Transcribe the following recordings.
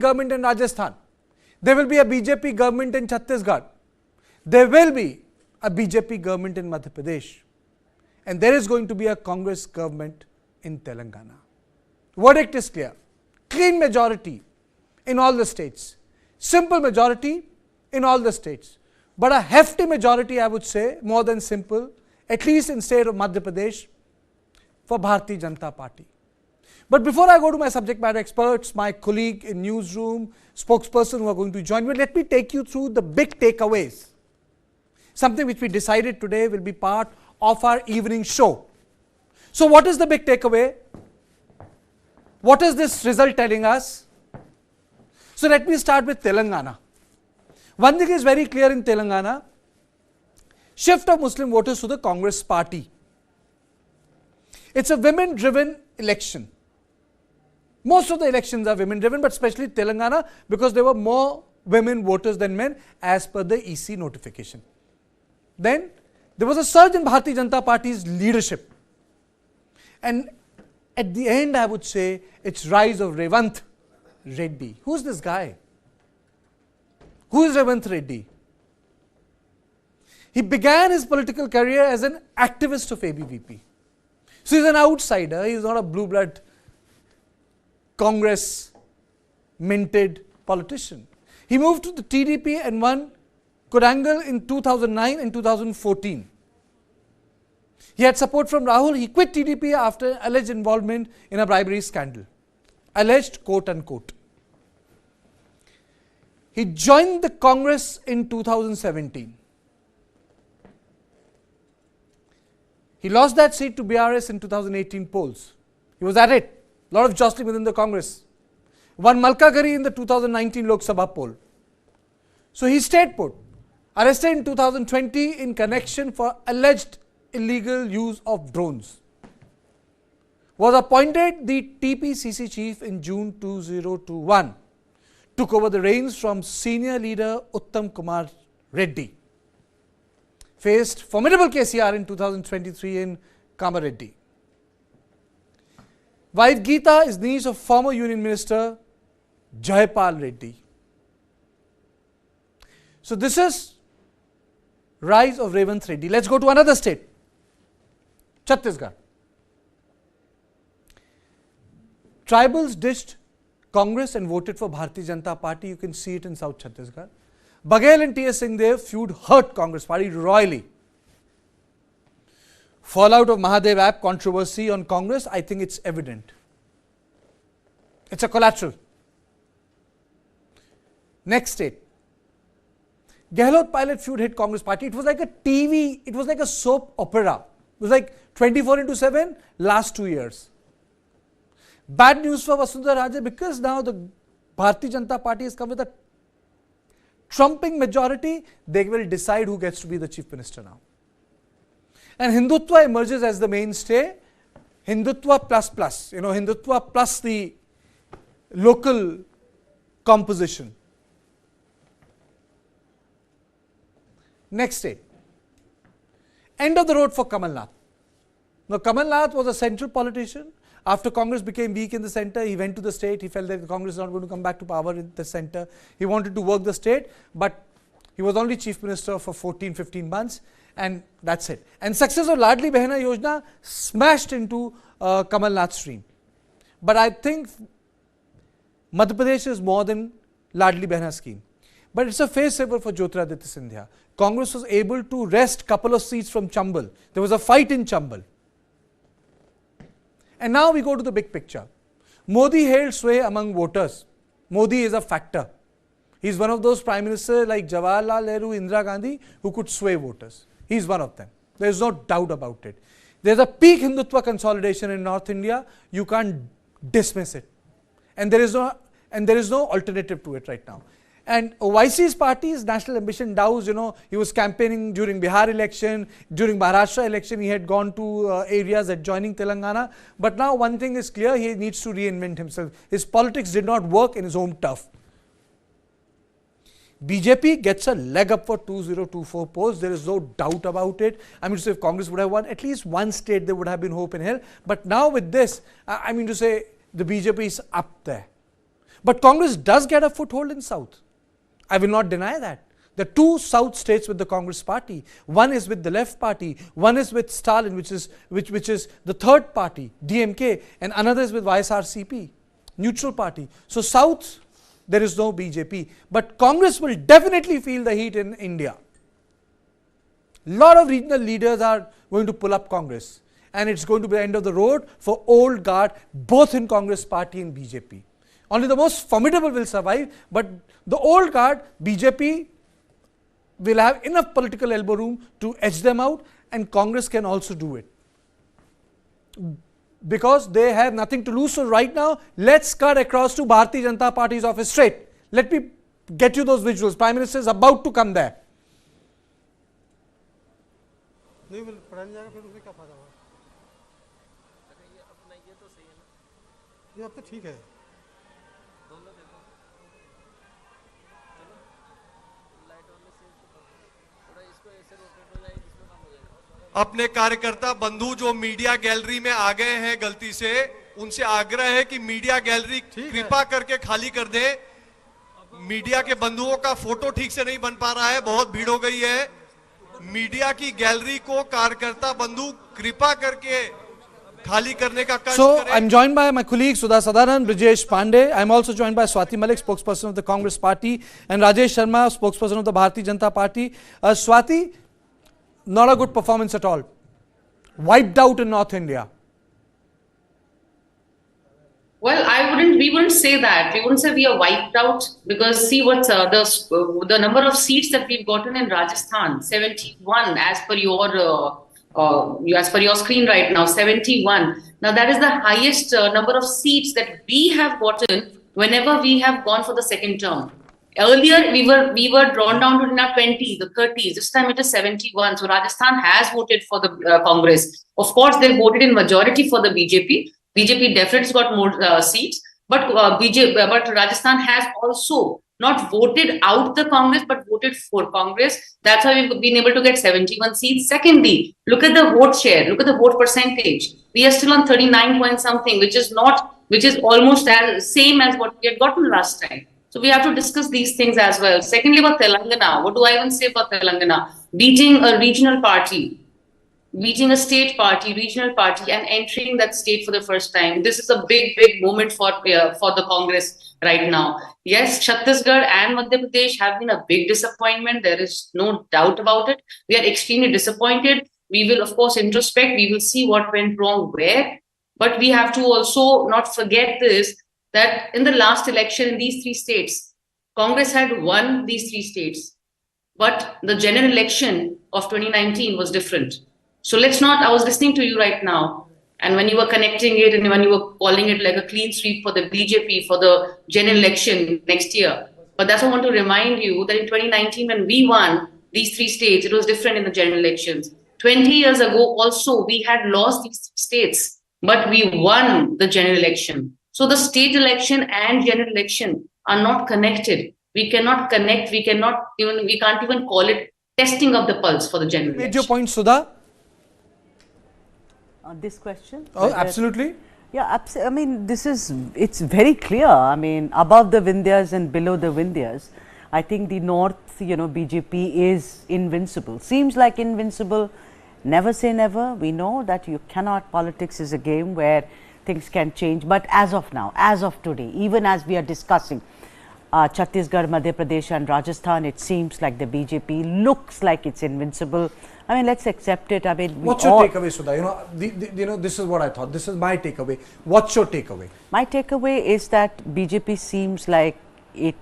government in Rajasthan. There will be a BJP government in Chhattisgarh. There will be a BJP government in Madhya Pradesh. And there is going to be a Congress government in Telangana. Verdict is clear. Clean majority in all the states. Simple majority in all the states. But a hefty majority, I would say, more than simple, at least in state of Madhya Pradesh, for Bharatiya Janata Party. But before I go to my subject matter experts, my colleague in newsroom, spokesperson who are going to join me, let me take you through the big takeaways. Something which we decided today will be part of our evening show. So what is the big takeaway? What is this result telling us? So let me start with Telangana. One thing is very clear in Telangana, shift of Muslim voters to the Congress party. It's a women-driven election. Most of the elections are women-driven, but especially Telangana, because there were more women voters than men as per the EC notification. Then there was a surge in Bharatiya Janata Party's leadership. And at the end, I would say, it's rise of Revanth Reddy. Who's this guy? Who is Revanth Reddy? He began his political career as an activist of ABVP. So he's an outsider, he's not a blue blood Congress minted politician. He moved to the TDP and won Korangal in 2009 and 2014. He had support from Rahul. He quit TDP after alleged involvement in a bribery scandal. Alleged, quote unquote. He joined the Congress in 2017. He lost that seat to BRS in 2018 polls. He was at it. A lot of jostling within the Congress. Won Malkagiri in the 2019 Lok Sabha poll. So he stayed put. Arrested in 2020 in connection for alleged illegal use of drones. Was appointed the TPCC chief in June 2021. Took over the reins from senior leader Uttam Kumar Reddy. Faced formidable KCR in 2023 in Kamareddy. Wife Geeta is niece of former Union Minister Jayapal Reddy. So this is rise of Revanth Reddy. Let's go to another state, Chhattisgarh. Tribals ditched Congress and voted for Bharatiya Janata Party. You can see it in South Chhattisgarh. Baghel and T.S. Singhdev feud hurt Congress Party royally. Fallout of Mahadev app controversy on Congress, I think it's evident. It's a collateral. Next state. Gehlot pilot feud hit Congress Party. It was like a TV, it was like a soap opera. It was like 24/7, last 2 years. Bad news for Vasundhara Raje because now the Bharatiya Janata Party has come with a trumping majority. They will decide who gets to be the chief minister now. And Hindutva emerges as the mainstay. Hindutva plus, Hindutva plus the local composition. Next state. End of the road for Kamal Nath. Now, Kamal Nath was a central politician. After Congress became weak in the centre, he went to the state. He felt that the Congress is not going to come back to power in the centre. He wanted to work the state, but he was only chief minister for 14-15 months, and that's it. And success of Ladli Behna Yojana smashed into Kamal Nath's stream. But I think Madhya Pradesh is more than Ladli Behna scheme. But it's a face saver for Jyotiraditya Scindia. Congress was able to wrest a couple of seats from Chambal. There was a fight in Chambal. And now we go to the big picture. Modi held sway among voters. Modi is a factor. He's one of those prime ministers like Jawaharlal Nehru, Indira Gandhi, who could sway voters. He's one of them. There is no doubt about it. There's a peak Hindutva consolidation in North India. You can't dismiss it. And there is no alternative to it right now. And OIC's party's national ambition doused, he was campaigning during Bihar election, during Maharashtra election, he had gone to areas adjoining Telangana. But now one thing is clear, he needs to reinvent himself. His politics did not work in his home turf. BJP gets a leg up for 2024 polls. There is no doubt about it. I mean to say, if Congress would have won at least one state, there would have been hope in hell. But now with this, I mean to say, the BJP is up there. But Congress does get a foothold in South. I will not deny that. There are two South states with the Congress party. One is with the left party, one is with Stalin, which is the third party, DMK, and another is with YSRCP, neutral party. So South, there is no BJP. But Congress will definitely feel the heat in India. A lot of regional leaders are going to pull up Congress. And it's going to be the end of the road for old guard, both in Congress party and BJP. Only the most formidable will survive, but the old guard, BJP, will have enough political elbow room to edge them out, and Congress can also do it. Because they have nothing to lose. So right now, let's cut across to Bharatiya Janata Party's office straight. Let me get you those visuals. Prime Minister is about to come there. अब तो ठीक है अपने कार्यकर्ता बंधु जो media gallery में आ गए हैं गलती से, उनसे आग्रह है कि मीडिया गैलरी कृपा करके खाली कर दें। मीडिया के बंधुओं का फोटो ठीक से नहीं बन पा रहा है, बहुत भीड़ हो गई है। मीडिया की गैलरी को कार्यकर्ता बंधु कृपा करके खाली करने का कष्ट करें। So I'm joined by my colleagues Sudha Sadaran, Brijesh Pandey. I'm also joined by Swati Malik, spokesperson of the Congress Party, and Rajesh Sharma, spokesperson of the Bharatiya Janata Party. Swati, not a good performance at all. Wiped out in North India. Well, we wouldn't say that. We wouldn't say we are wiped out, because see what's the number of seats that we've gotten in Rajasthan, 71 as per your screen right now, 71. Now that is the highest number of seats that we have gotten whenever we have gone for the second term. Earlier, we were drawn down to now 20, the 30s. This time it is 71. So Rajasthan has voted for the Congress. Of course, they voted in majority for the BJP. BJP definitely got more seats, but Rajasthan has also not voted out the Congress, but voted for Congress. That's why we've been able to get 71 seats. Secondly, look at the vote share. Look at the vote percentage. We are still on 39 point something, which is almost as same as what we had gotten last time. So we have to discuss these things as well. Secondly, about Telangana, what do I even say about Telangana? Beating a regional party, beating a state party, regional party, and entering that state for the first time. This is a big, big moment for the Congress right now. Yes, Chhattisgarh and Madhya Pradesh have been a big disappointment. There is no doubt about it. We are extremely disappointed. We will, of course, introspect. We will see what went wrong where. But we have to also not forget this, that in the last election in these three states, Congress had won these three states. But the general election of 2019 was different. So let's not, I was listening to you right now, and when you were connecting it and when you were calling it like a clean sweep for the BJP for the general election next year. But that's why I want to remind you that in 2019, when we won these three states, it was different in the general elections. 20 years ago also, we had lost these states, but we won the general election. So the state election and general election are not connected. We cannot connect, we can't even call it testing of the pulse for the general election. Made your point, Sudha? This question? Oh, absolutely. Yeah, I mean, it's very clear. I mean, above the Vindhyas and below the Vindhyas, I think the North, BJP is invincible. Seems like invincible. Never say never. We know that you cannot, politics is a game where things can change. But as of now, as of today, even as we are discussing Chhattisgarh, Madhya Pradesh and Rajasthan, it seems like the BJP looks like it's invincible. I mean, let's accept it. I mean, what's your takeaway, Sudha? This is what I thought. This is my takeaway. What's your takeaway? My takeaway is that BJP seems like it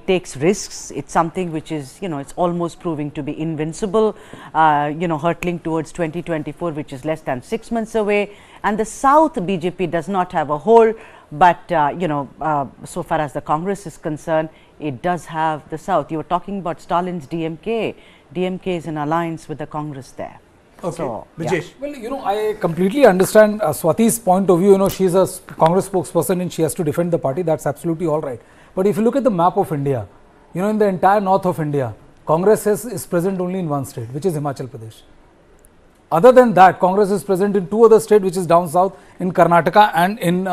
takes risks. It's something which is, it's almost proving to be invincible, hurtling towards 2024, which is less than 6 months away. And the South BJP does not have a hold, but, so far as the Congress is concerned, it does have the South. You were talking about Stalin's DMK. DMK is in alliance with the Congress there. Okay. So, Brijesh. Yeah. Well, I completely understand Swati's point of view. She's a Congress spokesperson and she has to defend the party. That's absolutely all right. But if you look at the map of India, in the entire north of India, Congress is present only in one state, which is Himachal Pradesh. Other than that, Congress is present in two other states, which is down south in Karnataka and in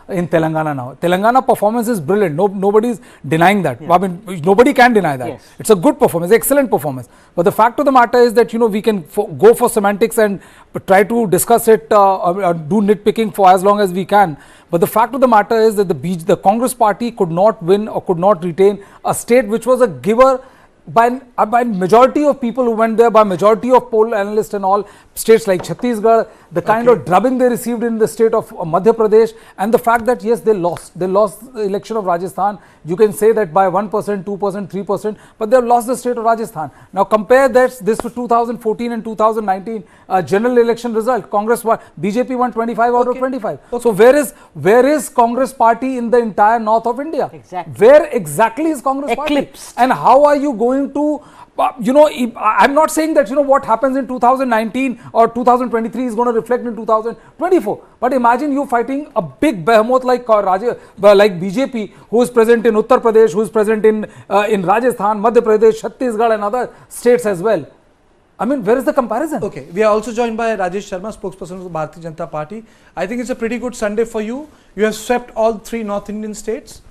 in Telangana now. Telangana performance is brilliant. Nobody is denying that. I mean, nobody can deny that. Yes. It's a good performance, excellent performance. But the fact of the matter is that, you know, we can go for semantics and try to discuss it, or do nitpicking for as long as we can. But the fact of the matter is that the Congress party could not win or could not retain a state which was a giver by majority of people who went there, by majority of poll analysts and all. States like Chhattisgarh, the kind of drubbing they received in the state of Madhya Pradesh, and the fact that yes, they lost the election of Rajasthan. You can say that by 1%, 2%, 3%, but they have lost the state of Rajasthan. Now compare this with 2014 and 2019 general election result. Congress won, BJP won 25 out of 25. So where is Congress party in the entire north of India? Exactly. Where exactly is Congress Eclipsed. party? And how are you going to, you know, I'm not saying that, you know, what happens in 2019 or 2023 is going to reflect in 2024. But imagine you fighting a big behemoth like BJP, who is present in Uttar Pradesh, who is present in Rajasthan, Madhya Pradesh, Chhattisgarh and other states as well. I mean, where is the comparison? Okay, we are also joined by Rajesh Sharma, spokesperson of the Bharatiya Janata Party. I think it's a pretty good Sunday for you. You have swept all 3 North Indian states.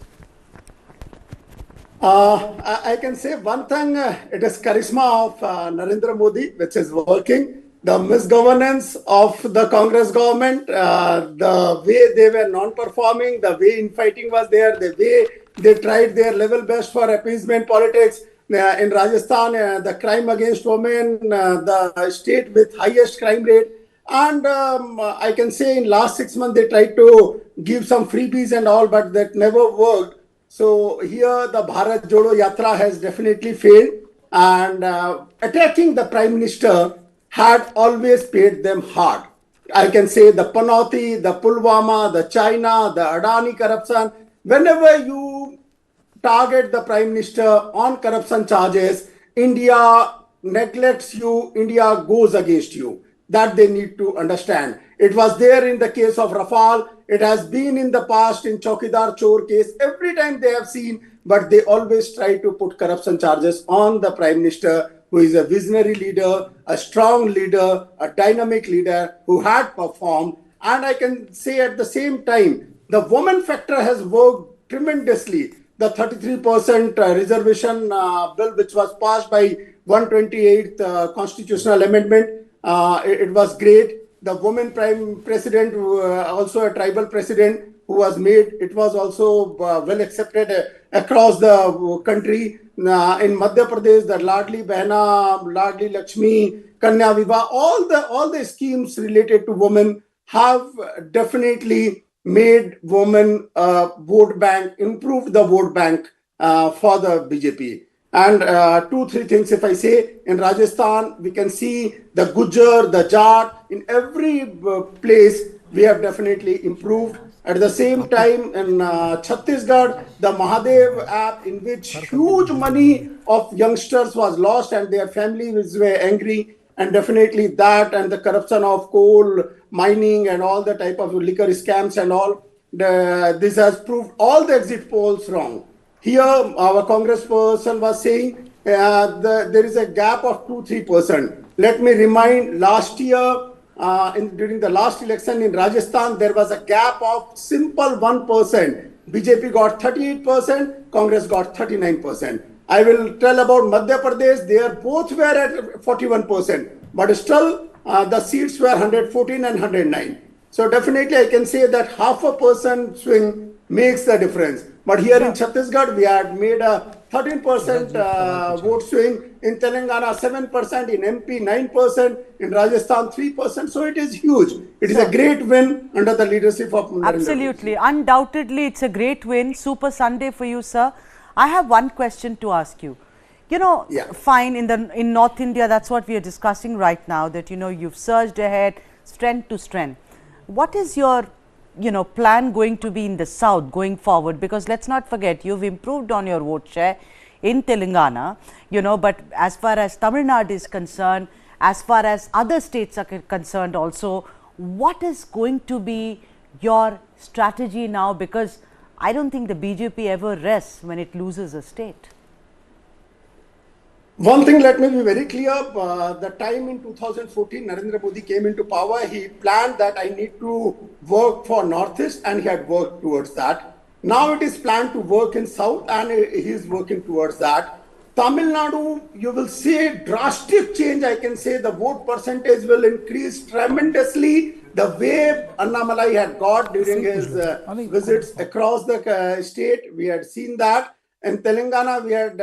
I can say one thing, it is charisma of Narendra Modi, which is working. The misgovernance of the Congress government, the way they were non-performing, the way infighting was there, the way they tried their level best for appeasement politics. In Rajasthan, the crime against women, the state with highest crime rate. And I can say in last 6 months, they tried to give some freebies and all, but that never worked. So here the Bharat Jodo Yatra has definitely failed, and attacking the Prime Minister had always paid them hard. I can say the Panauti, the Pulwama, the China, the Adani corruption. Whenever you target the Prime Minister on corruption charges, India neglects you, India goes against you. That they need to understand. It was there in the case of Rafale. It has been in the past in Chaukidar Chor case. Every time they have seen, but they always try to put corruption charges on the Prime Minister, who is a visionary leader, a strong leader, a dynamic leader who had performed. And I can say at the same time, the woman factor has worked tremendously. The 33% reservation bill, which was passed by 128th constitutional amendment, it was great. The woman prime president, also a tribal president who was made, it was also well accepted across the country. In Madhya Pradesh, the Ladli Behna, Ladli Lakshmi, Kanya Vibha, all the schemes related to women have definitely made women vote bank, improved the vote bank for the BJP. And 2-3 things, if I say, in Rajasthan, we can see the Gujar, the Jat, in every place, we have definitely improved. At the same time, in Chhattisgarh, the Mahadev app, in which huge money of youngsters was lost and their families were angry, and definitely that and the corruption of coal mining and all the type of liquor scams and all, this has proved all the exit polls wrong. Here, our congressperson was saying there is a gap of 2-3%. Let me remind, last year, during the last election in Rajasthan, there was a gap of simple 1%. BJP got 38%, Congress got 39%. I will tell about Madhya Pradesh, they both were at 41%, but still the seats were 114 and 109. So definitely I can say that 0.5% swing makes the difference. But here in Chhattisgarh, we had made a 13% vote swing. In Telangana, 7%. In MP, 9%. In Rajasthan, 3%. So it is huge. It is a great win under the leadership of Narendra. Absolutely. Undoubtedly, it's a great win. Super Sunday for you, sir. I have one question to ask you. You know, fine, in North India, that's what we are discussing right now, that, you know, you've surged ahead, strength to strength. What is your plan going to be in the south going forward? Because let's not forget, you've improved on your vote share in Telangana, but as far as Tamil Nadu is concerned, as far as other states are concerned also, what is going to be your strategy now? Because I don't think the BJP ever rests when it loses a state. One thing, let me be very clear. The time in 2014, Narendra Modi came into power, he planned that I need to work for Northeast, and he had worked towards that. Now it is planned to work in South, and he is working towards that. Tamil Nadu, you will see a drastic change. I can say the vote percentage will increase tremendously. The way Annamalai had got during his visits across the state, we had seen that. In Telangana, we had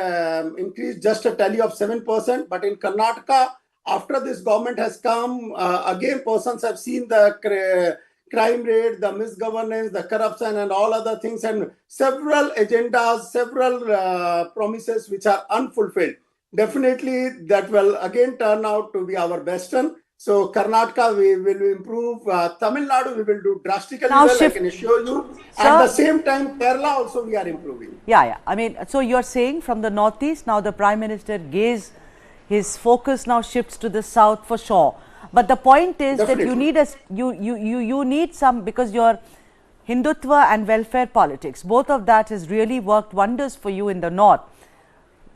increased just a tally of 7%, but in Karnataka, after this government has come, again, persons have seen the crime rate, the misgovernance, the corruption, and all other things, and several agendas, several promises which are unfulfilled. Definitely, that will again turn out to be our bastion. So Karnataka, we will improve. Tamil Nadu, we will do drastically Now well, shift- I can assure you. Sir? At the same time, Kerala also we are improving. Yeah. I mean, so you're saying from the northeast, now the Prime Minister his focus now shifts to the south for sure. But the point is that you need you need some, because your Hindutva and welfare politics, both of that has really worked wonders for you in the north.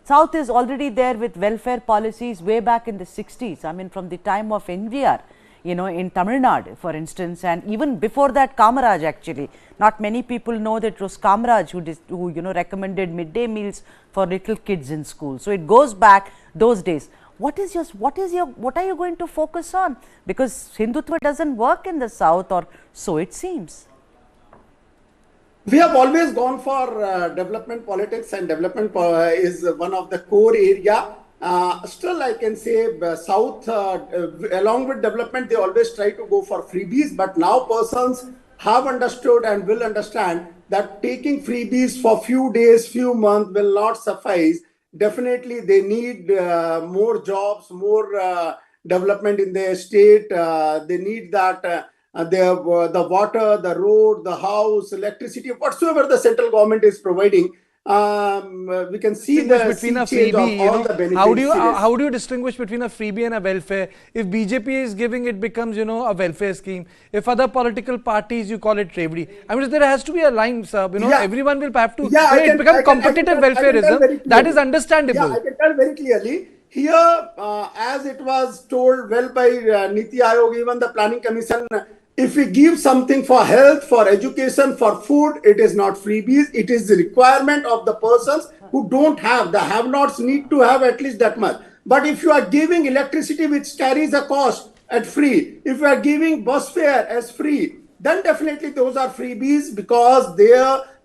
South is already there with welfare policies way back in the 60s. I mean, from the time of NVR, in Tamil Nadu, for instance, and even before that, Kamaraj actually. Not many people know that it was Kamaraj who recommended midday meals for little kids in school. So it goes back those days. What are you going to focus on? Because Hindutva doesn't work in the south, or so it seems. We have always gone for development politics, and development is one of the core area. Still, I can say South, along with development, they always try to go for freebies. But now persons have understood and will understand that taking freebies for few days, few months will not suffice. Definitely, they need more jobs, more development in their state. They need that. The water, the road, the house, electricity, whatsoever the central government is providing, we can see the between a change freebie, of all the benefits. how do you distinguish between a freebie and a welfare? If BJP is giving, it becomes, a welfare scheme. If other political parties, you call it trevedi. I mean, there has to be a line, sir. Everyone will have to. It becomes competitive welfareism. That is understandable. Yeah, I can tell very clearly. Here, as it was told well by Niti Aayog, even the Planning Commission, if we give something for health, for education, for food, it is not freebies. It is the requirement of the persons who don't have. The have-nots need to have at least that much. But if you are giving electricity which carries a cost at free, if you are giving bus fare as free, then definitely those are freebies, because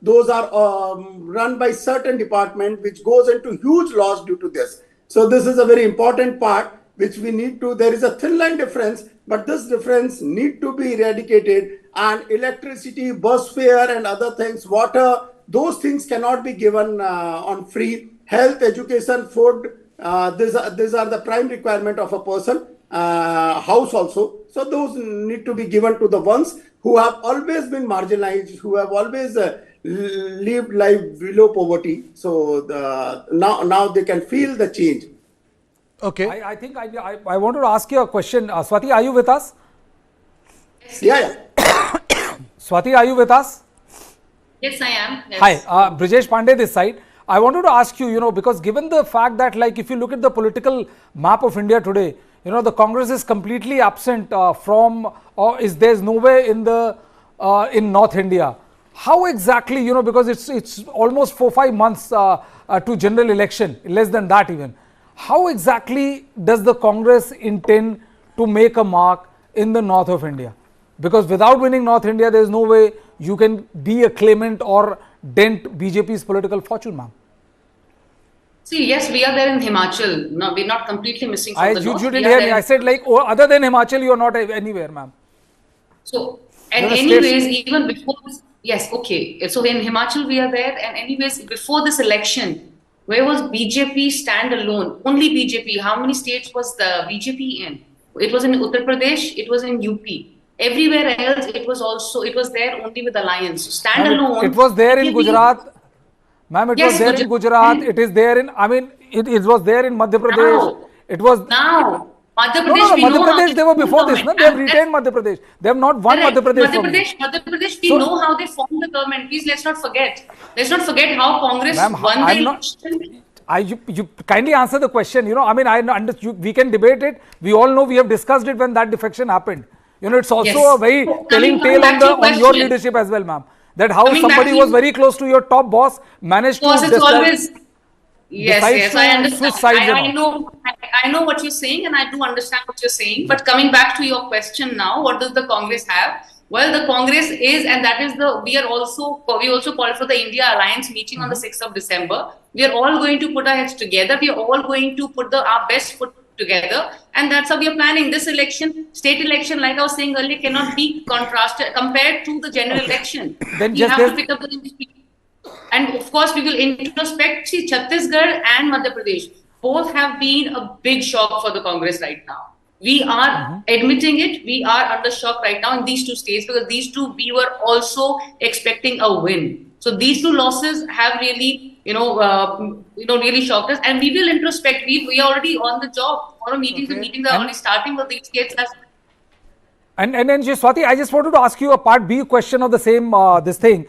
those are run by certain department which goes into huge loss due to this. So this is a very important part which we need to, there is a thin line difference, but this difference need to be eradicated, and electricity, bus fare and other things, water, those things cannot be given on free. Health, education, food, these are the prime requirement of a person, house also. So those need to be given to the ones who have always been marginalized, who have always lived life below poverty. So now they can feel the change. Okay. I think I wanted to ask you a question. Swati, are you with us? Yeah. Swati, are you with us? Yes, I am. Yes. Hi, Brijesh Pandey this side. I wanted to ask you, because given the fact that, like, if you look at the political map of India today, the Congress is completely absent there's nowhere in North India. How exactly, because it's almost 4-5 months to general election, less than that even. How exactly does the Congress intend to make a mark in the north of India? Because without winning North India, there is no way you can be a claimant or dent BJP's political fortune, ma'am. See, yes, we are there in Himachal. No, we're not completely missing from the north. You didn't hear me. I said, other than Himachal, you are not anywhere, ma'am. So, and anyways, even before this, yes, okay. So in Himachal, we are there. And anyways, before this election, where was BJP stand alone? Only BJP. How many states was the BJP in? It was in Uttar Pradesh. It was in UP. Everywhere else, it was there only with alliance. So stand alone. It was there in Gujarat. Ma'am, it was there in Gujarat. It is there in, it was there in Madhya Pradesh. It was. Now, Madhya Pradesh, Madhya Pradesh, they were before this. No? They have retained Madhya Pradesh. They have not won Madhya Pradesh. Madhya Pradesh, we know how they formed the government. Please, let's not forget. Let's not forget how Congress won the election. you kindly answer the question. I mean, we can debate it. We all know, we have discussed it when that defection happened. It's also Yes. a very telling Coming tale back to your on your question. leadership as well, ma'am. That how Coming back somebody to was you- very close to your top boss managed Of course, to it's always decides yes. to I understand. switch sides and I all. know. I know what you're saying, and I do understand what you're saying. But coming back to your question now, what does the Congress have? Well, the Congress is, and that is we also called for the India Alliance meeting on the 6th of December. We are all going to put our heads together. We are all going to put our best foot together, and that's how we are planning this election. State election, like I was saying earlier, cannot be compared to the general election. Then We just have to pick up the. And of course, we will introspect. See, Chhattisgarh and Madhya Pradesh both have been a big shock for the Congress right now. We are admitting it. We are under shock right now in these two states, because these two we were also expecting a win. So these two losses have really, really shocked us. And we will introspect. We are already on the job. Tomorrow meetings are already starting for these states as. And then Swati, I just wanted to ask you a part B question of the same this thing.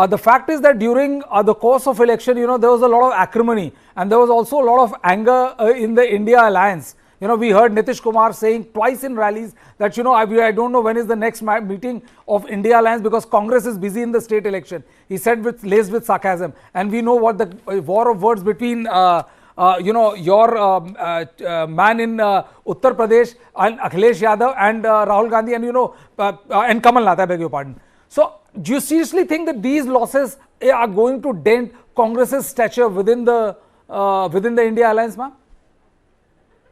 The fact is that during the course of election, there was a lot of acrimony, and there was also a lot of anger in the India alliance. We heard Nitish Kumar saying twice in rallies that, I don't know when is the next meeting of India alliance, because Congress is busy in the state election. He said laced with sarcasm. And we know what the war of words between, your man in Uttar Pradesh and Akhilesh Yadav and Rahul Gandhi and Kamal Nath, I beg your pardon. So, do you seriously think that these losses are going to dent Congress's stature within the India alliance, ma'am?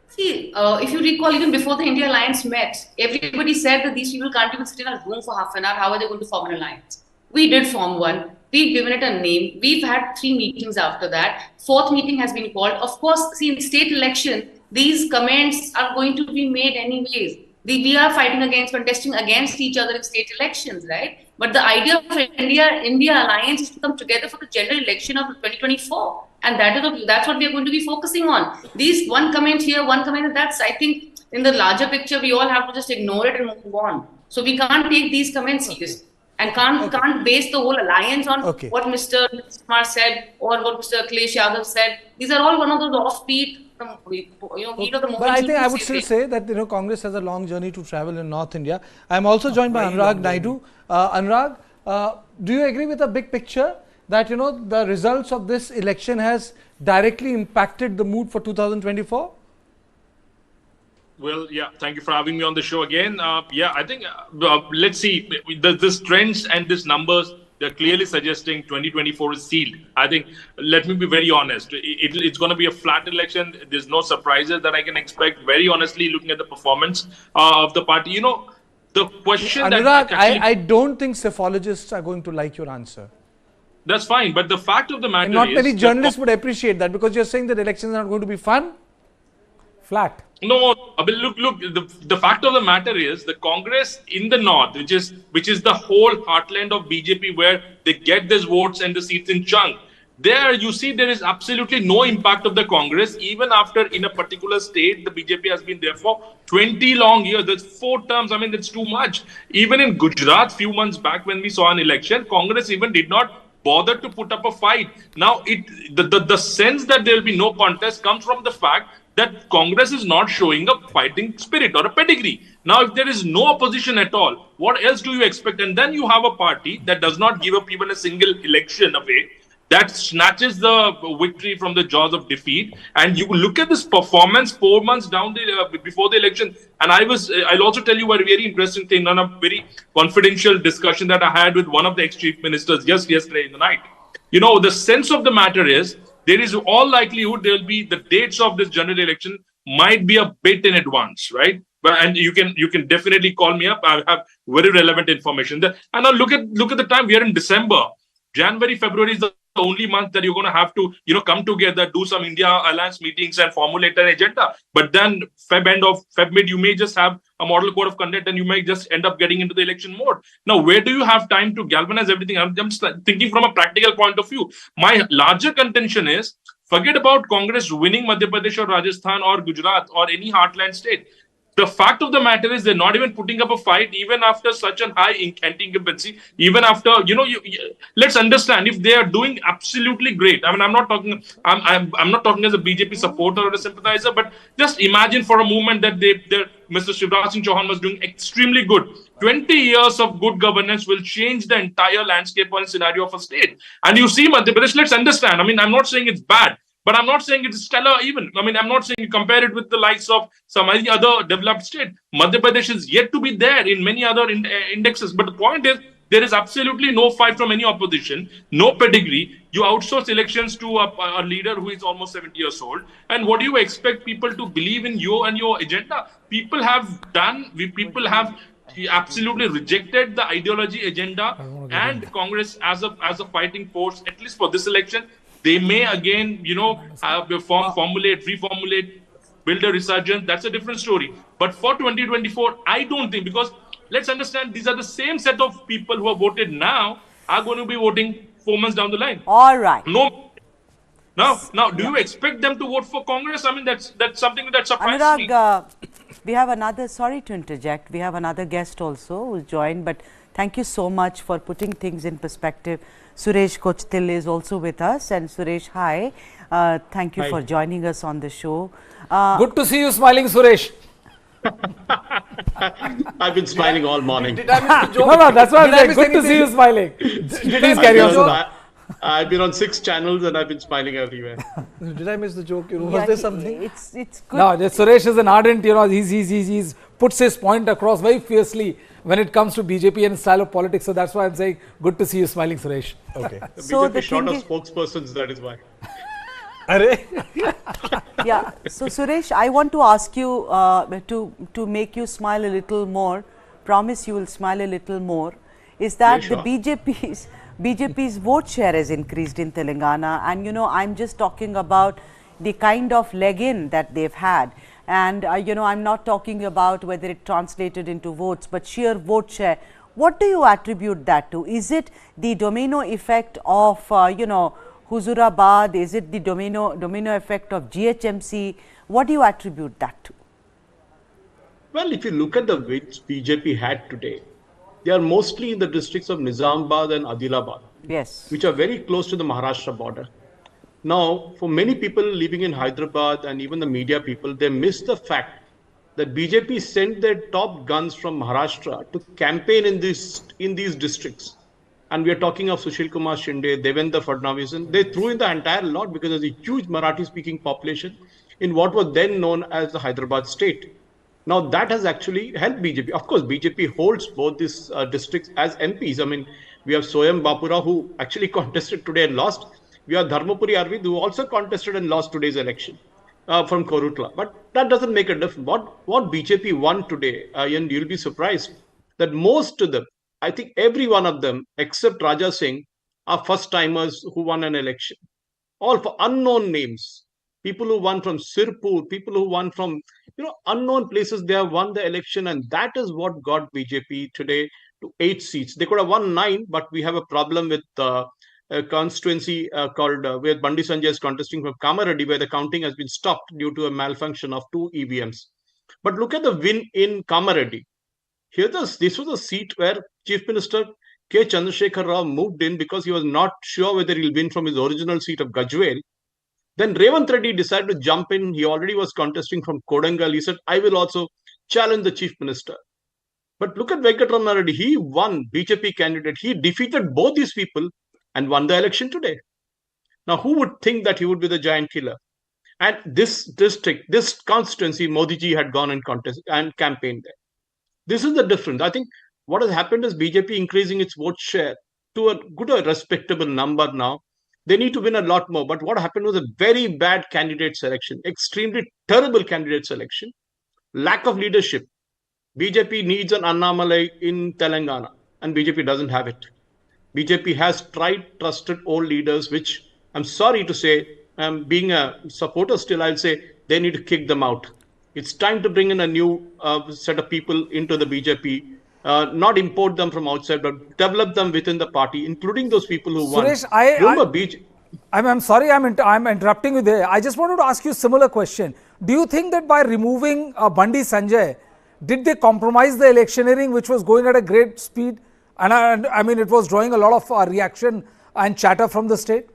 See, if you recall, even before the India alliance met, everybody said that these people can't even sit in a room for half an hour. How are they going to form an alliance? We did form one. We've given it a name. We've had 3 meetings after that. 4th meeting has been called. Of course, see, in state election, these comments are going to be made anyways. We are contesting against each other in state elections, right? But the idea of India alliance is to come together for the general election of 2024. And that's what we are going to be focusing on. These one comment here, one comment, that's, I think, in the larger picture, we all have to just ignore it and move on. So we can't take these comments seriously. And can't base the whole alliance on what Mr. Kumar said or what Mr. Akhilesh Yadav said. These are all one of those offbeat, heat of the moment. But I think I would still say that Congress has a long journey to travel in North India. I am also joined by Anurag Naidu. Anurag, do you agree with the big picture that the results of this election has directly impacted the mood for 2024? Well, yeah, thank you for having me on the show again. I think, let's see, this trends and these numbers, they're clearly suggesting 2024 is sealed. I think, let me be very honest, it's going to be a flat election. There's no surprises that I can expect, very honestly, looking at the performance of the party. The question Anurag, I don't think psephologists are going to like your answer. That's fine, but the fact of the matter and not is... many journalists would appreciate that, because you're saying that elections are not going to be fun? Flat. No, but look. The fact of the matter is, the Congress in the north, which is the whole heartland of BJP, where they get these votes and the seats in chunk. There, you see, there is absolutely no impact of the Congress, even after in a particular state, the BJP has been there for 20 long years. That's 4 terms. I mean, that's too much. Even in Gujarat, few months back when we saw an election, Congress even did not bother to put up a fight. Now, the sense that there will be no contest comes from the fact that Congress is not showing a fighting spirit or a pedigree. Now, if there is no opposition at all, what else do you expect? And then you have a party that does not give up even a single election away, that snatches the victory from the jaws of defeat. And you look at this performance 4 months down before the election. And I'll also tell you a very interesting thing on a very confidential discussion that I had with one of the ex-chief ministers just yesterday in the night. The sense of the matter is, there is all likelihood there will be the dates of this general election might be a bit in advance, right? And you can definitely call me up. I have very relevant information there. And now look at the time. We are in December. January, February is the only month that you're going to have to come together, do some India alliance meetings and formulate an agenda. But then Feb mid, you may just have a model code of conduct and you may just end up getting into the election mode. Now, where do you have time to galvanize everything? I'm just thinking from a practical point of view. My larger contention is, forget about Congress winning Madhya Pradesh or Rajasthan or Gujarat or any heartland state. The fact of the matter is they're not even putting up a fight even after such a high anti-incumbency, even after, let's understand, if they are doing absolutely great. I mean, I'm not talking as a BJP supporter or a sympathizer, but just imagine for a moment that Mr. Shivraj Singh Chauhan was doing extremely good. 20 years of good governance will change the entire landscape and scenario of a state. And you see Madhya Pradesh, let's understand. I mean, I'm not saying it's bad, but I'm not saying it's stellar even. I mean, I'm not saying you compare it with the likes of some other developed state. Madhya Pradesh is yet to be there in many other indexes. But the point is, there is absolutely no fight from any opposition, no pedigree. You outsource elections to a leader who is almost 70 years old. And what do you expect people to believe in you and your agenda? People have absolutely rejected the ideology agenda and Congress as a fighting force, at least for this election. They may again, reformulate, build a resurgence. That's a different story. But for 2024, I don't think, because let's understand, these are the same set of people who have voted now are going to be voting 4 months down the line. All right. No. Now, do you expect them to vote for Congress? I mean, that's something that surprises me. Anurag, we have another, sorry to interject, we have another guest also who's joined, but thank you so much for putting things in perspective. Suresh Kochtil is also with us, and Suresh, hi. Thank you for joining us on the show. Good to see you smiling, Suresh. I've been smiling all morning. Did I miss the joke? No, that's why I'm saying good to see you smiling. Please carry on. I've been on 6 channels and I've been smiling everywhere. Did I miss the joke? Was there something? It's good. No, Suresh is an ardent, he's puts his point across very fiercely when it comes to BJP and style of politics. So that's why I'm saying good to see you smiling, Suresh. Okay. So BJP short of spokespersons, that is why. Yeah. So Suresh, I want to ask you to make you smile a little more. Promise you will smile a little more. Is that the BJP's vote share has increased in Telangana, and I'm just talking about the kind of leg-in that they've had, and I'm not talking about whether it translated into votes, but sheer vote share. What do you attribute that to? Is it the domino effect of Huzurabad? Is it the domino effect of GHMC? What do you attribute that to? Well, if you look at the wins BJP had today, they are mostly in the districts of Nizamabad and Adilabad, which are very close to the Maharashtra border. Now, for many people living in Hyderabad and even the media people, they miss the fact that BJP sent their top guns from Maharashtra to campaign in these districts. And we are talking of Sushil Kumar Shinde, Devendra Fadnavis, and they threw in the entire lot because there's a huge Marathi-speaking population in what was then known as the Hyderabad state. Now, that has actually helped BJP. Of course, BJP holds both these districts as MPs. I mean, we have Soyam Bapura, who actually contested today and lost. We have Dharmapuri Arvind, who also contested and lost today's election from Korutla. But that doesn't make a difference. What BJP won today, and you'll be surprised, that most of them, I think every one of them, except Raja Singh, are first-timers who won an election. All for unknown names. People who won from Sirpur, people who won from unknown places, they have won the election, and that is what got BJP today to 8 seats. They could have won 9, but we have a problem with a constituency called where Bandi Sanjay is contesting from Kamareddy, where the counting has been stopped due to a malfunction of 2 EVMs. But look at the win in Kamareddy. This was a seat where Chief Minister K. Chandrasekhar Rao moved in because he was not sure whether he'll win from his original seat of Gajwel. Then Revanth Reddy decided to jump in. He already was contesting from Kodangal. He said, I will also challenge the Chief Minister. But look at Venkatramana Reddy. He won, BJP candidate. He defeated both these people and won the election today. Now, who would think that he would be the giant killer? And this district, this constituency, Modi ji had gone and contest and campaigned there. This is the difference. I think what has happened is BJP increasing its vote share to a respectable number now. They need to win a lot more. But what happened was a very bad candidate selection, extremely terrible candidate selection, lack of leadership. BJP needs an Annamalai in Telangana, and BJP doesn't have it. BJP has trusted old leaders, which I'm sorry to say, being a supporter still, I'll say they need to kick them out. It's time to bring in a new set of people into the BJP. Not import them from outside, but develop them within the party, including those people who won. Suresh, I'm sorry, I'm interrupting you there. I just wanted to ask you a similar question. Do you think that by removing Bandi Sanjay, did they compromise the electioneering, which was going at a great speed? And I mean, it was drawing a lot of reaction and chatter from the state.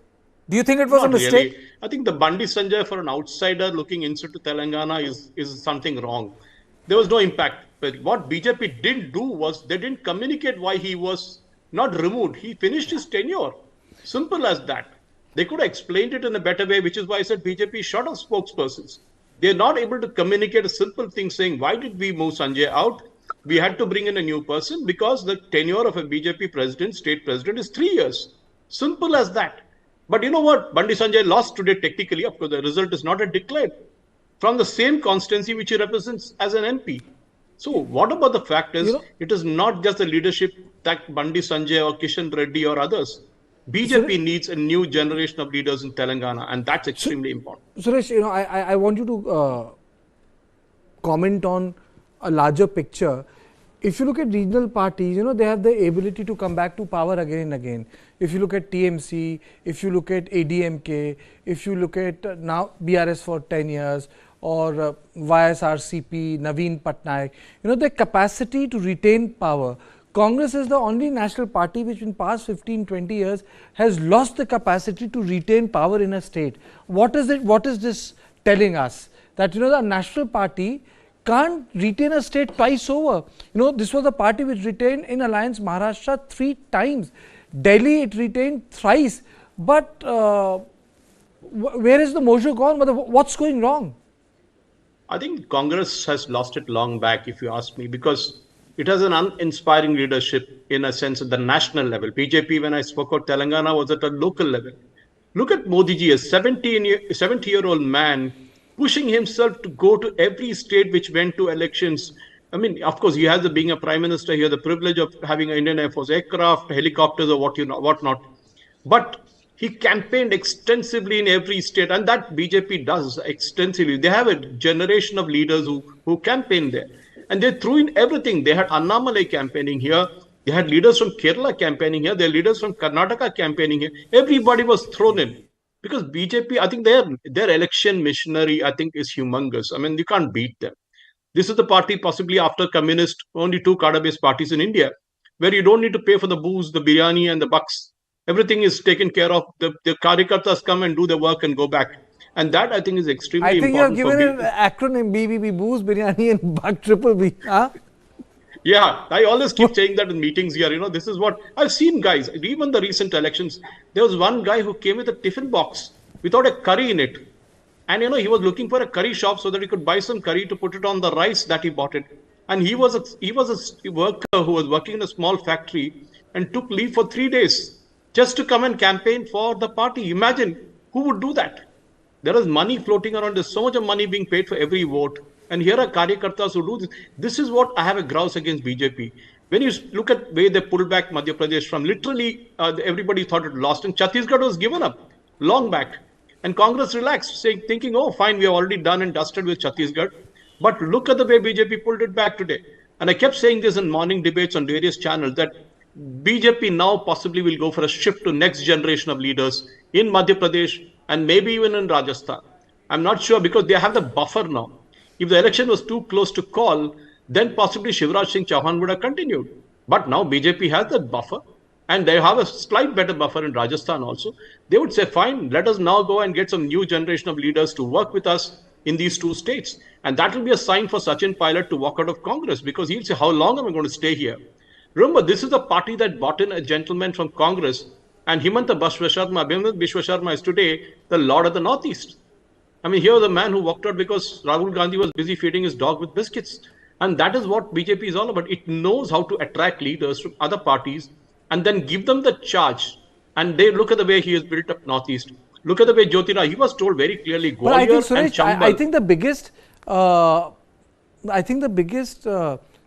Do you think it was a mistake? Really. I think the Bandi Sanjay, for an outsider looking into Telangana, is something wrong. There was no impact. But what BJP didn't do was they didn't communicate why he was not removed. He finished his tenure. Simple as that. They could have explained it in a better way, which is why I said BJP is short of spokespersons. They're not able to communicate a simple thing saying, why did we move Sanjay out? We had to bring in a new person because the tenure of a BJP president, state president, is 3 years. Simple as that. But you know what? Bandi Sanjay lost today technically. Of course, the result is not yet declared. From the same constituency which he represents as an MP. So what about the fact is, it is not just the leadership that Bandi Sanjay or Kishan Reddy or others. BJP needs a new generation of leaders in Telangana, and that's extremely important. Suresh, I want you to comment on a larger picture. If you look at regional parties, they have the ability to come back to power again and again. If you look at TMC, if you look at ADMK, if you look at now BRS for 10 years, or YSRCP, Naveen Patnaik, the capacity to retain power. Congress is the only national party which in past 15-20 years has lost the capacity to retain power in a state. What is this telling us? That the national party can't retain a state twice over. This was a party which retained in alliance Maharashtra 3 times. Delhi it retained thrice. But where is the mojo gone? What's going wrong? I think Congress has lost it long back, if you ask me, because it has an uninspiring leadership in a sense at the national level. BJP, when I spoke about Telangana, was at a local level. Look at Modi ji, a 70-year-old man pushing himself to go to every state which went to elections. I mean, of course, he has, being a prime minister, he has the privilege of having an Indian Air Force aircraft, helicopters, or whatnot. But he campaigned extensively in every state, and that BJP does extensively. They have a generation of leaders who campaign there. And they threw in everything. They had Annamalai campaigning here. They had leaders from Kerala campaigning here. They had leaders from Karnataka campaigning here. Everybody was thrown in. Because BJP, I think their election machinery, I think, is humongous. I mean, you can't beat them. This is the party possibly after communist, only 2 cadre-based parties in India, where you don't need to pay for the booze, the biryani and the bucks. Everything is taken care of. The Karyakartas come and do the work and go back. And that, I think, is extremely important. I think you have given an acronym, BBB, Booze, Biryani and Buck Triple B. Huh? Yeah, I always keep saying that in meetings here. This is what I've seen, guys. Even the recent elections, there was one guy who came with a tiffin box without a curry in it. And, he was looking for a curry shop so that he could buy some curry to put it on the rice that he bought it. And he was a worker who was working in a small factory and took leave for 3 days just to come and campaign for the party. Imagine who would do that. There is money floating around. There's so much of money being paid for every vote. And here are Karyakartas who do this. This is what I have a grouse against BJP. When you look at the way they pulled back Madhya Pradesh from literally everybody thought it lost. And Chhattisgarh was given up long back. And Congress relaxed, thinking, oh, fine, we have already done and dusted with Chhattisgarh. But look at the way BJP pulled it back today. And I kept saying this in morning debates on various channels that BJP now possibly will go for a shift to next generation of leaders in Madhya Pradesh and maybe even in Rajasthan. I'm not sure because they have the buffer now. If the election was too close to call, then possibly Shivraj Singh Chauhan would have continued. But now BJP has that buffer and they have a slight better buffer in Rajasthan also. They would say, fine, let us now go and get some new generation of leaders to work with us in these 2 states. And that will be a sign for Sachin Pilot to walk out of Congress because he'll say, how long am I going to stay here? Remember, this is a party that brought in a gentleman from Congress, and Himanta Biswa Sharma is today the Lord of the Northeast. I mean, here was a man who walked out because Rahul Gandhi was busy feeding his dog with biscuits. And that is what BJP is all about. It knows how to attract leaders from other parties and then give them the charge. And they look at the way he has built up Northeast. Look at the way Jyotiraj, he was told very clearly, Gwalior and Chambal. I think the biggest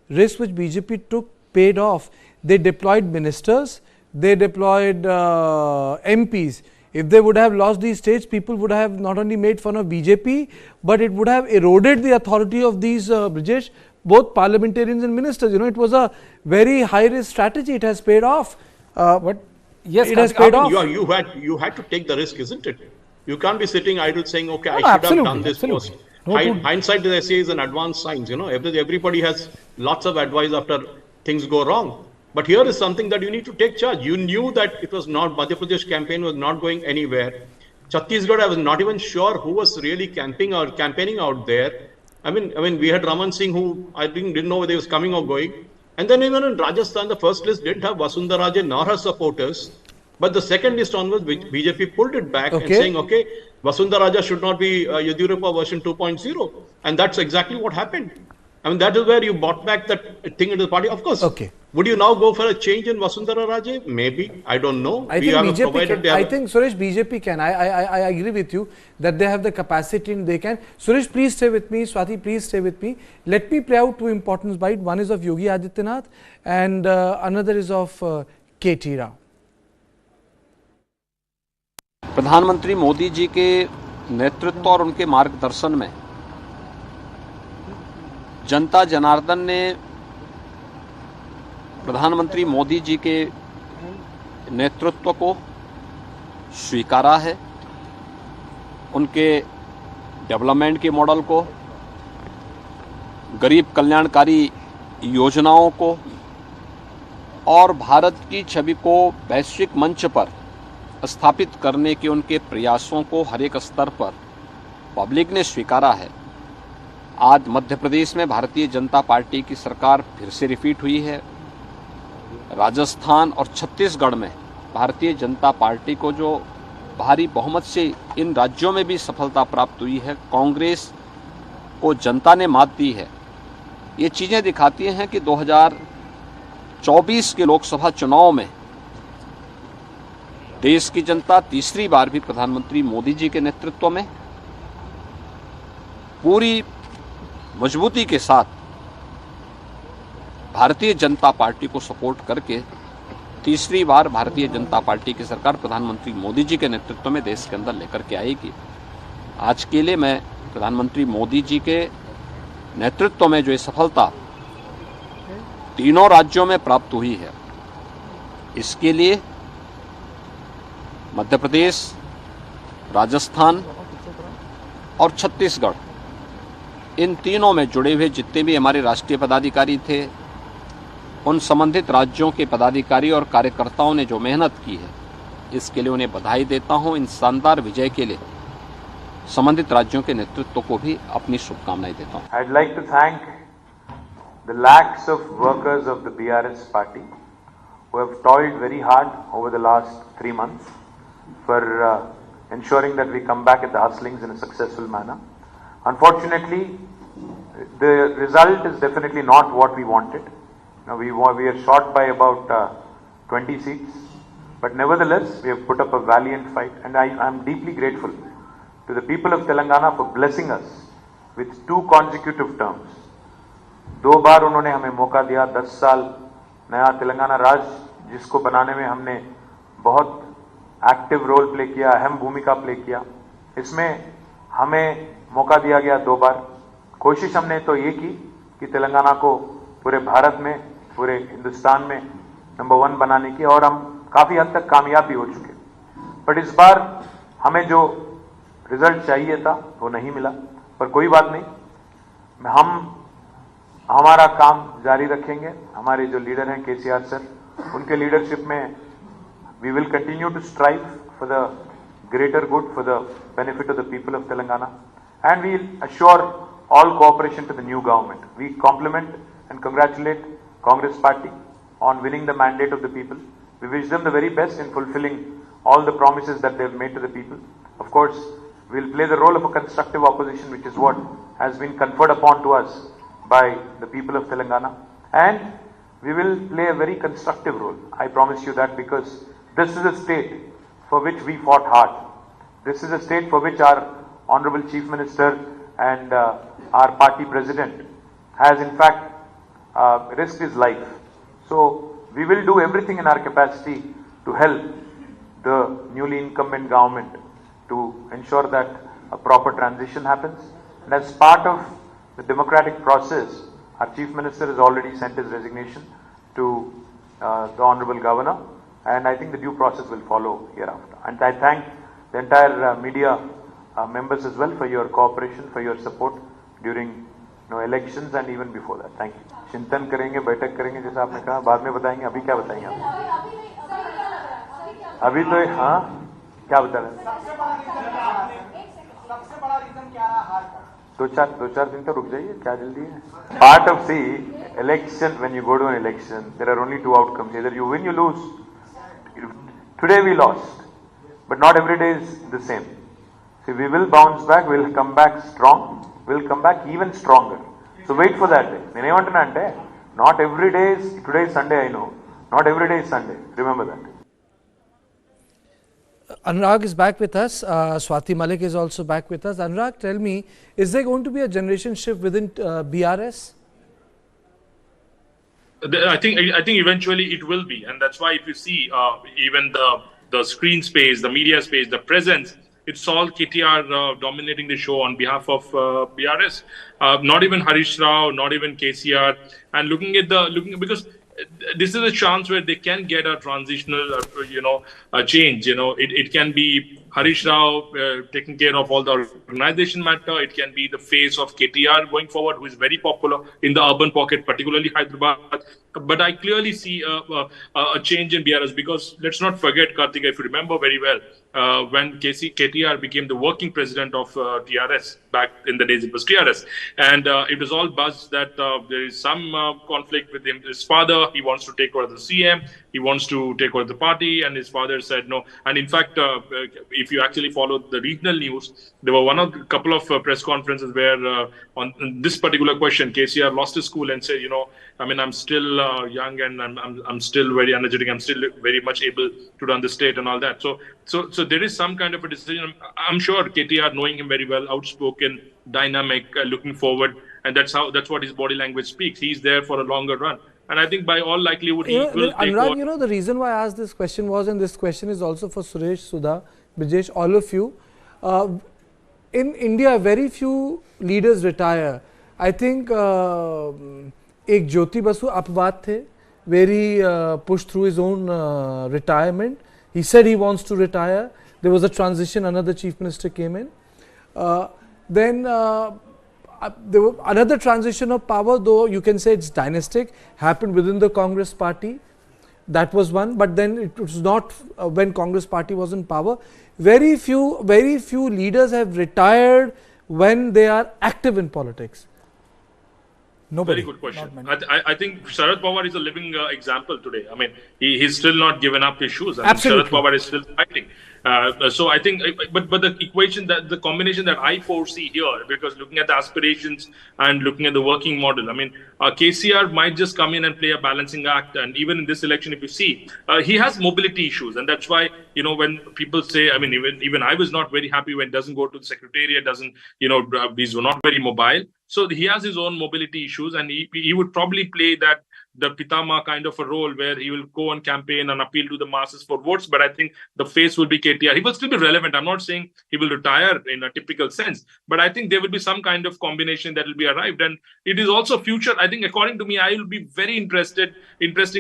risk which BJP took paid off. They deployed ministers, they deployed MPs. If they would have lost these states, people would have not only made fun of BJP, but it would have eroded the authority of these Brijesh, both parliamentarians and ministers. It was a very high-risk strategy. It has paid off. Yes, it has paid off. You had to take the risk, isn't it? You can't be sitting idle saying, okay, I should have done this first. hindsight, they say, is an advanced science. You know, everybody has lots of advice after things go wrong. But here is something that you need to take charge. You knew that it was not, Madhya Pradesh campaign was not going anywhere. Chhattisgarh, I was not even sure who was really campaigning out there. I mean, we had Raman Singh, who I didn't know whether he was coming or going. And then even in Rajasthan, the first list didn't have Vasundhara Raje nor her supporters. But the second list onwards, BJP pulled it back and saying, okay, Vasundhara Raje should not be Yediyurappa version 2.0. And that's exactly what happened. I mean, that is where you bought back that thing into the party. Of course. Okay. Would you now go for a change in Vasundhara Raje? Maybe. I don't know. I think BJP can. I think, Suresh, BJP can. I agree with you that they have the capacity and they can. Suresh, please stay with me. Swati, please stay with me. Let me play out two important bites. One is of Yogi Adityanath and another is of KT Rao. प्रधानमंत्री मोदी जी के नेतृत्व और उनके मार्गदर्शन में जनता जनार्दन ने प्रधानमंत्री मोदी जी के नेतृत्व को स्वीकारा है, उनके डेवलपमेंट के मॉडल को, गरीब कल्याणकारी योजनाओं को और भारत की छवि को वैश्विक मंच पर स्थापित करने के उनके प्रयासों को हर एक स्तर पर पब्लिक ने स्वीकारा है। आज मध्य प्रदेश में भारतीय जनता पार्टी की सरकार फिर से रिपीट हुई है। राजस्थान और छत्तीसगढ़ में भारतीय जनता पार्टी को जो भारी बहुमत से इन राज्यों में भी सफलता प्राप्त हुई है, कांग्रेस को जनता ने मात दी है। ये चीज़ें दिखाती हैं कि 2024 के लोकसभा चुनाव में देश की जनता तीसरी बार भी प्रधानमंत्री मोदी जी के नेतृत्व में पूरी मजबूती के साथ भारतीय जनता पार्टी को सपोर्ट करके तीसरी बार भारतीय जनता पार्टी की सरकार प्रधानमंत्री मोदी जी के नेतृत्व में देश के अंदर लेकर के आएगी। आज के लिए मैं प्रधानमंत्री मोदी जी के नेतृत्व में जो ये सफलता तीनों राज्यों में प्राप्त हुई है, इसके लिए मध्य प्रदेश, राजस्थान और छत्तीसगढ़, इन तीनों में जुड़े हुए जितने भी हमारे राष्ट्रीय पदाधिकारी थे, उन संबंधित राज्यों के पदाधिकारी और कार्यकर्ताओं ने जो मेहनत की है, इसके लिए उन्हें बधाई देता हूं। इन शानदार विजय के लिए संबंधित राज्यों के नेतृत्व को भी अपनी शुभकामनाएं देता हूं। I'd like to thank the lakhs of workers of the BRS party who have toiled very hard over the last 3 months for ensuring that we come back at the hustlings in a successful manner. Unfortunately, the result is definitely not what we wanted. Now, we are short by about 20 seats, but nevertheless, we have put up a valiant fight, and I am deeply grateful to the people of Telangana for blessing us with 2 consecutive terms. 2 बार उन्होंने हमें मौका दिया। 10 साल नया तेलंगाना राज्य जिसको बनाने में हमने बहुत एक्टिव रोल प्ले किया, अहम भूमिका प्ले किया, इसमें हमें मौका दिया गया 2 बार। कोशिश हमने तो ये की कि तेलंगाना को पूरे भारत में, पूरे हिंदुस्तान में नंबर 1 बनाने की, और हम काफ़ी हद तक कामयाब भी हो चुके। बट इस बार हमें जो रिजल्ट चाहिए था वो नहीं मिला, पर कोई बात नहीं, हम हमारा काम जारी रखेंगे। हमारे जो लीडर हैं KCR सर, उनके लीडरशिप में we will continue to strive for the greater good, for the benefit of the people of Telangana, and we will assure all cooperation to the new government. We compliment and congratulate Congress party on winning the mandate of the people. We wish them the very best in fulfilling all the promises that they have made to the people. Of course, we will play the role of a constructive opposition, which is what has been conferred upon to us by the people of Telangana, and we will play a very constructive role. I promise you that, because this is a state for which we fought hard. This is a state for which our Honorable Chief Minister and our party president has in fact risked his life. So we will do everything in our capacity to help the newly incumbent government to ensure that a proper transition happens. And as part of the democratic process, our Chief Minister has already sent his resignation to the Honorable Governor, and I think the due process will follow hereafter. And I thank the entire media members as well for your cooperation, for your support during elections and even before that. Thank you. चिंतन करेंगे, बैठक करेंगे, जैसा आपने कहा, बाद में बताएंगे. अभी क्या बताएंगे आप? अभी तो हाँ, क्या बता रहे हैं? सबसे बड़ा रीजन क्या रहा हार का? दो चार दिन तक रुक जाइए, क्या जल्दी है? Part of the election, when you go to an election, there are only two outcomes: either you win, you lose. Today we lost, but not every day is the same. See, we will bounce back. We'll come back strong. We'll come back even stronger. So wait for that day. Not every day is today is Sunday. I know. Not every day is Sunday. Remember that. Anurag is back with us. Swati Malik is also back with us. Anurag, tell me, is there going to be a generation shift within BRS? I think eventually it will be, and that's why if you see even the screen space, the media space, the presence, it's all KTR dominating the show on behalf of BRS. Not even Harish Rao, not even KCR, and because this is a chance where they can get a transitional, change. It can be Harish Rao taking care of all the organization matter. It can be the face of KTR going forward, who is very popular in the urban pocket, particularly Hyderabad. But I clearly see a change in BRS, because let's not forget, Kartikeya, if you remember very well, when KTR became the working president of TRS, back in the days it was TRS, and it was all buzzed that there is some conflict with him. His father, he wants to take over the CM, he wants to take over the party, and his father said no. And in fact, if you actually follow the regional news, there were couple of press conferences where on this particular question, KCR lost his cool and said, I'm still young and I'm still very energetic. I'm still very much able to run the state and all that. So there is some kind of a decision. I'm sure KTR, knowing him very well, outspoken, dynamic, looking forward, and that's what his body language speaks. He's there for a longer run. And I think by all likelihood, he will take Anurag, over. the reason why I asked this question was, and this question is also for Suresh, Sudha, Brijesh, all of you. In India, very few leaders retire. I think एक ज्योति बसु अपवाद थे, where he pushed through his own retirement. He said he wants to retire. There was a transition, another chief minister came in. Then there was another transition of power, though you can say it's dynastic, happened within the Congress party. That was one, but then it was not when Congress party was in power. Very few leaders have retired when they are active in politics. Nobody. Very good question. I think Sharad Pawar is a living example today. I mean, he's still not given up his shoes. Sharad Pawar is still fighting. So I think, but the equation, the combination that I foresee here, because looking at the aspirations and looking at the working model, I mean, KCR might just come in and play a balancing act. And even in this election, if you see, he has mobility issues, and that's why when people say, I mean, even I was not very happy when he doesn't go to the secretariat, doesn't he's not very mobile. So he has his own mobility issues, and he would probably play the Pitama kind of a role where he will go on campaign and appeal to the masses for votes. But I think the face will be KTR. He will still be relevant. I'm not saying he will retire in a typical sense, but I think there will be some kind of combination that will be arrived. And it is also future. I think, according to me, I will be very interesting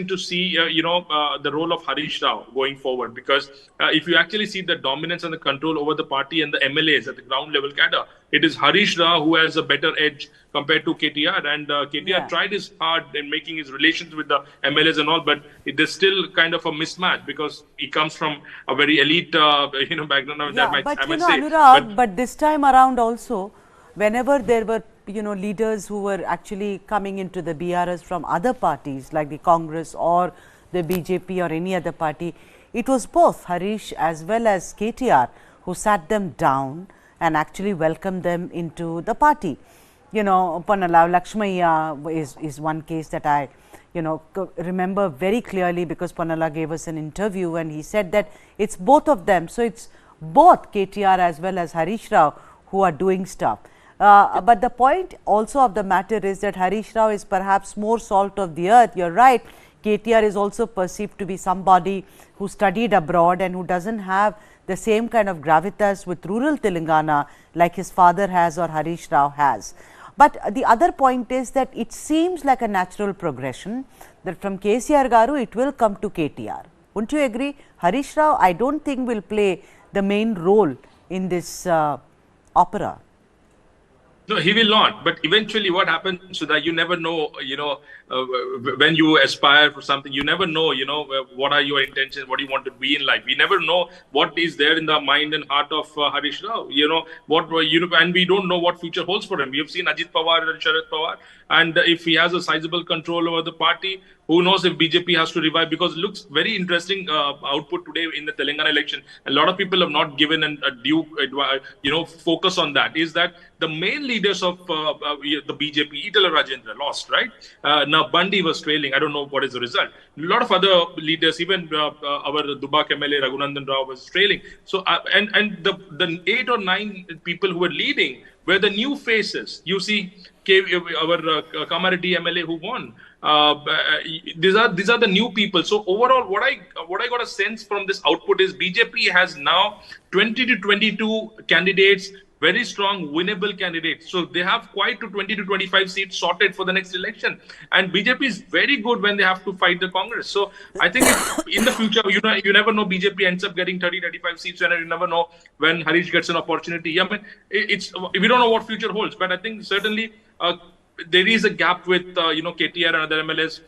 to see, the role of Harish Rao going forward. Because if you actually see the dominance and the control over the party and the MLAs at the ground level cadre, it is Harish Rao who has a better edge compared to KTR. And KTR tried his hard in making his relations with the MLAs and all, but there's still kind of a mismatch because he comes from a very elite, background. Anurag, but this time around also, whenever there were, leaders who were actually coming into the BRS from other parties like the Congress or the BJP or any other party, it was both Harish as well as KTR who sat them down and actually welcomed them into the party. Ponnala Lakshmaiah is one case that I remember very clearly, because Ponnala gave us an interview and he said that it's both of them. So it's both KTR as well as Harish Rao who are doing stuff. But the point also of the matter is that Harish Rao is perhaps more salt of the earth. You're right. KTR is also perceived to be somebody who studied abroad and who doesn't have the same kind of gravitas with rural Telangana like his father has or Harish Rao has. But the other point is that it seems like a natural progression that from KCR Garu it will come to KTR. Wouldn't you agree? Harish Rao, I don't think will play the main role in this opera. No, he will not. But eventually, what happens so that you never know, when you aspire for something, you never know, what are your intentions, what do you want to be in life. We never know what is there in the mind and heart of Harish Rao. And we don't know what future holds for him. We have seen Ajit Pawar and Sharad Pawar, and if he has a sizable control over the party, who knows if BJP has to revive? Because it looks very interesting output today in the Telangana election. A lot of people have not given a due, focus on that. Is that the main leaders of the BJP, Itala Rajendra, lost, right? Now Bandi was trailing. I don't know what is the result. A lot of other leaders, even our Dubak MLA Raghunandan Rao was trailing. So and the 8 or 9 people who were leading were the new faces. You see, our Kamarati MLA who won. These are the new people. So overall, what I got a sense from this output is BJP has now 20 to 22 candidates, very strong winnable candidates. So they have quite to 20 to 25 seats sorted for the next election. And BJP is very good when they have to fight the Congress. So I think in the future, you never know, BJP ends up getting 30, 35 seats, and you never know when Harish gets an opportunity. I mean, we don't know what future holds, but I think certainly there is a gap with KTR and other MLAs,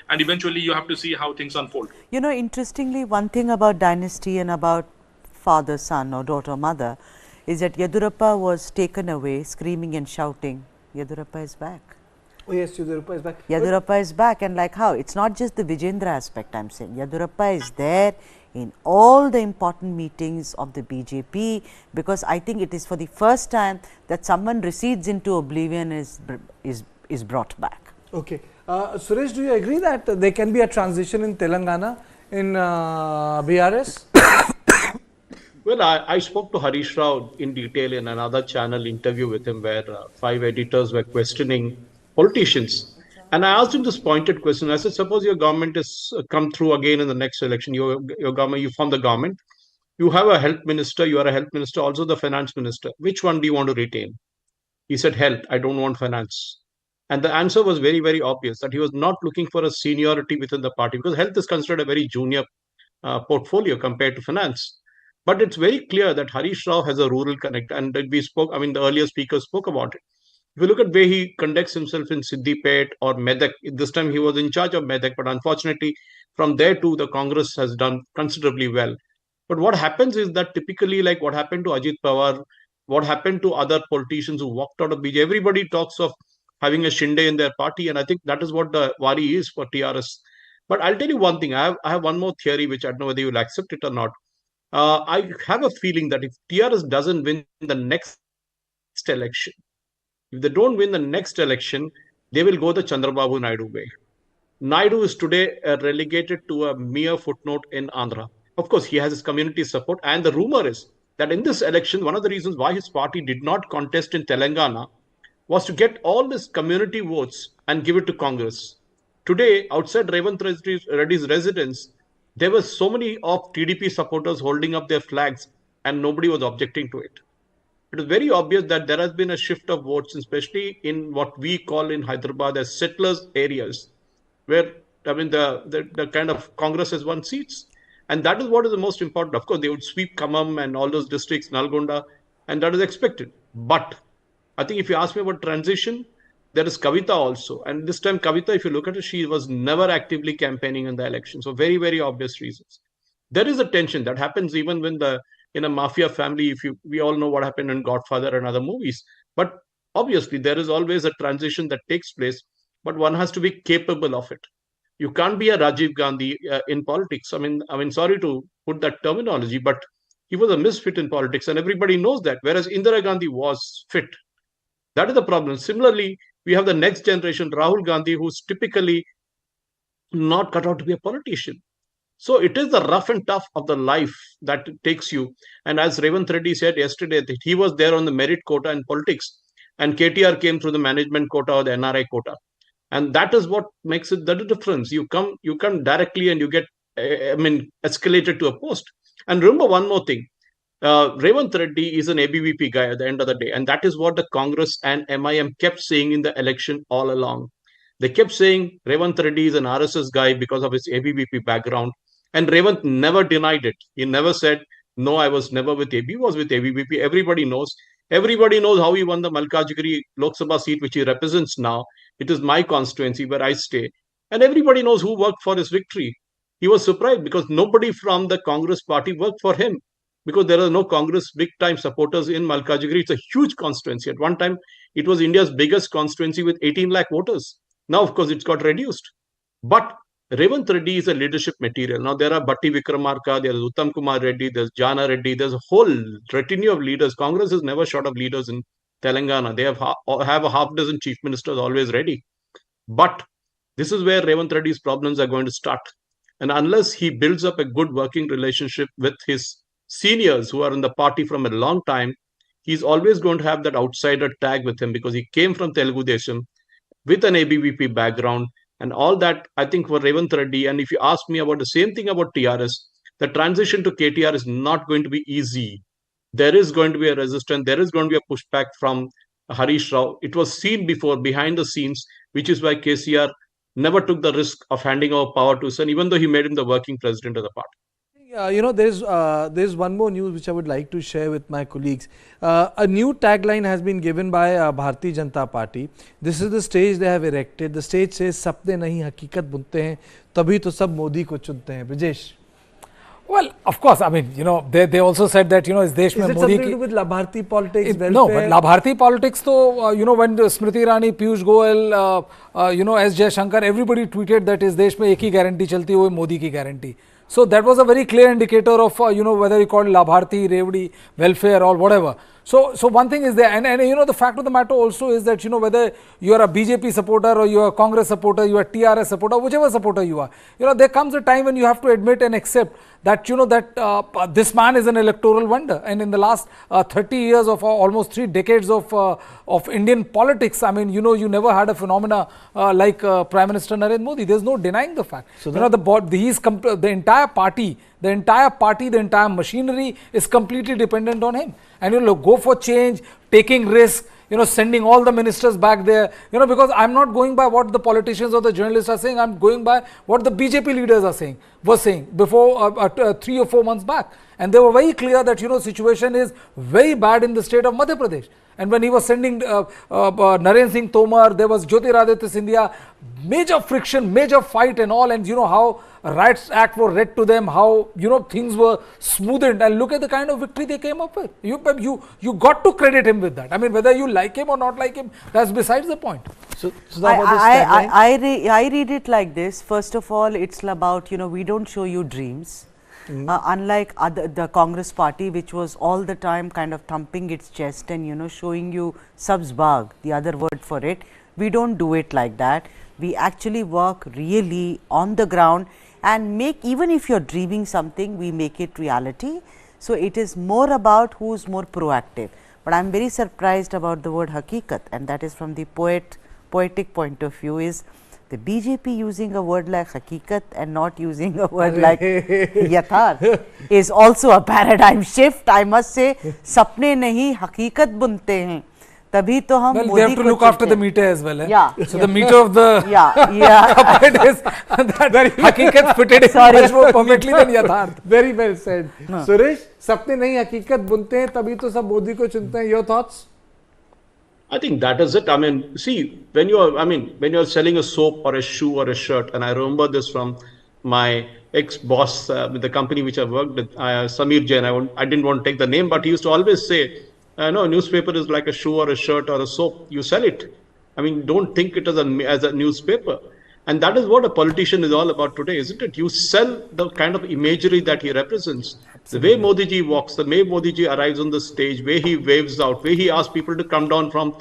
and eventually you have to see how things unfold. Interestingly, one thing about dynasty and about father, son, or daughter, mother, is that Yedurappa was taken away screaming and shouting, Yedurappa is back. Oh yes, Yedurappa is back. Yedurappa is back, and like how? It's not just the Vijendra aspect I'm saying. Yedurappa is there in all the important meetings of the BJP, because I think it is for the first time that someone recedes into oblivion is brought back. Okay. Suresh, do you agree that there can be a transition in Telangana in BRS? Well, I spoke to Harish Rao in detail in another channel interview with him where 5 editors were questioning politicians. And I asked him this pointed question. I said, suppose your government is come through again in the next election. Your government, you form the government. You have a health minister. You are a health minister, also the finance minister. Which one do you want to retain? He said, health. I don't want finance. And the answer was very, very obvious that he was not looking for a seniority within the party, because health is considered a very junior portfolio compared to finance. But it's very clear that Harish Rao has a rural connect. And the earlier speakers spoke about it. If you look at where he conducts himself in Siddipet or Medak, this time he was in charge of Medak, but unfortunately from there too, the Congress has done considerably well. But what happens is that typically, like what happened to Ajit Pawar, what happened to other politicians who walked out of BJP, everybody talks of having a Shinde in their party. And I think that is what the worry is for TRS. But I'll tell you one thing. I have one more theory, which I don't know whether you'll accept it or not. I have a feeling that if TRS doesn't win the next election, if they don't win the next election, they will go the Chandrababu Naidu way. Naidu is today relegated to a mere footnote in Andhra. Of course, he has his community support. And the rumor is that in this election, one of the reasons why his party did not contest in Telangana was to get all these community votes and give it to Congress. Today, outside Revant Reddy's residence, there were so many of TDP supporters holding up their flags and nobody was objecting to it. It is very obvious that there has been a shift of votes, especially in what we call in Hyderabad as settlers areas, where the kind of Congress has won seats. And that is what is the most important. Of course, they would sweep Khammam and all those districts, Nalgonda, and that is expected. But I think if you ask me about transition, there is Kavita also. And this time, Kavita, if you look at it, she was never actively campaigning in the election. So very, very obvious reasons. There is a tension that happens even when in a mafia family, we all know what happened in Godfather and other movies. But obviously, there is always a transition that takes place, but one has to be capable of it. You can't be a Rajiv Gandhi in politics. I mean, sorry to put that terminology, but he was a misfit in politics, and everybody knows that. Whereas Indira Gandhi was fit. That is the problem. Similarly, we have the next generation, Rahul Gandhi, who's typically not cut out to be a politician. So it is the rough and tough of the life that takes you. And as Revant Reddy said yesterday, that he was there on the merit quota in politics, and KTR came through the management quota or the NRI quota. And that is what makes it the difference. You come directly and you get, escalated to a post. And remember one more thing. Revant Reddy is an ABVP guy at the end of the day. And that is what the Congress and MIM kept saying in the election all along. They kept saying Revant Reddy is an RSS guy because of his ABVP background. And Revant never denied it. He never said, no, I was never with AB, he was with ABVP. Everybody knows Everybody knows how he won the Malkajgiri Lok Sabha seat, which he represents now. It is my constituency where I stay. And everybody knows who worked for his victory. He was surprised because nobody from the Congress party worked for him, because there are no Congress big time supporters in Malkajgiri. It's a huge constituency. At one time, it was India's biggest constituency with 18 lakh voters. Now, of course, it's got reduced. But Revant Reddy is a leadership material. Now, there are Bhatti Vikramarka, there is Uttam Kumar Reddy, there's Jana Reddy, there's a whole retinue of leaders. Congress is never short of leaders in Telangana. They have a half dozen chief ministers always ready. But this is where Revant Reddy's problems are going to start. And unless he builds up a good working relationship with his seniors who are in the party from a long time, he's always going to have that outsider tag with him, because he came from Telugu Desam with an ABVP background and all that. I think for Revant Reddy, and if you ask me about the same thing about TRS, the transition to KTR is not going to be easy. There is going to be a resistance. There is going to be a pushback from Harishs Rao. It was seen before behind the scenes, which is why KCR never took the risk of handing over power to his son, even though he made him the working president of the party. There's one more news which I would like to share with my colleagues. A new tagline has been given by Bharatiya Janata Party. This is the stage they have erected. The stage says, "Sapne nahi hakikat bunte hain, tabhi to sab Modi ko chunte hain." Brijesh. Well, of course, I mean, they also said that, is desh mein Modi ki... Is it something to do with Labharti politics, welfare? No, but Labharti politics, when Smriti Irani, Piyush Goyal, S. Jaishankar, everybody tweeted that is desh mein ek hi guarantee chalti hai, wo Modi ki guarantee. So that was a very clear indicator of, whether you call it Labharti, Revdi, welfare or whatever. So one thing is there, and the fact of the matter also is that, whether you are a BJP supporter or you are a Congress supporter, you are a TRS supporter, whichever supporter you are, there comes a time when you have to admit and accept that, that this man is an electoral wonder. And in the last 30 years of almost 3 decades of Indian politics, I mean, you never had a phenomena like Prime Minister Narendra Modi. There's no denying the fact. So the entire party, the entire machinery is completely dependent on him. And go for change, taking risk, sending all the ministers back there, because I'm not going by what the politicians or the journalists are saying. I'm going by what the BJP leaders were saying before 3 or 4 months back. And they were very clear that, situation is very bad in the state of Madhya Pradesh. And when he was sending Narendra Singh Tomar, there was Jyotiraditya Scindia, major friction, major fight and all, and how Rights Act were read to them, how things were smoothened, and look at the kind of victory they came up with. You got to credit him with that. I mean, whether you like him or not like him, that's besides the point. So I read it like this. First of all, it's about, we don't show you dreams. Unlike the Congress party, which was all the time kind of thumping its chest and showing you subs bagh, the other word for it, we don't do it like that. We actually work really on the ground and make, even if you're dreaming something, we make it reality. So it is more about who's more proactive. But I'm very surprised about the word hakikat, and that is from the poetic point of view, is the BJP using a word like hakikat and not using a word like yathar is also a paradigm shift. I must say, sapne nahi hakikat bunte hain. Tabhi to hum Modi, they have to look after the meter as well. Yeah. So the meter of the it is that very hakikat fitted in much more perfectly than yatharth. Very well said. Suresh, sapne nahi hakikat bunte hain, tabhi to sab Modi ko chunte hain. Your thoughts? I think that is it. I mean, see, when you're selling a soap or a shoe or a shirt, and I remember this from my ex-boss with the company which I worked with, Samir Jain. I didn't want to take the name, but he used to always say, no, newspaper is like a shoe or a shirt or a soap. You sell it. I mean, don't think it as a newspaper. And that is what a politician is all about today, isn't it? You sell the kind of imagery that he represents. Absolutely. The way Modi ji walks, the way Modi ji arrives on the stage, way he waves out, way he asks people to come down from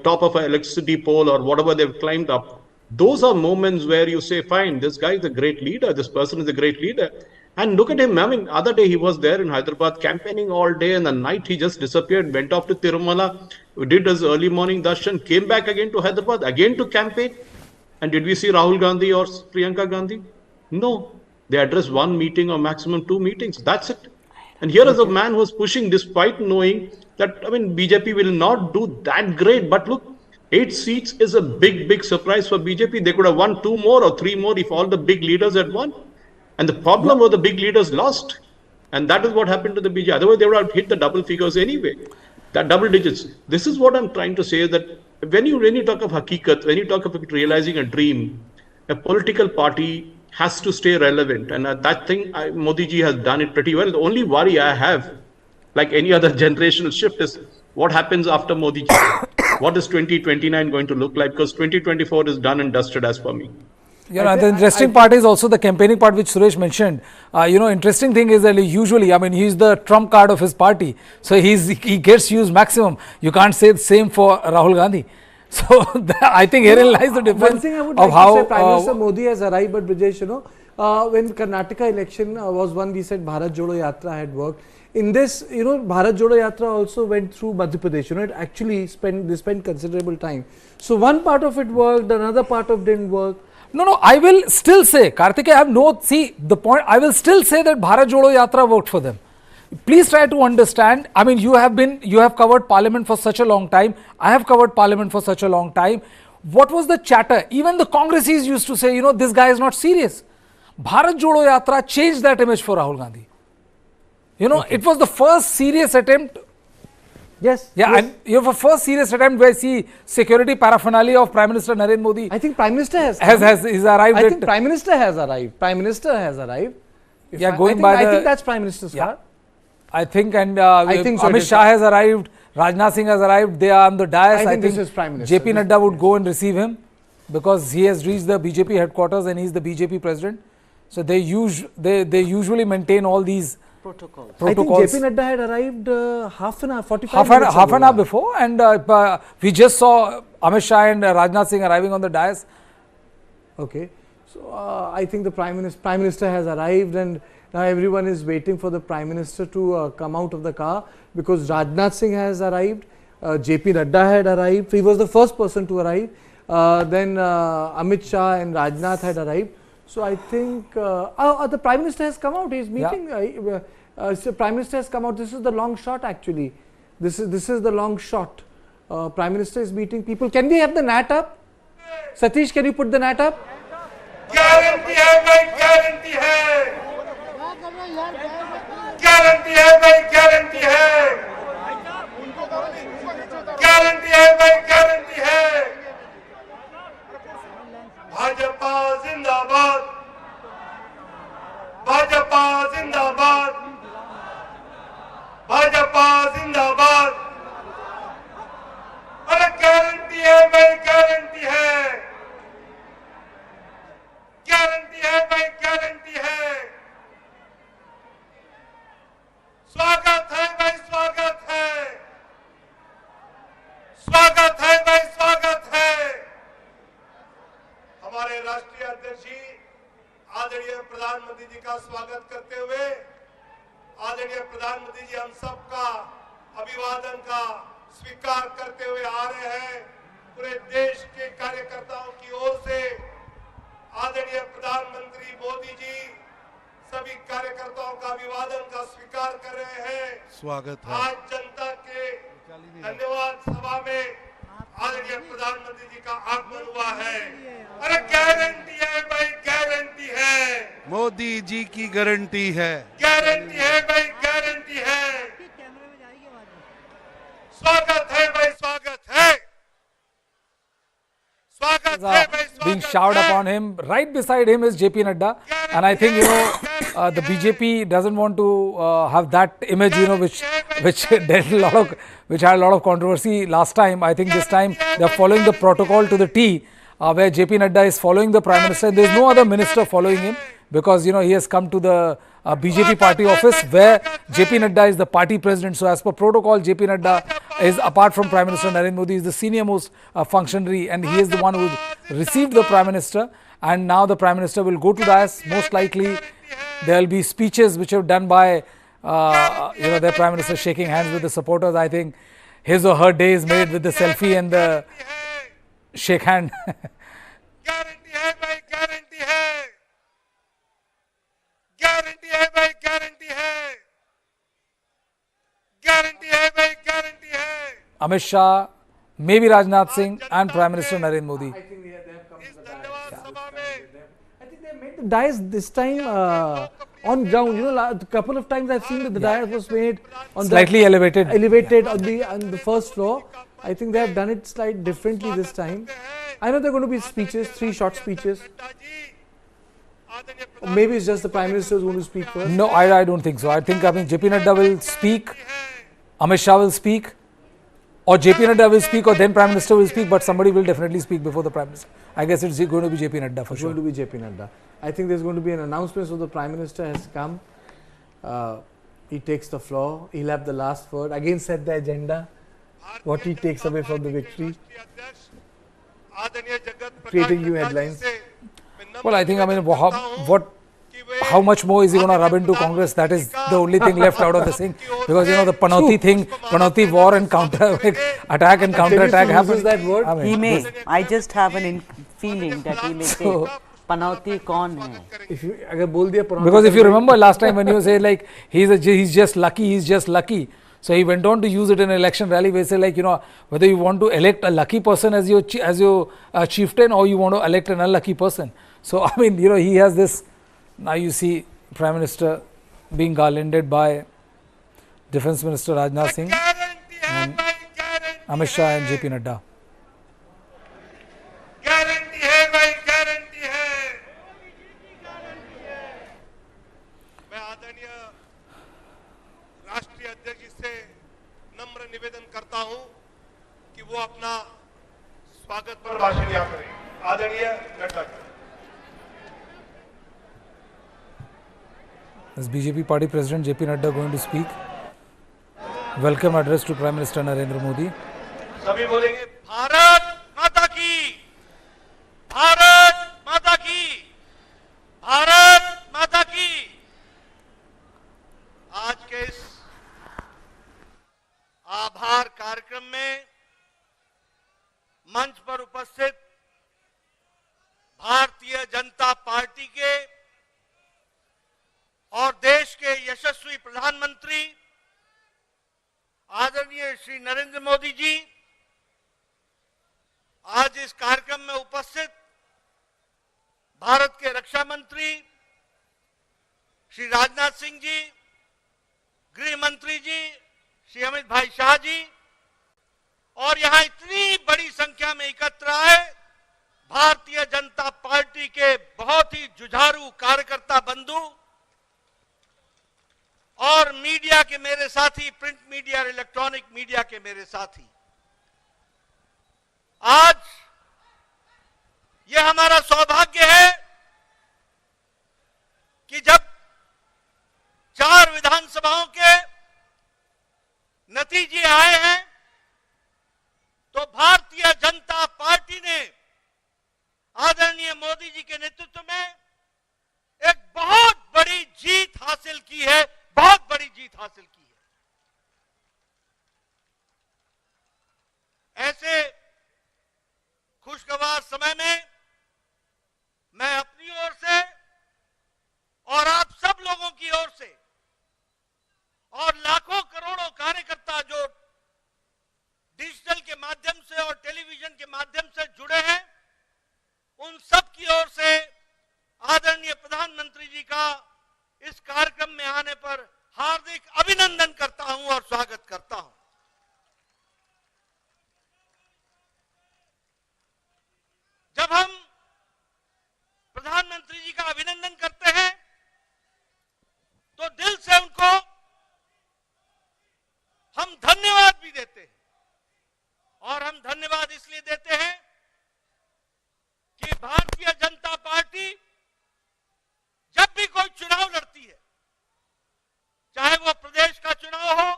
top of an electricity pole or whatever they've climbed up. Those are moments where you say, fine, this guy is a great leader. This person is a great leader. And look at him. I mean, other day he was there in Hyderabad campaigning all day, and the night he just disappeared, went off to Tirumala, did his early morning darshan, came back again to Hyderabad, again to campaign. And did we see Rahul Gandhi or Priyanka Gandhi? No. They addressed 1 meeting or maximum 2 meetings. That's it. And here is a man who was pushing despite knowing that, BJP will not do that great. But look, 8 seats is a big surprise for BJP. They could have won 2 more or 3 more if all the big leaders had won. And the problem was the big leaders lost. And that is what happened to the BJP. Otherwise, they would have hit the double figures anyway. That double digits. This is what I'm trying to say, that when you talk of hakikat, when you talk about realizing a dream, a political party has to stay relevant. And that thing, Modi ji has done it pretty well. The only worry I have, like any other generational shift, is what happens after Modi ji. What is 2029 going to look like? Because 2024 is done and dusted as per me. You know, the interesting part is also the campaigning part which Suresh mentioned. You know, interesting thing is that usually, I mean, he's the trump card of his party. So he gets used maximum. You can't say the same for Rahul Gandhi. So I think herein lies the difference. One thing I would like to say, Prime Minister Modi has arrived, but Brijesh, you know, when Karnataka election was won, we said Bharat Jodo Yatra had worked. In this, you know, Bharat Jodo Yatra also went through Madhya Pradesh. You know, it actually they spent considerable time. So one part of it worked, another part of it didn't work. No, I will still say, Kartikeya, I have no, see the point, I will still say that Bharat Jodo Yatra worked for them. Please try to understand, I mean, you have covered parliament for such a long time, I have covered parliament for such a long time. What was the chatter? Even the Congressies used to say, you know, this guy is not serious. Bharat Jodo Yatra changed that image for Rahul Gandhi. You know, it was the first serious attempt. Yes. Yeah, yes. and you have a first serious attempt where I see security paraphernalia of Prime Minister Narendra Modi. I think Prime Minister has arrived. I think Prime Minister has arrived. Prime Minister has arrived. Yeah, I think that's Prime Minister's car. I think, and I think so, Amit Shah has arrived. Rajnath Singh has arrived. They are on the dais. I think this is Prime Minister. JP Nadda would go and receive him because he has reached the BJP headquarters and he is the BJP president. So they usually maintain all these protocols. I think JP Nadda had arrived half an hour, 45 minutes half an hour before, and we just saw Amit Shah and Rajnath Singh arriving on the dais. Okay, so I think the Prime Minister has arrived, and now everyone is waiting for the Prime Minister to come out of the car, because Rajnath Singh has arrived, JP Nadda had arrived. He was the first person to arrive. Then Amit Shah and Rajnath had arrived. So I think the Prime Minister has come out. He is meeting. So Prime Minister has come out. This is the long shot actually. This is the long shot. Prime Minister is meeting people. Can we have the NAT up? Satish, can you put the NAT up? Guarantee hai bhai, guarantee hai. Guarantee hai bhai, guarantee hai. Guarantee hai bhai, guarantee hai. Bhajpa zindabad. Bhajpa zindabad. Bhajpa zindabad. अरे guarantee है भाई, guarantee है, guarantee है भाई, guarantee है. स्वागत है भाई, स्वागत है, स्वागत है भाई, स्वागत है. हमारे राष्ट्रीय अध्यक्ष जी आदरणीय प्रधानमंत्री जी का स्वागत करते हुए, आदरणीय प्रधानमंत्री जी हम सबका अभिवादन का स्वीकार करते हुए आ रहे हैं. पूरे देश के कार्यकर्ताओं की ओर से आदरणीय प्रधानमंत्री मोदी जी सभी कार्यकर्ताओं का अभिवादन का स्वीकार कर रहे हैं. स्वागत है. आज जनता के धन्यवाद सभा में आदरणीय प्रधानमंत्री जी का आगमन हुआ है. अरे गारंटी है भाई, गारंटी है, मोदी जी की गारंटी है, गारंटी है भाई, गारंटी है. स्वागत है भाई, स्वागत है, स्वागत है भाई, being showered upon him. Right beside him is JP Nadda, and I think, you know, the BJP doesn't want to have that image, you know, which had a lot of controversy last time. I think this time they are following the protocol to the T, where JP Nadda is following the Prime Minister. There is no other minister following him, because, you know, he has come to the BJP party office where JP Nadda is the party president. So as per protocol, JP Nadda is, apart from Prime Minister Narendra Modi, is the senior most functionary, and he is the one who received the Prime Minister. And now the Prime Minister will go to dais. Most likely there will be speeches which are done by you know, their Prime Minister shaking hands with the supporters. I think his or her day is made with the selfie and the shake hand. Guarantee है भाई, guarantee है, guarantee है भाई, guarantee है, guarantee है भाई, guarantee है. Amit Shah, maybe Rajnath Singh, and Prime Minister Narendra Modi. I think they have come to the dais. I think they made the dais this time. on ground. A couple of times I've seen that the dais was made on slightly elevated on the first floor. I think they have done it slightly differently this time. I know there are going to be speeches, 3 short speeches. Or maybe it's just the Prime Minister is going to speak first. No, I don't think so. I think JP Nadda will speak, Amit Shah will speak, or JP Nadda will speak, or then Prime Minister will speak, but somebody will definitely speak before the Prime Minister. I guess it's going to be JP Nadda for sure. It's going to be JP Nadda. I think there's going to be an announcement, so the Prime Minister has come. He takes the floor. He'll have the last word. Again set the agenda. What he takes away from the victory. Creating new headlines. Well, I think, how much more is he going to rub into Congress? That is the only thing left out of this thing. Because, the Panoti thing, Panoti war and attack and counter-attack happens. That word? He may. I just have an feeling that he may say, Panoti kaun hai? Because if you remember last time when you say like, he's just lucky. So he went on to use it in an election rally where he said whether you want to elect a lucky person as your chieftain or you want to elect an unlucky person. So he has this. Now you see Prime Minister being garlanded by Defence Minister Rajnath Singh and Amit Shah and JP Nadda. राष्ट्रीय अध्यक्ष जी से नम्र निवेदन करता हूं कि वो अपना स्वागत पर भाषण दिया करें। आदरणीय Nadda ji. Is BJP Party President JP Nadda going to speak? Welcome address to Prime Minister Narendra Modi. सभी बोलेंगे भारत माता की, भारत माता की, भारत माता की। आज के इस आभार कार्यक्रम में मंच पर उपस्थित भारतीय जनता पार्टी के और देश के यशस्वी प्रधानमंत्री आदरणीय श्री नरेंद्र मोदी जी आज इस कार्यक्रम में उपस्थित भारत के रक्षा मंत्री श्री राजनाथ सिंह जी, गृह मंत्री जी श्री अमित भाई शाह जी और यहां इतनी बड़ी संख्या में एकत्र आए भारतीय जनता पार्टी के बहुत ही जुझारू कार्यकर्ता बंधु और मीडिया के मेरे साथी, प्रिंट मीडिया और इलेक्ट्रॉनिक मीडिया के मेरे साथी। आज यह हमारा सौभाग्य है कि जब 4 विधानसभाओं के नतीजे आए हैं तो भारतीय जनता पार्टी ने आदरणीय मोदी जी के नेतृत्व में एक बहुत बड़ी जीत हासिल की है, बहुत बड़ी जीत हासिल की है। ऐसे खुशगवार समय में मैं अपनी ओर से और आप सब लोगों की ओर से और लाखों करोड़ों कार्यकर्ता जो डिजिटल के माध्यम से और टेलीविजन के माध्यम से जुड़े हैं, उन सब की ओर से आदरणीय प्रधानमंत्री जी का इस कार्यक्रम में आने पर हार्दिक अभिनंदन करता हूं और स्वागत करता हूं। जब हम प्रधानमंत्री जी का अभिनंदन करते हैं तो दिल से उनको हम धन्यवाद भी देते हैं और हम धन्यवाद इसलिए देते हैं कि भारतीय जनता पार्टी जब भी कोई चुनाव लड़ती है, चाहे वो प्रदेश का चुनाव हो,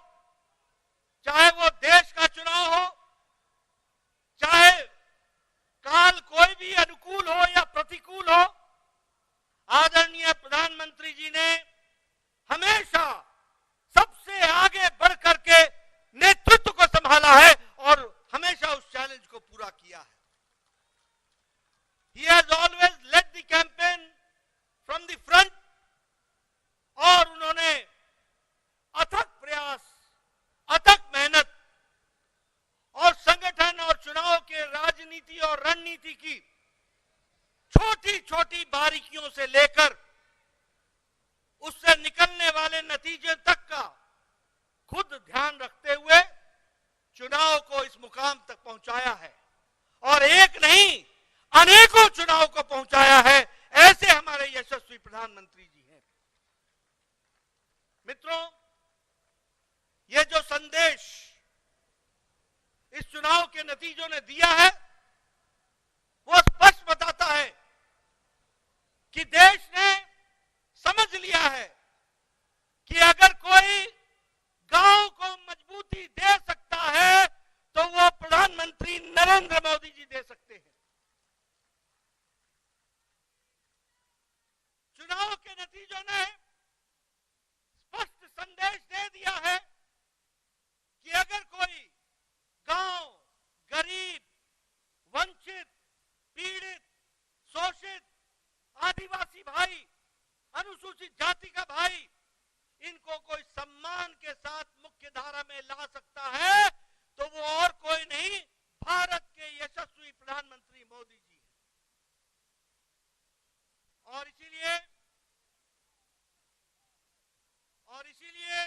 चाहे वो देश का चुनाव हो, चाहे काल कोई भी अनुकूल हो या प्रतिकूल हो, आदरणीय प्रधानमंत्री जी ने हमेशा सबसे आगे बढ़ करके नेतृत्व को संभाला है और हमेशा उस चैलेंज को पूरा किया है। He has always led the campaign from the front और उन्होंने अथक प्रयास, अथक मेहनत और संगठन और चुनाव के राजनीति और रणनीति की छोटी छोटी बारीकियों से लेकर उस नतीजे तक का खुद ध्यान रखते हुए चुनाव को इस मुकाम तक पहुंचाया है और एक नहीं अनेकों चुनाव को पहुंचाया है। ऐसे हमारे यशस्वी प्रधानमंत्री जी हैं। मित्रों, ये जो संदेश इस चुनाव के नतीजों ने दिया है वो स्पष्ट बताता है कि देश ने समझ लिया है कि अगर कोई गांव को मजबूती दे सकता है तो वो प्रधानमंत्री नरेंद्र मोदी जी दे सकते हैं। चुनाव के नतीजों ने स्पष्ट संदेश दे दिया है कि अगर कोई गांव, गरीब, वंचित, पीड़ित, शोषित, आदिवासी भाई, अनुसूचित जाति का भाई, इनको कोई सम्मान के साथ मुख्य धारा में ला सकता है तो वो और कोई नहीं, भारत के यशस्वी प्रधानमंत्री मोदी जी हैं। और इसीलिए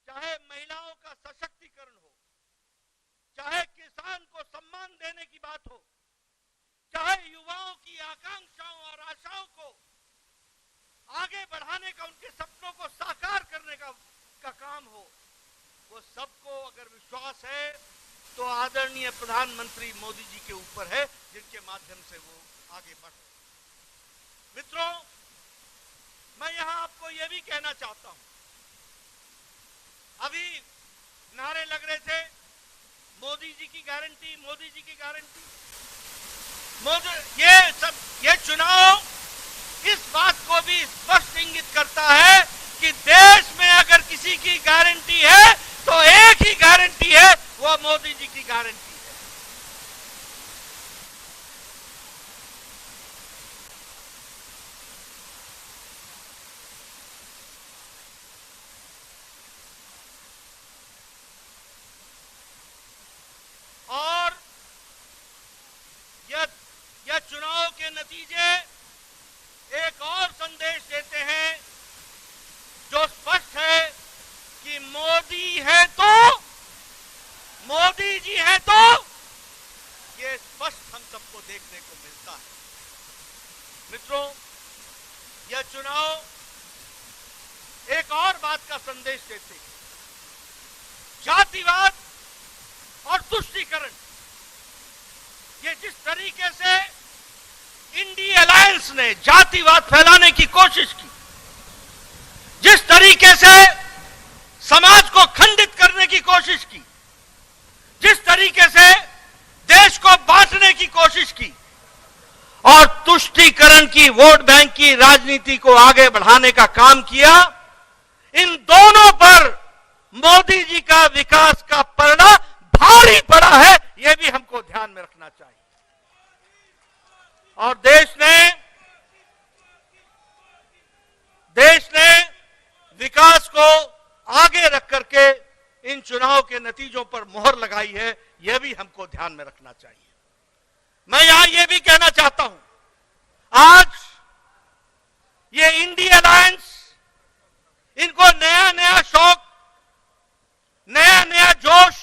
चाहे महिलाओं का सशक्तिकरण हो, चाहे किसान को सम्मान देने की बात हो, चाहे युवाओं की आकांक्षाओं और आशाओं को आगे बढ़ाने का, उनके सपनों को साकार करने का काम हो, वो सबको अगर विश्वास है तो आदरणीय प्रधानमंत्री मोदी जी के ऊपर है, जिनके माध्यम से वो आगे बढ़ रहे। मित्रों, मैं यहां आपको यह भी कहना चाहता हूं, अभी नारे लग रहे थे मोदी जी की गारंटी, मोदी जी की गारंटी। ये चुनाव इस बात को भी स्पष्ट इंगित करता है कि देश में अगर किसी की गारंटी है तो एक ही गारंटी है, वो मोदी जी की गारंटी है। और यह चुनाव के नतीजे एक और संदेश देते हैं जो स्पष्ट है कि मोदी है तो, मोदी जी है तो, ये स्पष्ट हम सबको देखने को मिलता है। मित्रों, यह चुनाव एक और बात का संदेश देते हैं, जातिवाद और तुष्टीकरण। ये जिस तरीके से इंडिया अलायंस ने जातिवाद फैलाने की कोशिश की, जिस तरीके से समाज को खंडित करने की कोशिश की, जिस तरीके से देश को बांटने की कोशिश की और तुष्टीकरण की, वोट बैंक की राजनीति को आगे बढ़ाने का काम किया, इन दोनों पर मोदी जी का विकास का पलड़ा भारी पड़ा है। यह भी हमको ध्यान में रखना चाहिए। और देश ने विकास को आगे रख करके इन चुनाव के नतीजों पर मोहर लगाई है, यह भी हमको ध्यान में रखना चाहिए। मैं यहां यह भी कहना चाहता हूं, आज ये इंडिया अलायंस, इनको नया नया शौक, नया नया जोश,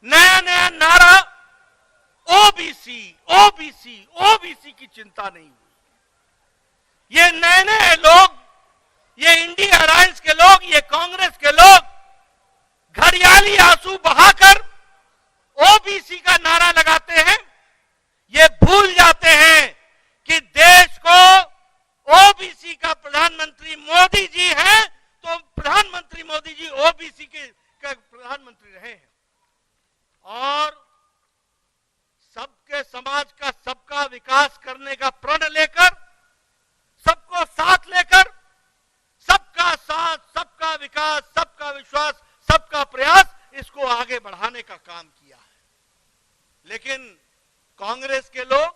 नया नया नारा, ओबीसी ओबीसी ओबीसी की चिंता नहीं हुई। ये नए नए लोग, ये इंडिया अलायंस के लोग, ये कांग्रेस के लोग घड़ियाली आंसू बहाकर ओबीसी का नारा लगाते हैं। ये भूल जाते हैं कि देश को ओबीसी का प्रधानमंत्री मोदी जी हैं, तो प्रधानमंत्री मोदी जी ओबीसी के प्रधानमंत्री रहे हैं। और सबके समाज का, सबका विकास करने का प्रण लेकर, सबको साथ लेकर, सबका साथ, सबका विकास, सबका विश्वास, सबका प्रयास, इसको आगे बढ़ाने का काम किया है। लेकिन कांग्रेस के लोग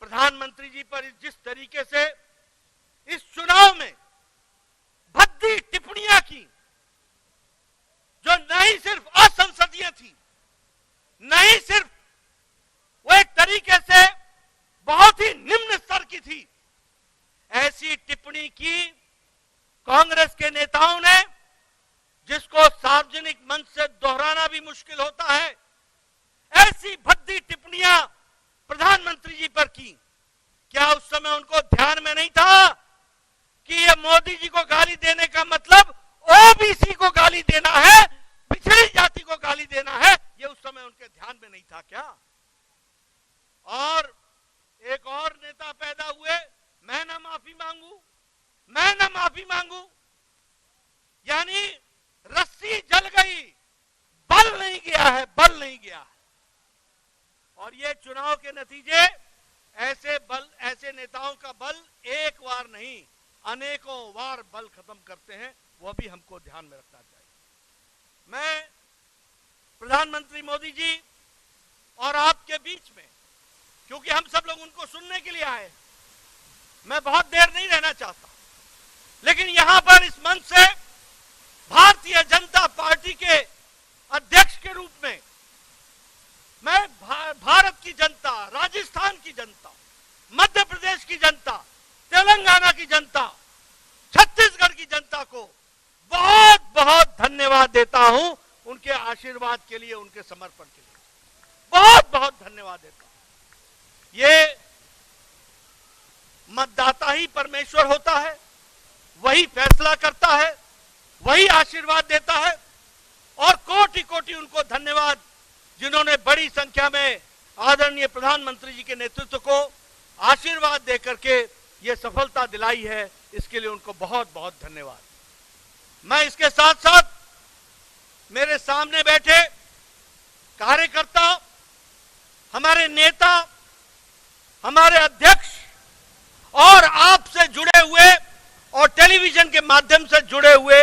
प्रधानमंत्री जी पर जिस तरीके से इस चुनाव में भद्दी टिप्पणियां की, जो नहीं सिर्फ असंसदीय थी, नहीं सिर्फ वो एक तरीके से बहुत ही निम्न स्तर की थी, ऐसी टिप्पणी की कांग्रेस के मुश्किल होता है। ऐसी भद्दी टिप्पणियां प्रधानमंत्री जी पर की, क्या उस समय उनको ध्यान में नहीं था कि ये मोदी जी को गाली देने का मतलब ओबीसी को गाली देना है, पिछड़ी जाति को गाली देना है? ये उस समय उनके ध्यान में नहीं था क्या? और एक और नेता पैदा हुए, मैं ना माफी मांगू, मैं ना माफी मांगू, यानी रस्सी जल गई, बल नहीं गया है, बल नहीं गया है। और ये चुनाव के नतीजे ऐसे नेताओं का बल एक बार नहीं अनेकों बार बल खत्म करते हैं, वो भी हमको ध्यान में रखना चाहिए। मैं प्रधानमंत्री मोदी जी और आपके बीच में, क्योंकि हम सब लोग उनको सुनने के लिए आए, मैं बहुत देर नहीं रहना चाहता, लेकिन यहां पर इस मंच से भारतीय जनता पार्टी के अध्यक्ष के रूप में मैं भारत की जनता, राजस्थान की जनता, मध्य प्रदेश की जनता, तेलंगाना की जनता, छत्तीसगढ़ की जनता को बहुत बहुत धन्यवाद देता हूं, उनके आशीर्वाद के लिए, उनके समर्पण के लिए बहुत बहुत धन्यवाद देता हूं। ये मतदाता ही परमेश्वर होता है, वही फैसला करता है, वही आशीर्वाद देता है, और कोटि कोटि उनको धन्यवाद जिन्होंने बड़ी संख्या में आदरणीय प्रधानमंत्री जी के नेतृत्व को आशीर्वाद देकर के ये सफलता दिलाई है, इसके लिए उनको बहुत बहुत धन्यवाद। मैं इसके साथ साथ मेरे सामने बैठे कार्यकर्ता, हमारे नेता, हमारे अध्यक्ष और आपसे जुड़े हुए और टेलीविजन के माध्यम से जुड़े हुए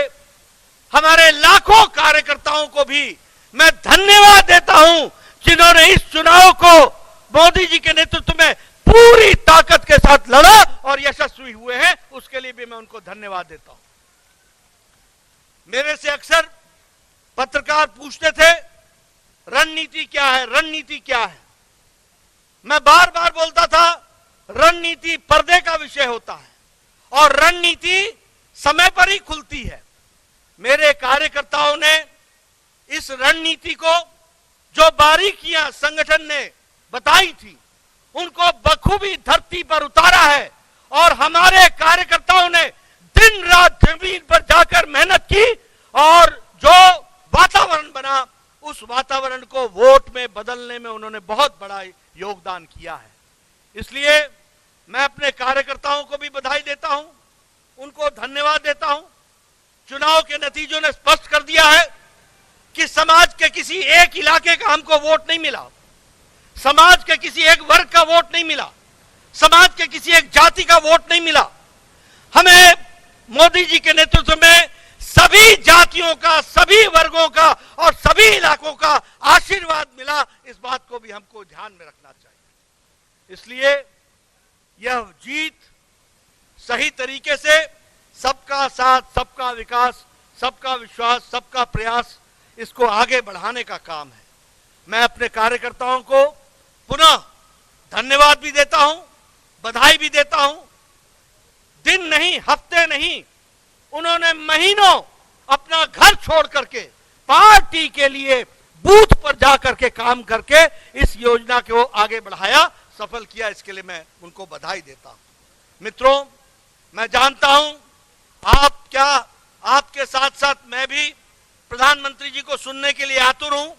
हमारे लाखों कार्यकर्ताओं को भी मैं धन्यवाद देता हूं, जिन्होंने इस चुनाव को मोदी जी के नेतृत्व में पूरी ताकत के साथ लड़ा और यशस्वी हुए हैं, उसके लिए भी मैं उनको धन्यवाद देता हूं। मेरे से अक्सर पत्रकार पूछते थे रणनीति क्या है, रणनीति क्या है। मैं बार बार बोलता था रणनीति पर्दे का विषय होता है और रणनीति समय पर ही खुलती है। मेरे कार्यकर्ताओं ने इस रणनीति को, जो बारीकियां संगठन ने बताई थी, उनको बखूबी धरती पर उतारा है और हमारे कार्यकर्ताओं ने दिन रात जमीन पर जाकर मेहनत की और जो वातावरण बना, उस वातावरण को वोट में बदलने में उन्होंने बहुत बड़ा योगदान किया है। इसलिए मैं अपने कार्यकर्ताओं को भी बधाई देता हूं, उनको धन्यवाद देता हूं। चुनाव के नतीजों ने स्पष्ट कर दिया है कि समाज के किसी एक इलाके का हमको वोट नहीं मिला, समाज के किसी एक वर्ग का वोट नहीं मिला, समाज के किसी एक जाति का वोट नहीं मिला। हमें मोदी जी के नेतृत्व में सभी जातियों का, सभी वर्गों का और सभी इलाकों का आशीर्वाद मिला। इस बात को भी हमको ध्यान में रखना चाहिए। इसलिए यह जीत सही तरीके से सबका साथ, सबका विकास, सबका विश्वास, सबका प्रयास, इसको आगे बढ़ाने का काम है। मैं अपने कार्यकर्ताओं को पुनः धन्यवाद भी देता हूं, बधाई भी देता हूं। दिन नहीं, हफ्ते नहीं, उन्होंने महीनों अपना घर छोड़ करके पार्टी के लिए बूथ पर जाकर के काम करके इस योजना को आगे बढ़ाया, सफल किया। इसके लिए मैं उनको बधाई देता हूं। मित्रों, मैं जानता हूं आपके साथ साथ मैं भी प्रधानमंत्री जी को सुनने के लिए आतुर हूं।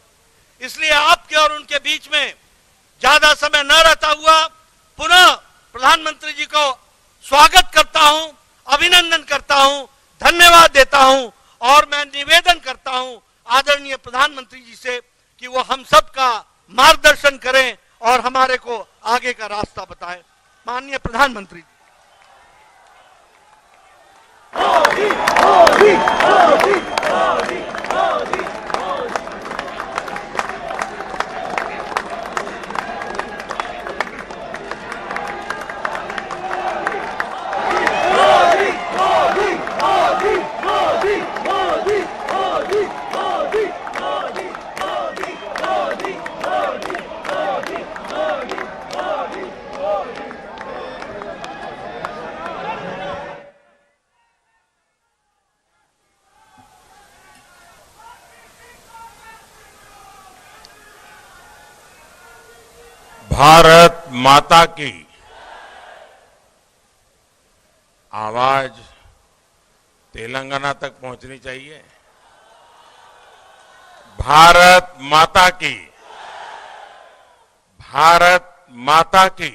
इसलिए आपके और उनके बीच में ज्यादा समय न रहता हुआ पुनः प्रधानमंत्री जी को स्वागत करता हूं, अभिनंदन करता हूं, धन्यवाद देता हूं और मैं निवेदन करता हूं आदरणीय प्रधानमंत्री जी से कि वो हम सब का मार्गदर्शन करें और हमारे को आगे का रास्ता बताएं। माननीय प्रधानमंत्री जी। मोदी, मोदी, मोदी, मोदी, मोदी, मोदी। भारत माता की आवाज तेलंगाना तक पहुंचनी चाहिए। भारत माता की, भारत माता की।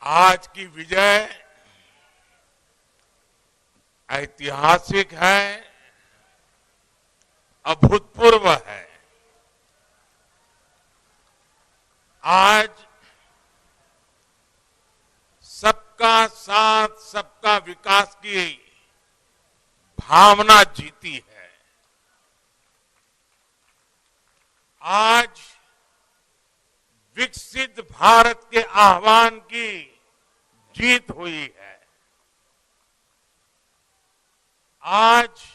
आज की विजय ऐतिहासिक है, अभूतपूर्व है। आज सबका साथ, सबका विकास की भावना जीती है। आज विकसित भारत के आह्वान की जीत हुई है। आज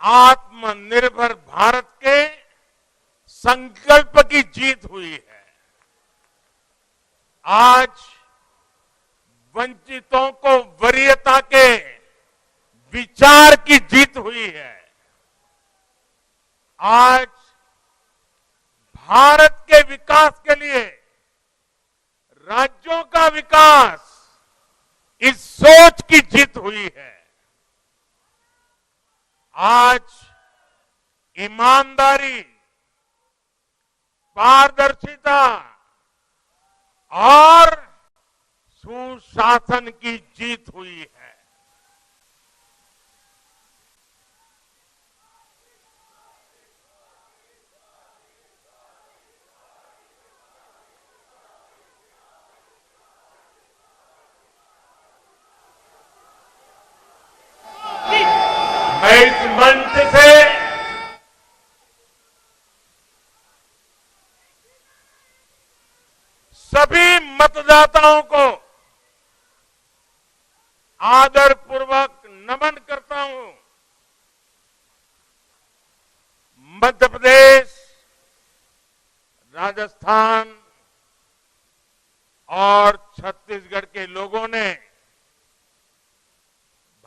आत्मनिर्भर भारत के संकल्प की जीत हुई है। आज वंचितों को वरीयता के विचार की जीत हुई है। आज भारत के विकास के लिए राज्यों का विकास, इस सोच की जीत हुई है। आज ईमानदारी, पारदर्शिता और सुशासन की जीत हुई है। मैं इस मंच से सभी मतदाताओं को आदरपूर्वक नमन करता हूं। मध्य प्रदेश, राजस्थान और छत्तीसगढ़ के लोगों ने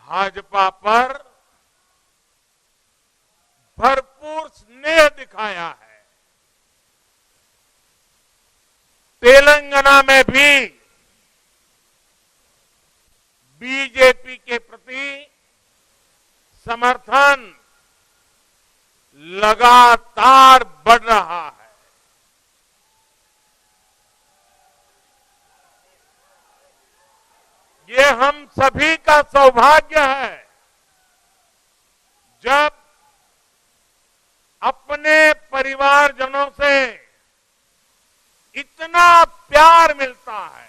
भाजपा पर भरपूर स्नेह दिखाया है। तेलंगाना में भी बीजेपी के प्रति समर्थन लगातार बढ़ रहा है। ये हम सभी का सौभाग्य है जब अपने परिवारजनों से इतना प्यार मिलता है,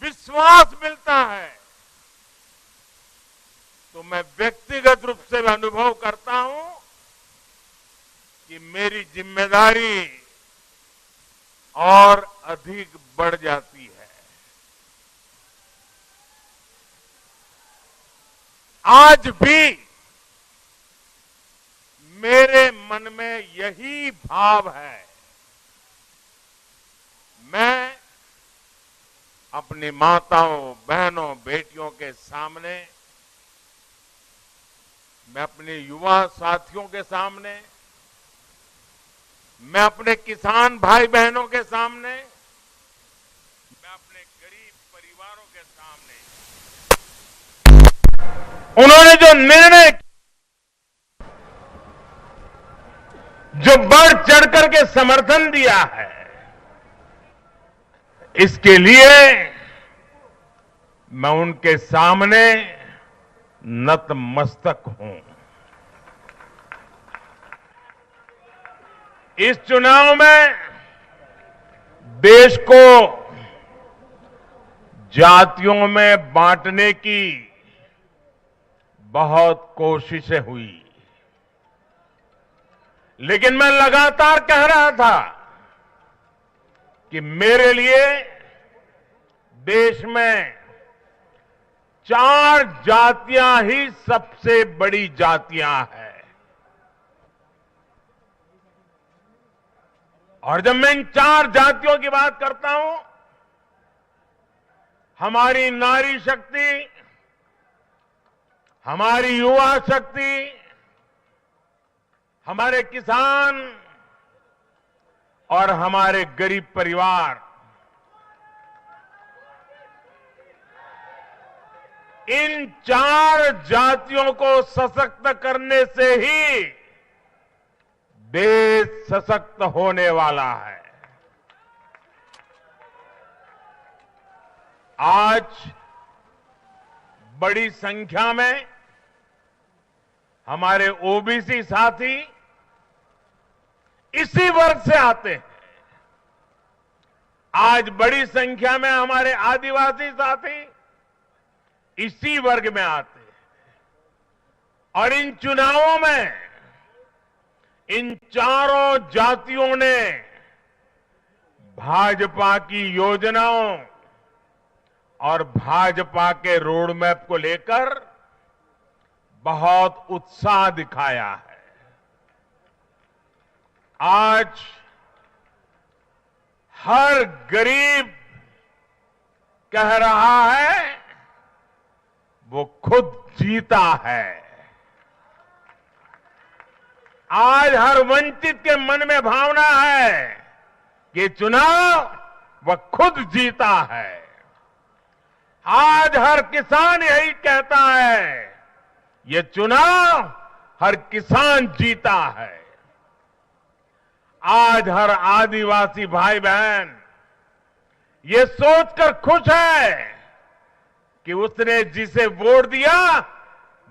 विश्वास मिलता है, तो मैं व्यक्तिगत रूप से अनुभव करता हूं कि मेरी जिम्मेदारी और अधिक बढ़ जाती है। आज भी मेरे मन में यही भाव है। मैं अपनी माताओं, बहनों, बेटियों के सामने, मैं अपने युवा साथियों के सामने, मैं अपने किसान भाई बहनों के सामने, मैं अपने गरीब परिवारों के सामने, उन्होंने जो निर्णय, जो बढ़ चढ़ करके समर्थन दिया है, इसके लिए मैं उनके सामने नतमस्तक हूं। इस चुनाव में देश को जातियों में बांटने की बहुत कोशिशें हुई, लेकिन मैं लगातार कह रहा था कि मेरे लिए देश में 4 जातियां ही सबसे बड़ी जातियां हैं। और जब मैं इन 4 जातियों की बात करता हूं, हमारी नारी शक्ति, हमारी युवा शक्ति, हमारे किसान और हमारे गरीब परिवार इन 4 जातियों को सशक्त करने से ही देश सशक्त होने वाला है। आज बड़ी संख्या में हमारे ओबीसी साथी इसी वर्ग से आते हैं। आज बड़ी संख्या में हमारे आदिवासी साथी इसी वर्ग में आते हैं। और इन चुनावों में इन चारों जातियों ने भाजपा की योजनाओं और भाजपा के रोड मैप को लेकर बहुत उत्साह दिखाया है। आज हर गरीब कह रहा है वो खुद जीता है। आज हर वंचित के मन में भावना है कि चुनाव वह खुद जीता है। आज हर किसान यही कहता है ये चुनाव हर किसान जीता है। आज हर आदिवासी भाई बहन ये सोचकर खुश है कि उसने जिसे वोट दिया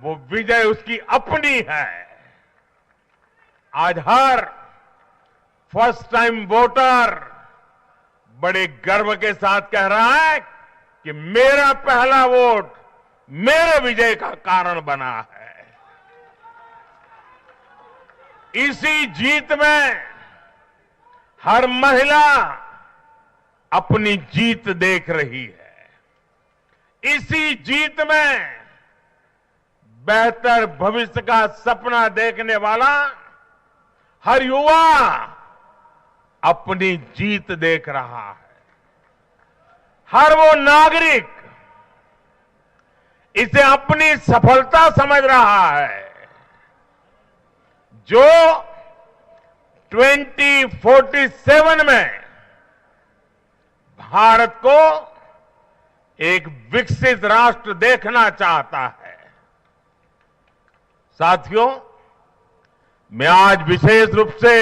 वो विजय उसकी अपनी है। आज हर फर्स्ट टाइम वोटर बड़े गर्व के साथ कह रहा है कि मेरा पहला वोट मेरे विजय का कारण बना है। इसी जीत में हर महिला अपनी जीत देख रही है। इसी जीत में बेहतर भविष्य का सपना देखने वाला हर युवा अपनी जीत देख रहा है। हर वो नागरिक इसे अपनी सफलता समझ रहा है जो 2047 में भारत को एक विकसित राष्ट्र देखना चाहता है। साथियों, मैं आज विशेष रूप से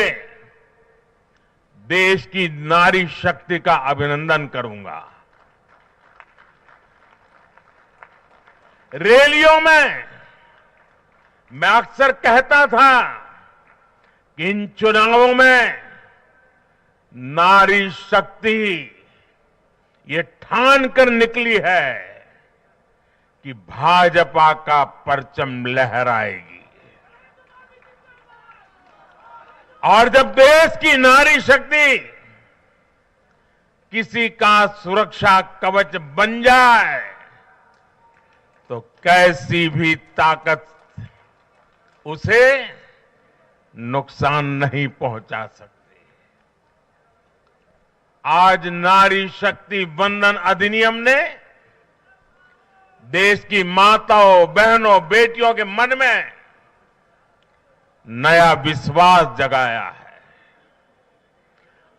देश की नारी शक्ति का अभिनंदन करूंगा। रैलियों में मैं अक्सर कहता था कि इन चुनावों में नारी शक्ति ये ठान कर निकली है कि भाजपा का परचम लहराएगी। और जब देश की नारी शक्ति किसी का सुरक्षा कवच बन जाए तो कैसी भी ताकत उसे नुकसान नहीं पहुंचा सकती। आज नारी शक्ति वंदन अधिनियम ने देश की माताओं, बहनों, बेटियों के मन में नया विश्वास जगाया है।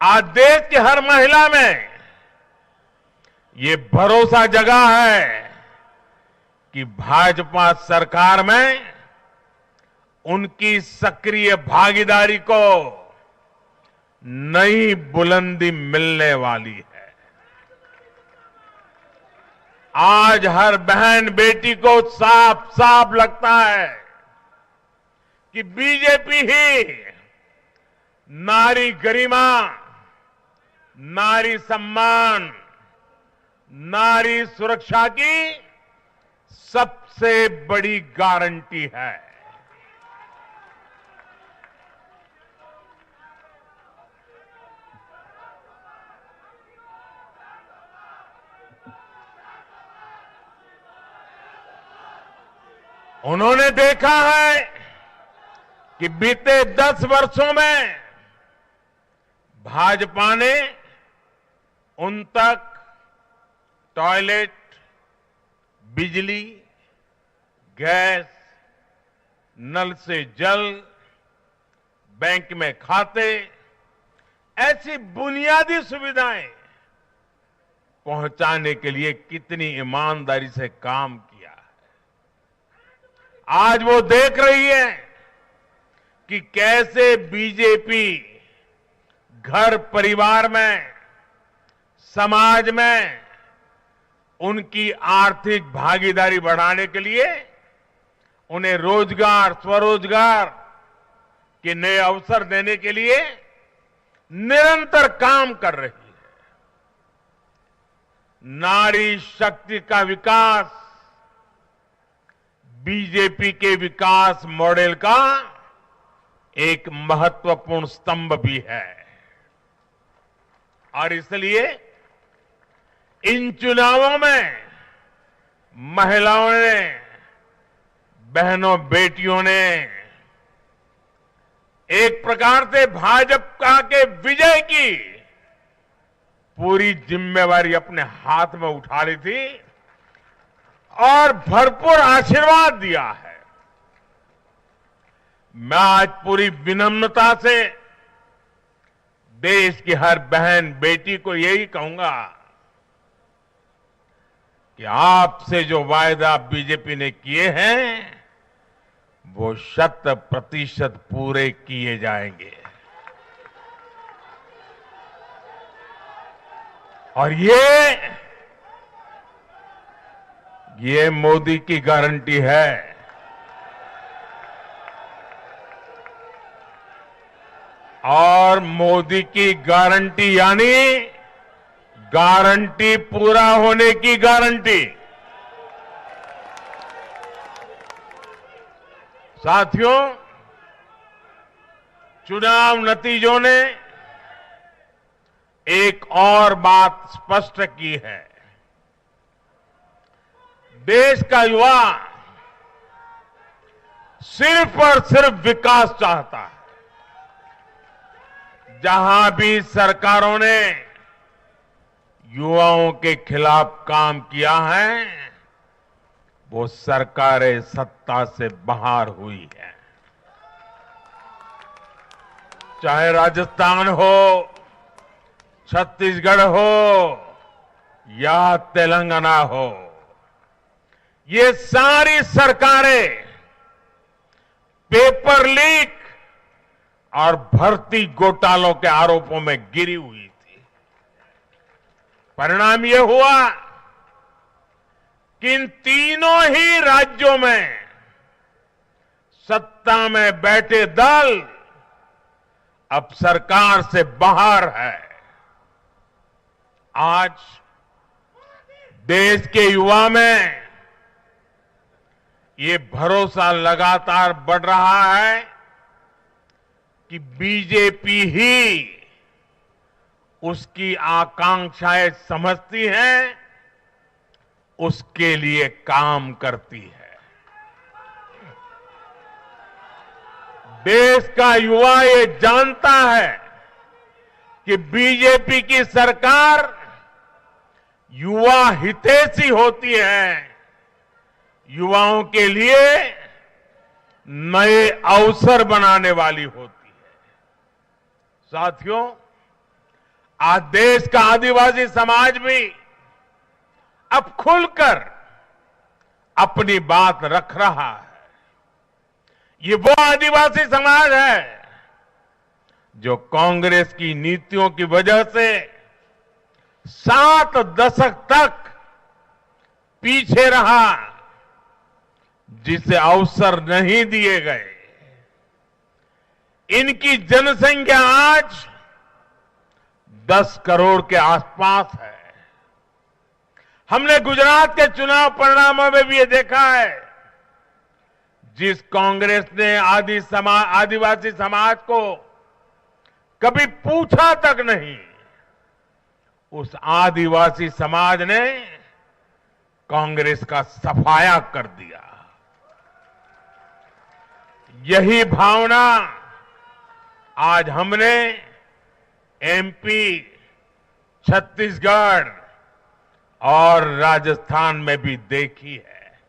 आज देश की हर महिला में ये भरोसा जगा है कि भाजपा सरकार में उनकी सक्रिय भागीदारी को नई बुलंदी मिलने वाली है। आज हर बहन बेटी को साफ साफ लगता है कि बीजेपी ही नारी गरिमा, नारी सम्मान, नारी सुरक्षा की सबसे बड़ी गारंटी है। उन्होंने देखा है कि बीते 10 वर्षों में भाजपा ने उन तक टॉयलेट, बिजली, गैस, नल से जल, बैंक में खाते, ऐसी बुनियादी सुविधाएं पहुंचाने के लिए कितनी ईमानदारी से काम किया है। आज वो देख रही है कि कैसे बीजेपी घर परिवार में, समाज में उनकी आर्थिक भागीदारी बढ़ाने के लिए उन्हें रोजगार, स्वरोजगार के नए अवसर देने के लिए निरंतर काम कर रही है। नारी शक्ति का विकास बीजेपी के विकास मॉडल का एक महत्वपूर्ण स्तंभ भी है और इसलिए इन चुनावों में महिलाओं ने, बहनों, बेटियों ने एक प्रकार से भाजपा के विजय की पूरी जिम्मेवारी अपने हाथ में उठा ली थी और भरपूर आशीर्वाद दिया है। मैं आज पूरी विनम्रता से देश की हर बहन बेटी को यही कहूंगा कि आपसे जो वायदा बीजेपी ने किए हैं वो 100% पूरे किए जाएंगे और ये मोदी की गारंटी है। और मोदी की गारंटी यानी गारंटी पूरा होने की गारंटी। साथियों, चुनाव नतीजों ने एक और बात स्पष्ट की है। देश का युवा सिर्फ और सिर्फ विकास चाहता है। जहां भी सरकारों ने युवाओं के खिलाफ काम किया है वो सरकारें सत्ता से बाहर हुई है। चाहे राजस्थान हो, छत्तीसगढ़ हो या तेलंगाना हो, ये सारी सरकारें पेपर लीक और भर्ती घोटालों के आरोपों में गिरी हुई थी। परिणाम ये हुआ कि इन तीनों ही राज्यों में सत्ता में बैठे दल अब सरकार से बाहर है। आज देश के युवा में ये भरोसा लगातार बढ़ रहा है कि बीजेपी ही उसकी आकांक्षाएं समझती है, उसके लिए काम करती है। देश का युवा ये जानता है कि बीजेपी की सरकार युवा हितैषी होती है, युवाओं के लिए नए अवसर बनाने वाली होती है। साथियों, आज देश का आदिवासी समाज भी अब खुलकर अपनी बात रख रहा है। ये वो आदिवासी समाज है जो कांग्रेस की नीतियों की वजह से 7 दशक तक पीछे रहा, जिसे अवसर नहीं दिए गए। इनकी जनसंख्या आज 10 करोड़ के आसपास है। हमने गुजरात के चुनाव परिणामों में भी ये देखा है, जिस कांग्रेस ने आदिवासी समाज को कभी पूछा तक नहीं, उस आदिवासी समाज ने कांग्रेस का सफाया कर दिया। यही भावना आज हमने एमपी, छत्तीसगढ़ और राजस्थान में भी देखी है।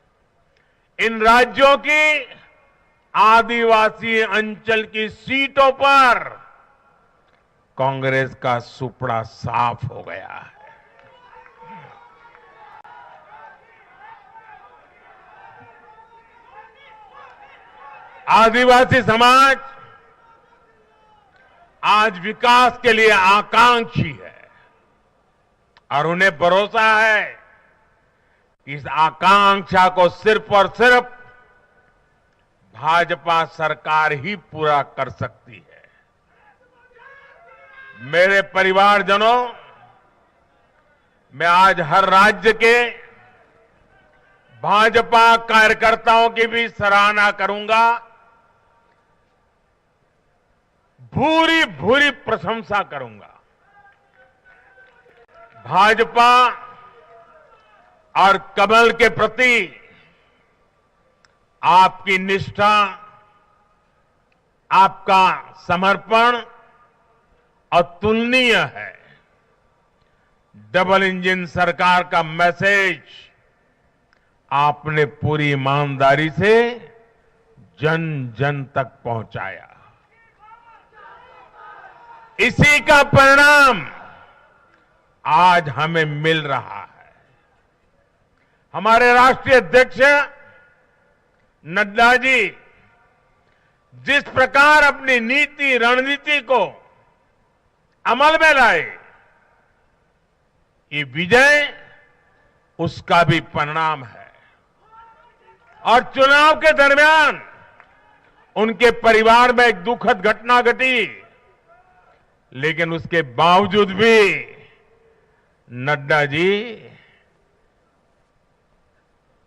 इन राज्यों की आदिवासी अंचल की सीटों पर कांग्रेस का सुपड़ा साफ हो गया है। आदिवासी समाज आज विकास के लिए आकांक्षी है और उन्हें भरोसा है कि इस आकांक्षा को सिर्फ और सिर्फ भाजपा सरकार ही पूरा कर सकती है। मेरे परिवारजनों, मैं आज हर राज्य के भाजपा कार्यकर्ताओं की भी सराहना करूंगा, भूरी भूरी प्रशंसा करूंगा। भाजपा और कमल के प्रति आपकी निष्ठा, आपका समर्पण अतुलनीय है। डबल इंजन सरकार का मैसेज आपने पूरी ईमानदारी से जन जन तक पहुंचाया। इसी का परिणाम आज हमें मिल रहा है। हमारे राष्ट्रीय अध्यक्ष नड्डा जी जिस प्रकार अपनी नीति रणनीति को अमल में लाए, ये विजय उसका भी परिणाम है। और चुनाव के दरमियान उनके परिवार में एक दुखद घटना घटी, लेकिन उसके बावजूद भी नड्डा जी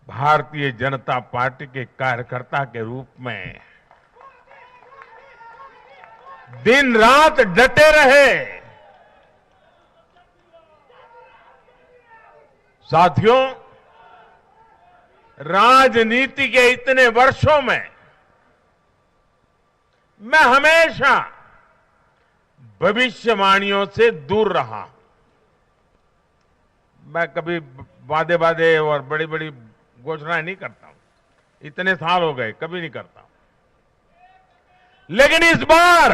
भारतीय जनता पार्टी के कार्यकर्ता के रूप में दिन रात डटे रहे। साथियों, राजनीति के इतने वर्षों में मैं हमेशा भविष्यवाणियों से दूर रहा। मैं कभी वादे वादे और बड़ी बड़ी घोषणाएं नहीं करता हूं, इतने साल हो गए, कभी नहीं करता। लेकिन इस बार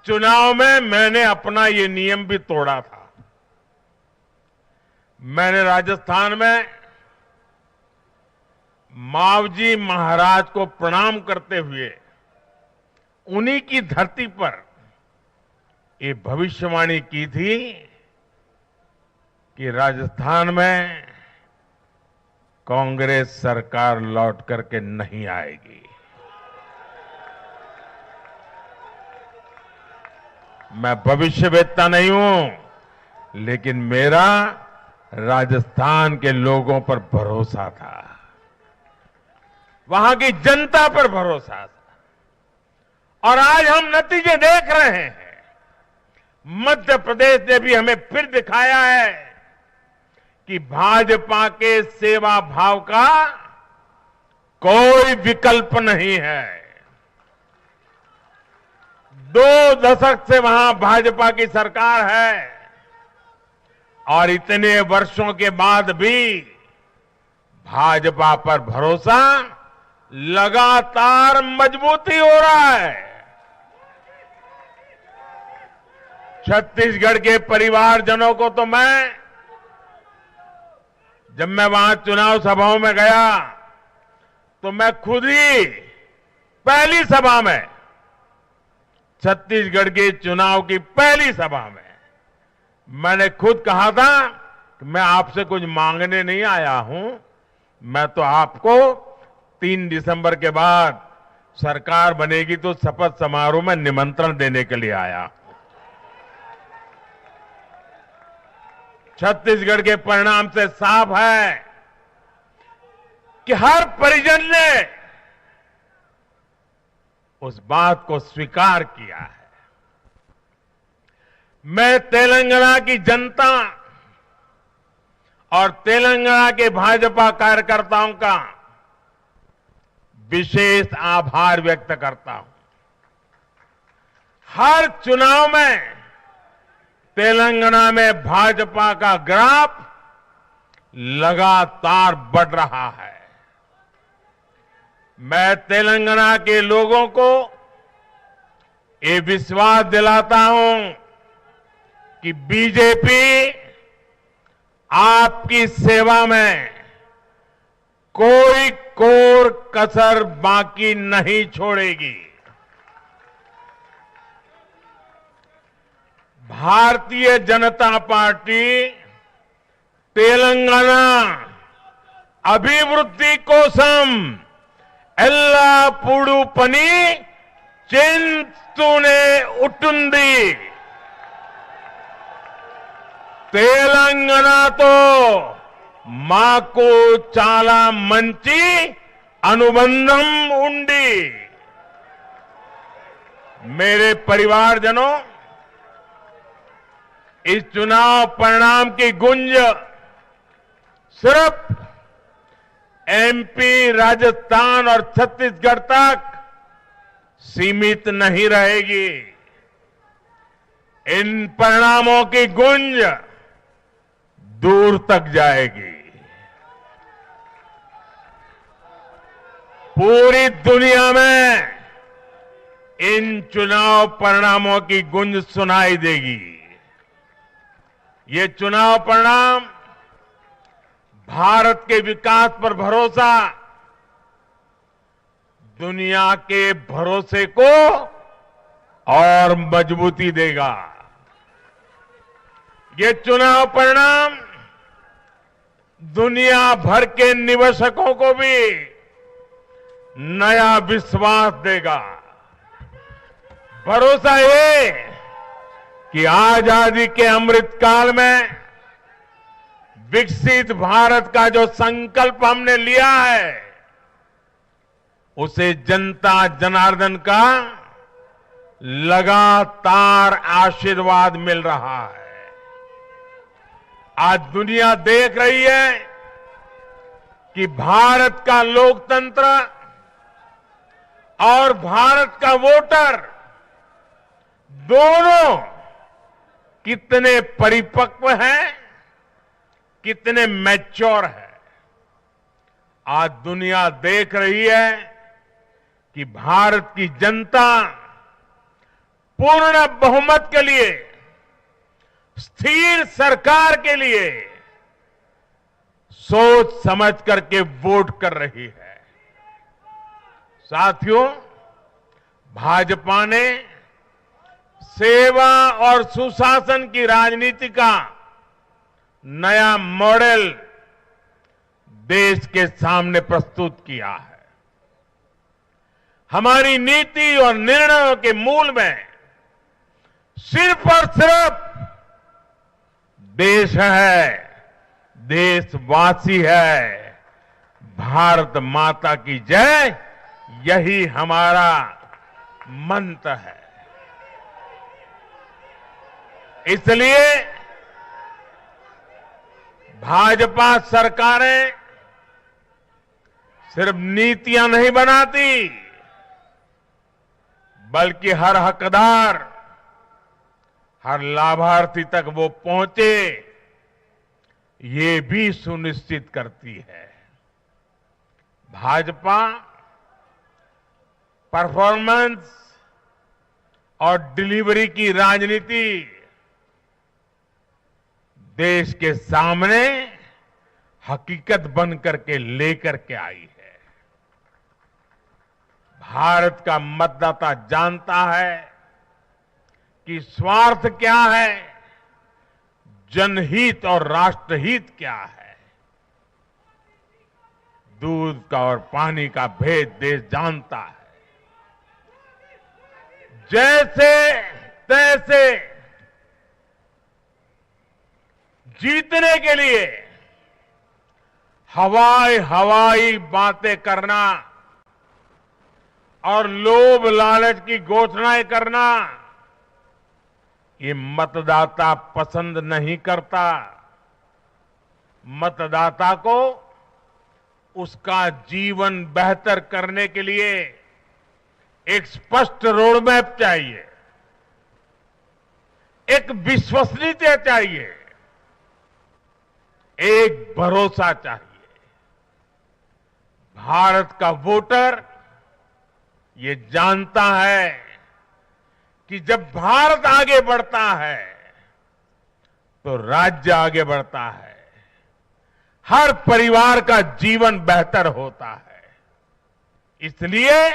चुनाव में मैंने अपना ये नियम भी तोड़ा था। मैंने राजस्थान में मावजी महाराज को प्रणाम करते हुए उन्हीं की धरती पर ये भविष्यवाणी की थी कि राजस्थान में कांग्रेस सरकार लौट करके नहीं आएगी। मैं भविष्यवेत्ता नहीं हूं, लेकिन मेरा राजस्थान के लोगों पर भरोसा था, वहां की जनता पर भरोसा था। और आज हम नतीजे देख रहे हैं। मध्य प्रदेश ने भी हमें फिर दिखाया है कि भाजपा के सेवा भाव का कोई विकल्प नहीं है। 2 दशक से वहां भाजपा की सरकार है और इतने वर्षों के बाद भी भाजपा पर भरोसा लगातार मजबूती हो रहा है। छत्तीसगढ़ के परिवारजनों को तो जब मैं वहां चुनाव सभाओं में गया तो मैं खुद ही पहली सभा में, छत्तीसगढ़ के चुनाव की पहली सभा में मैंने खुद कहा था कि मैं आपसे कुछ मांगने नहीं आया हूं, मैं तो आपको 3 दिसंबर के बाद सरकार बनेगी तो शपथ समारोह में निमंत्रण देने के लिए आया। छत्तीसगढ़ के परिणाम से साफ है कि हर परिजन ने उस बात को स्वीकार किया है। मैं तेलंगाना की जनता और तेलंगाना के भाजपा कार्यकर्ताओं का विशेष आभार व्यक्त करता हूं। हर चुनाव में तेलंगाना में भाजपा का ग्राफ लगातार बढ़ रहा है। मैं तेलंगाना के लोगों को ये विश्वास दिलाता हूं कि बीजेपी आपकी सेवा में कोई कोर कसर बाकी नहीं छोड़ेगी। भारतीय जनता पार्टी तेलंगाना अभिवृद्धि कोसम एल्लापूडू पनी चिंतूने उटुंदी। तेलंगानातो మాకు చాలా మంచి अनुबंधम उंडी। मेरे परिवारजनों, इस चुनाव परिणाम की गुंज सिर्फ एमपी, राजस्थान और छत्तीसगढ़ तक सीमित नहीं रहेगी। इन परिणामों की गुंज दूर तक जाएगी। पूरी दुनिया में इन चुनाव परिणामों की गुंज सुनाई देगी। ये चुनाव परिणाम भारत के विकास पर भरोसा, दुनिया के भरोसे को और मजबूती देगा। ये चुनाव परिणाम दुनिया भर के निवेशकों को भी नया विश्वास देगा। भरोसा ये कि आजादी के अमृत काल में विकसित भारत का जो संकल्प हमने लिया है, उसे जनता जनार्दन का लगातार आशीर्वाद मिल रहा है। आज दुनिया देख रही है कि भारत का लोकतंत्र और भारत का वोटर दोनों कितने परिपक्व हैं, कितने मैच्योर हैं। आज दुनिया देख रही है कि भारत की जनता पूर्ण बहुमत के लिए, स्थिर सरकार के लिए सोच समझ करके वोट कर रही है। साथियों, भाजपा ने सेवा और सुशासन की राजनीति का नया मॉडल देश के सामने प्रस्तुत किया है। हमारी नीति और निर्णयों के मूल में सिर्फ और सिर्फ देश है, देशवासी है, भारत माता की जय, यही हमारा मंत्र है। इसलिए भाजपा सरकारें सिर्फ नीतियां नहीं बनाती, बल्कि हर हकदार, हर लाभार्थी तक वो पहुंचे, ये भी सुनिश्चित करती है। भाजपा परफॉर्मेंस और डिलीवरी की राजनीति देश के सामने हकीकत बन करके लेकर के आई है। भारत का मतदाता जानता है कि स्वार्थ क्या है, जनहित और राष्ट्रहित क्या है। दूध का और पानी का भेद देश जानता है। जैसे तैसे जीतने के लिए हवाई बातें करना और लोभ लालच की घोषणाएं करना, ये मतदाता पसंद नहीं करता। मतदाता को उसका जीवन बेहतर करने के लिए एक स्पष्ट रोडमैप चाहिए, एक विश्वसनीयता चाहिए, एक भरोसा चाहिए। भारत का वोटर ये जानता है कि जब भारत आगे बढ़ता है तो राज्य आगे बढ़ता है, हर परिवार का जीवन बेहतर होता है। इसलिए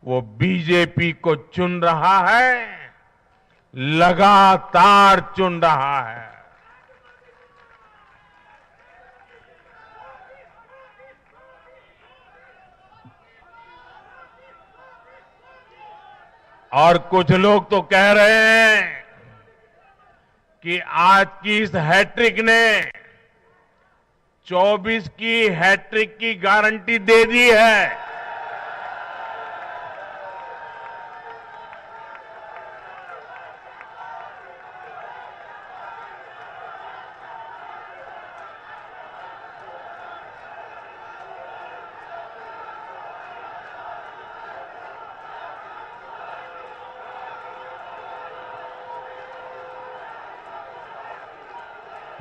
वो बीजेपी को चुन रहा है, लगातार चुन रहा है। और कुछ लोग तो कह रहे हैं कि आज की इस हैट्रिक ने 24 की हैट्रिक की गारंटी दे दी है।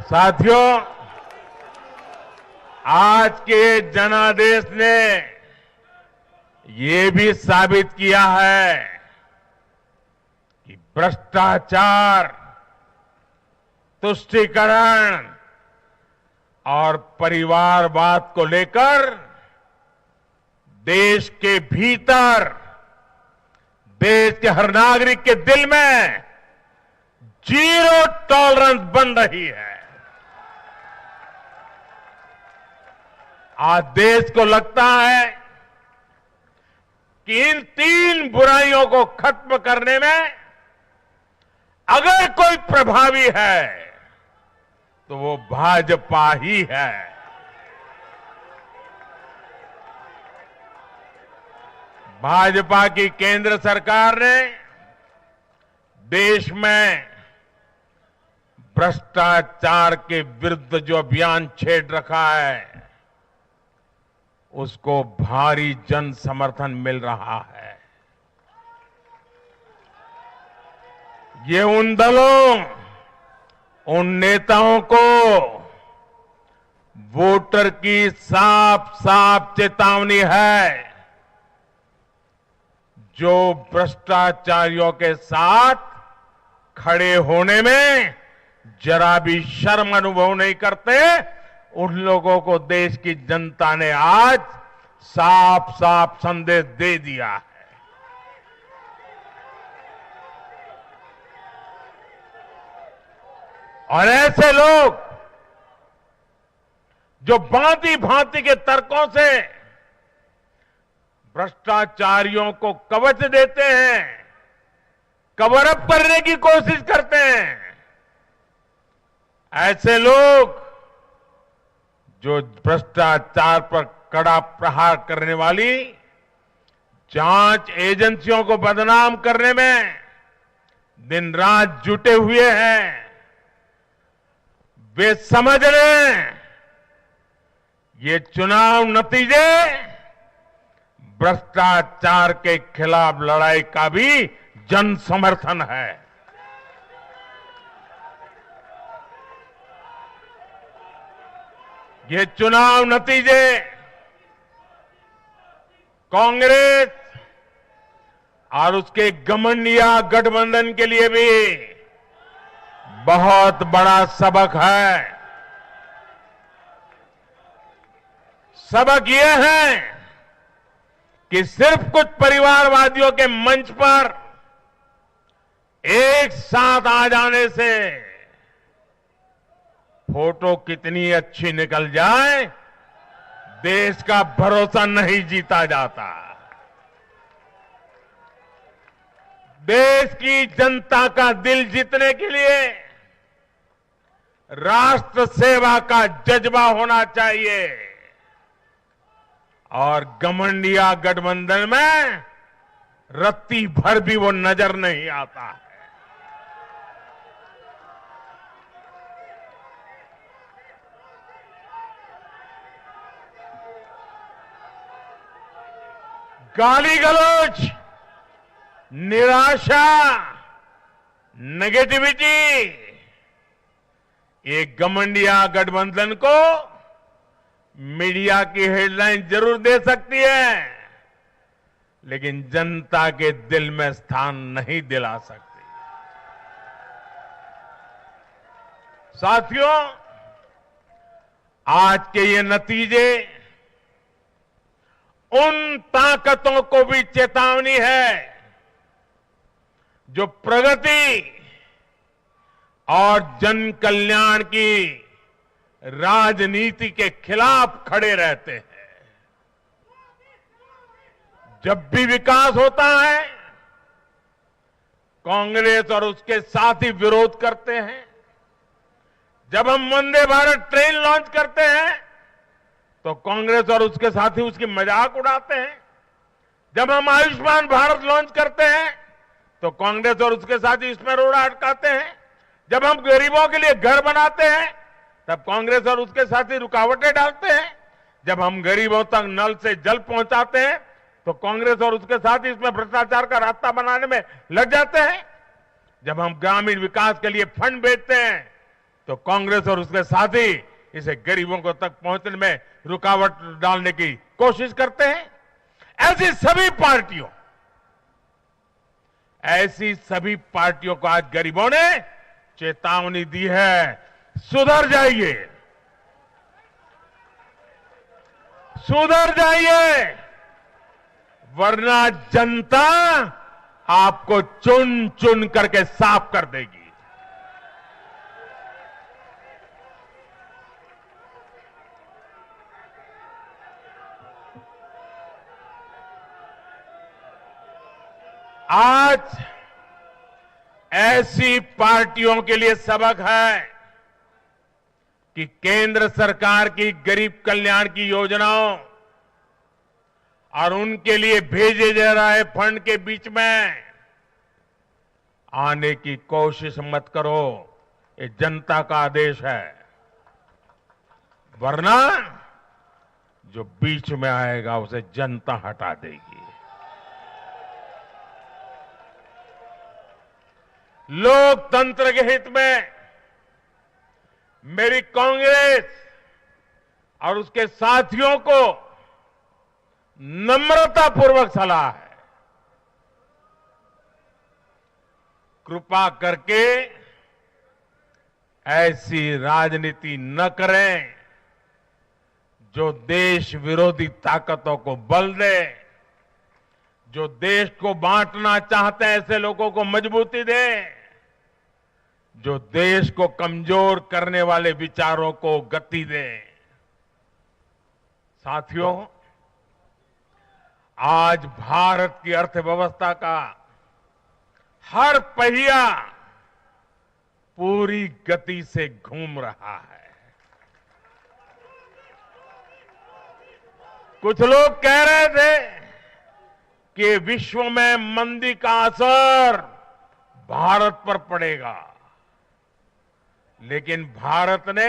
साथियों, आज के जनादेश ने ये भी साबित किया है कि भ्रष्टाचार, तुष्टीकरण और परिवारवाद को लेकर देश के भीतर, देश के हर नागरिक के दिल में जीरो टॉलरेंस बन रही है। आज देश को लगता है कि इन 3 बुराइयों को खत्म करने में अगर कोई प्रभावी है तो वो भाजपा ही है। भाजपा की केंद्र सरकार ने देश में भ्रष्टाचार के विरुद्ध जो अभियान छेड़ रखा है उसको भारी जन समर्थन मिल रहा है। ये उन दलों, उन नेताओं को वोटर की साफ साफ चेतावनी है जो भ्रष्टाचारियों के साथ खड़े होने में जरा भी शर्म अनुभव नहीं करते। उन लोगों को देश की जनता ने आज साफ साफ संदेश दे दिया है। और ऐसे लोग जो भांति भांति के तर्कों से भ्रष्टाचारियों को कवच देते हैं, कवर अप करने की कोशिश करते हैं, ऐसे लोग जो भ्रष्टाचार पर कड़ा प्रहार करने वाली जांच एजेंसियों को बदनाम करने में दिन रात जुटे हुए हैं, वे समझ लें ये चुनाव नतीजे भ्रष्टाचार के खिलाफ लड़ाई का भी जन समर्थन है। ये चुनाव नतीजे कांग्रेस और उसके घमंडिया गठबंधन के लिए भी बहुत बड़ा सबक है। सबक ये है कि सिर्फ कुछ परिवारवादियों के मंच पर एक साथ आ जाने से फोटो कितनी अच्छी निकल जाए, देश का भरोसा नहीं जीता जाता। देश की जनता का दिल जीतने के लिए राष्ट्र सेवा का जज्बा होना चाहिए और घमंडिया गठबंधन में रत्ती भर भी वो नजर नहीं आता है। गाली गलौज, निराशा, नेगेटिविटी, एक घमंडिया गठबंधन को मीडिया की हेडलाइन जरूर दे सकती है, लेकिन जनता के दिल में स्थान नहीं दिला सकती। साथियों, आज के ये नतीजे उन ताकतों को भी चेतावनी है जो प्रगति और जन कल्याण की राजनीति के खिलाफ खड़े रहते हैं। जब भी विकास होता है, कांग्रेस और उसके साथी विरोध करते हैं। जब हम वंदे भारत ट्रेन लॉन्च करते हैं तो कांग्रेस और उसके साथी उसकी मजाक उड़ाते हैं। जब हम आयुष्मान भारत लॉन्च करते हैं तो कांग्रेस और उसके साथी इसमें रोड़ा अटकाते हैं। जब हम गरीबों के लिए घर बनाते हैं तब कांग्रेस और उसके साथी रुकावटें डालते हैं। जब हम गरीबों तक नल से जल पहुंचाते हैं तो कांग्रेस और उसके साथी इसमें भ्रष्टाचार का रास्ता बनाने में लग जाते हैं। जब हम ग्रामीण विकास के लिए फंड भेजते हैं तो कांग्रेस और उसके साथी इसे गरीबों को तक पहुंचने में रुकावट डालने की कोशिश करते हैं। ऐसी सभी पार्टियों को आज गरीबों ने चेतावनी दी है, सुधर जाइए, सुधर जाइए, वरना जनता आपको चुन चुन करके साफ कर देगी। आज ऐसी पार्टियों के लिए सबक है कि केंद्र सरकार की गरीब कल्याण की योजनाओं और उनके लिए भेजे जा रहे फंड के बीच में आने की कोशिश मत करो। ये जनता का आदेश है, वरना जो बीच में आएगा उसे जनता हटा देगी। लोकतंत्र के हित में मेरी कांग्रेस और उसके साथियों को नम्रतापूर्वक सलाह है, कृपा करके ऐसी राजनीति न करें जो देश विरोधी ताकतों को बल दे, जो देश को बांटना चाहते हैं ऐसे लोगों को मजबूती दे, जो देश को कमजोर करने वाले विचारों को गति दे। साथियों, आज भारत की अर्थव्यवस्था का हर पहिया पूरी गति से घूम रहा है। कुछ लोग कह रहे थे कि विश्व में मंदी का असर भारत पर पड़ेगा, लेकिन भारत ने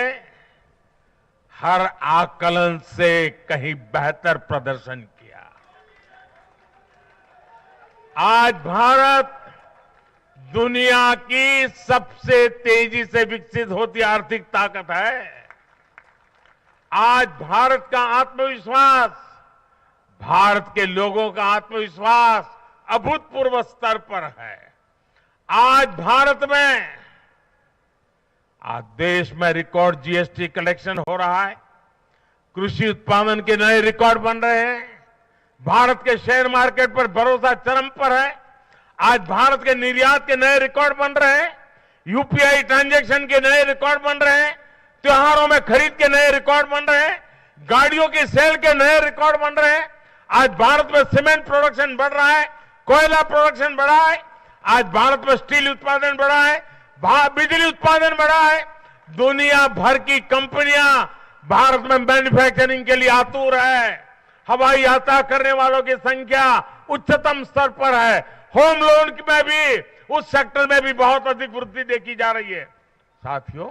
हर आकलन से कहीं बेहतर प्रदर्शन किया। आज भारत दुनिया की सबसे तेजी से विकसित होती आर्थिक ताकत है। आज भारत का आत्मविश्वास, भारत के लोगों का आत्मविश्वास अभूतपूर्व स्तर पर है। आज भारत में, आज देश में रिकॉर्ड जीएसटी कलेक्शन हो रहा है, कृषि उत्पादन के नए रिकॉर्ड बन रहे हैं, भारत के शेयर मार्केट पर भरोसा चरम पर है। आज भारत के निर्यात के नए रिकॉर्ड बन रहे हैं, यूपीआई ट्रांजैक्शन के नए रिकॉर्ड बन रहे हैं, त्योहारों में खरीद के नए रिकॉर्ड बन रहे हैं, गाड़ियों की सेल के नए रिकॉर्ड बन रहे हैं। आज भारत में सीमेंट प्रोडक्शन बढ़ रहा है, कोयला प्रोडक्शन बढ़ा है, आज भारत में स्टील उत्पादन बढ़ा है, बिजली उत्पादन बढ़ा है। दुनिया भर की कंपनियां भारत में मैन्युफैक्चरिंग के लिए आतुर है। हवाई यात्रा करने वालों की संख्या उच्चतम स्तर पर है। होम लोन में भी, उस सेक्टर में भी बहुत अधिक वृद्धि देखी जा रही है। साथियों,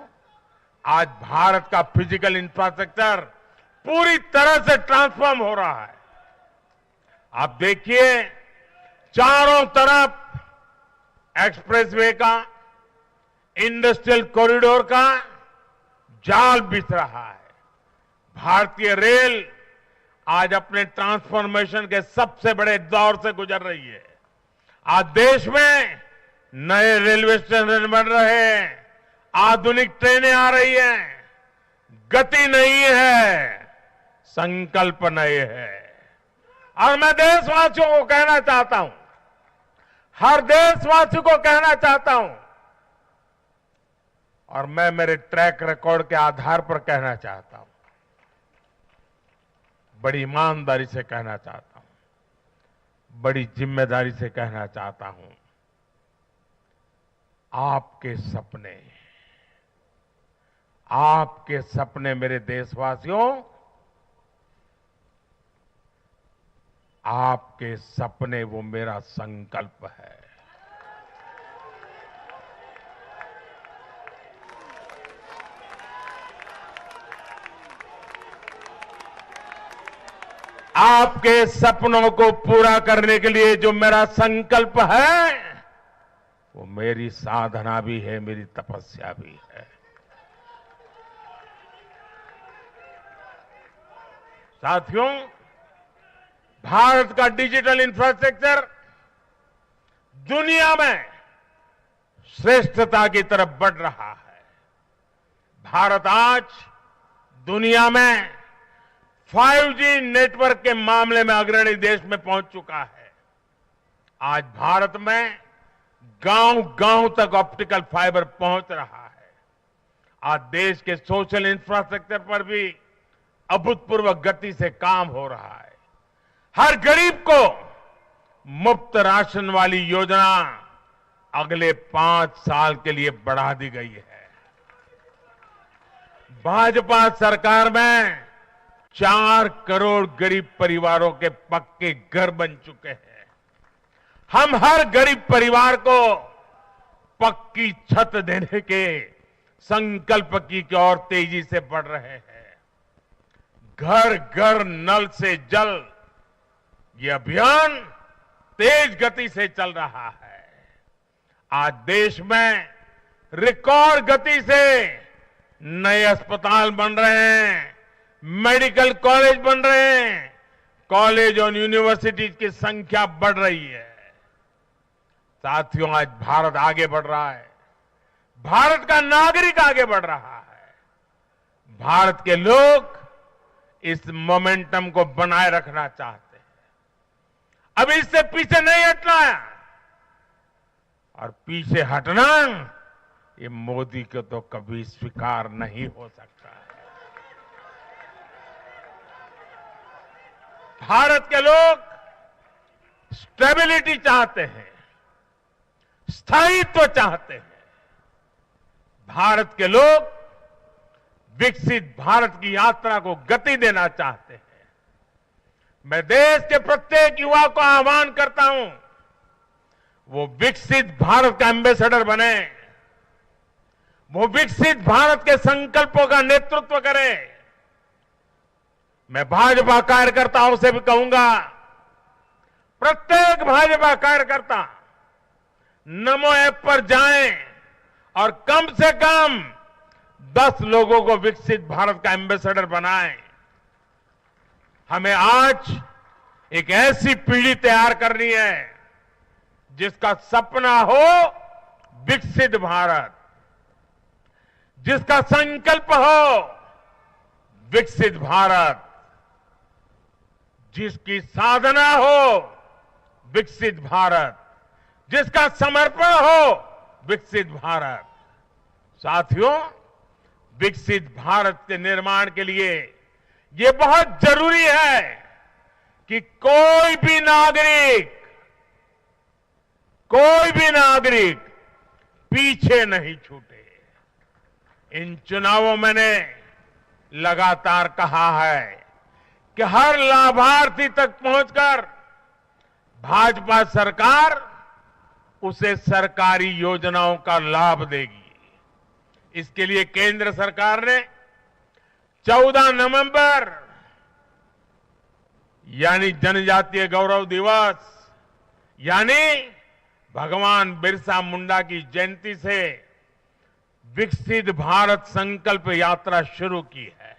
आज भारत का फिजिकल इंफ्रास्ट्रक्चर पूरी तरह से ट्रांसफॉर्म हो रहा है। आप देखिए, चारों तरफ एक्सप्रेसवे का, इंडस्ट्रियल कॉरिडोर का जाल बिछ रहा है। भारतीय रेल आज अपने ट्रांसफॉर्मेशन के सबसे बड़े दौर से गुजर रही है। आज देश में नए रेलवे स्टेशन बन रहे हैं, आधुनिक ट्रेनें आ रही हैं, गति नहीं है, संकल्प नए है। और मैं देशवासियों को कहना चाहता हूं, हर देशवासी को कहना चाहता हूं, और मैं मेरे ट्रैक रिकॉर्ड के आधार पर कहना चाहता हूं, बड़ी ईमानदारी से कहना चाहता हूं, बड़ी जिम्मेदारी से कहना चाहता हूं, आपके सपने मेरे देशवासियों, आपके सपने वो मेरा संकल्प है। आपके सपनों को पूरा करने के लिए जो मेरा संकल्प है, वो मेरी साधना भी है, मेरी तपस्या भी है। साथियों, भारत का डिजिटल इंफ्रास्ट्रक्चर दुनिया में श्रेष्ठता की तरफ बढ़ रहा है। भारत आज दुनिया में 5G नेटवर्क के मामले में अग्रणी देश में पहुंच चुका है। आज भारत में गांव-गांव तक ऑप्टिकल फाइबर पहुंच रहा है। आज देश के सोशल इंफ्रास्ट्रक्चर पर भी अभूतपूर्व गति से काम हो रहा है। हर गरीब को मुफ्त राशन वाली योजना अगले 5 साल के लिए बढ़ा दी गई है। भाजपा सरकार में 4 करोड़ गरीब परिवारों के पक्के घर बन चुके हैं। हम हर गरीब परिवार को पक्की छत देने के संकल्प की ओर तेजी से बढ़ रहे हैं। घर घर नल से जल, ये अभियान तेज गति से चल रहा है। आज देश में रिकॉर्ड गति से नए अस्पताल बन रहे हैं, मेडिकल कॉलेज बन रहे हैं, कॉलेज और यूनिवर्सिटीज की संख्या बढ़ रही है। साथियों, आज भारत आगे बढ़ रहा है, भारत का नागरिक आगे बढ़ रहा है। भारत के लोग इस मोमेंटम को बनाए रखना चाहते हैं। अब इससे पीछे नहीं हटना है, और पीछे हटना ये मोदी को तो कभी स्वीकार नहीं हो सकता है। भारत के लोग स्टेबिलिटी चाहते हैं, स्थायित्व चाहते हैं। भारत के लोग विकसित भारत की यात्रा को गति देना चाहते हैं। मैं देश के प्रत्येक युवा को आह्वान करता हूं, वो विकसित भारत का एम्बेसडर बने, वो विकसित भारत के संकल्पों का नेतृत्व करे। मैं भाजपा कार्यकर्ताओं से भी कहूंगा, प्रत्येक भाजपा कार्यकर्ता नमो ऐप पर जाएं और कम से कम 10 लोगों को विकसित भारत का एम्बेसडर बनाएं। हमें आज एक ऐसी पीढ़ी तैयार करनी है जिसका सपना हो विकसित भारत, जिसका संकल्प हो विकसित भारत, जिसकी साधना हो विकसित भारत, जिसका समर्पण हो विकसित भारत। साथियों, विकसित भारत के निर्माण के लिए ये बहुत जरूरी है कि कोई भी नागरिक पीछे नहीं छूटे। इन चुनावों मैंने लगातार कहा है कि हर लाभार्थी तक पहुंचकर भाजपा सरकार उसे सरकारी योजनाओं का लाभ देगी। इसके लिए केंद्र सरकार ने 14 नवंबर यानी जनजातीय गौरव दिवस यानी भगवान बिरसा मुंडा की जयंती से विकसित भारत संकल्प यात्रा शुरू की है।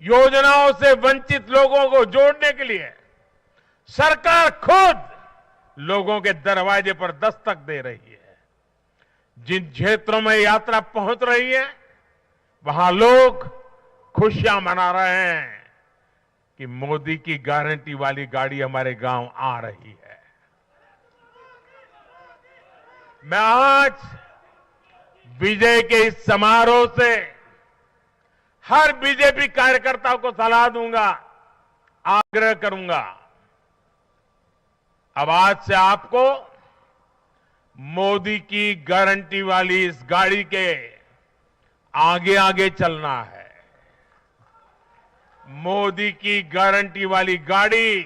योजनाओं से वंचित लोगों को जोड़ने के लिए सरकार खुद लोगों के दरवाजे पर दस्तक दे रही है। जिन क्षेत्रों में यात्रा पहुंच रही है वहां लोग खुशियां मना रहे हैं कि मोदी की गारंटी वाली गाड़ी हमारे गांव आ रही है। मैं आज विजय के इस समारोह से हर बीजेपी कार्यकर्ता को सलाह दूंगा, आग्रह करूंगा, अब आज से आपको मोदी की गारंटी वाली इस गाड़ी के आगे आगे चलना है। मोदी की गारंटी वाली गाड़ी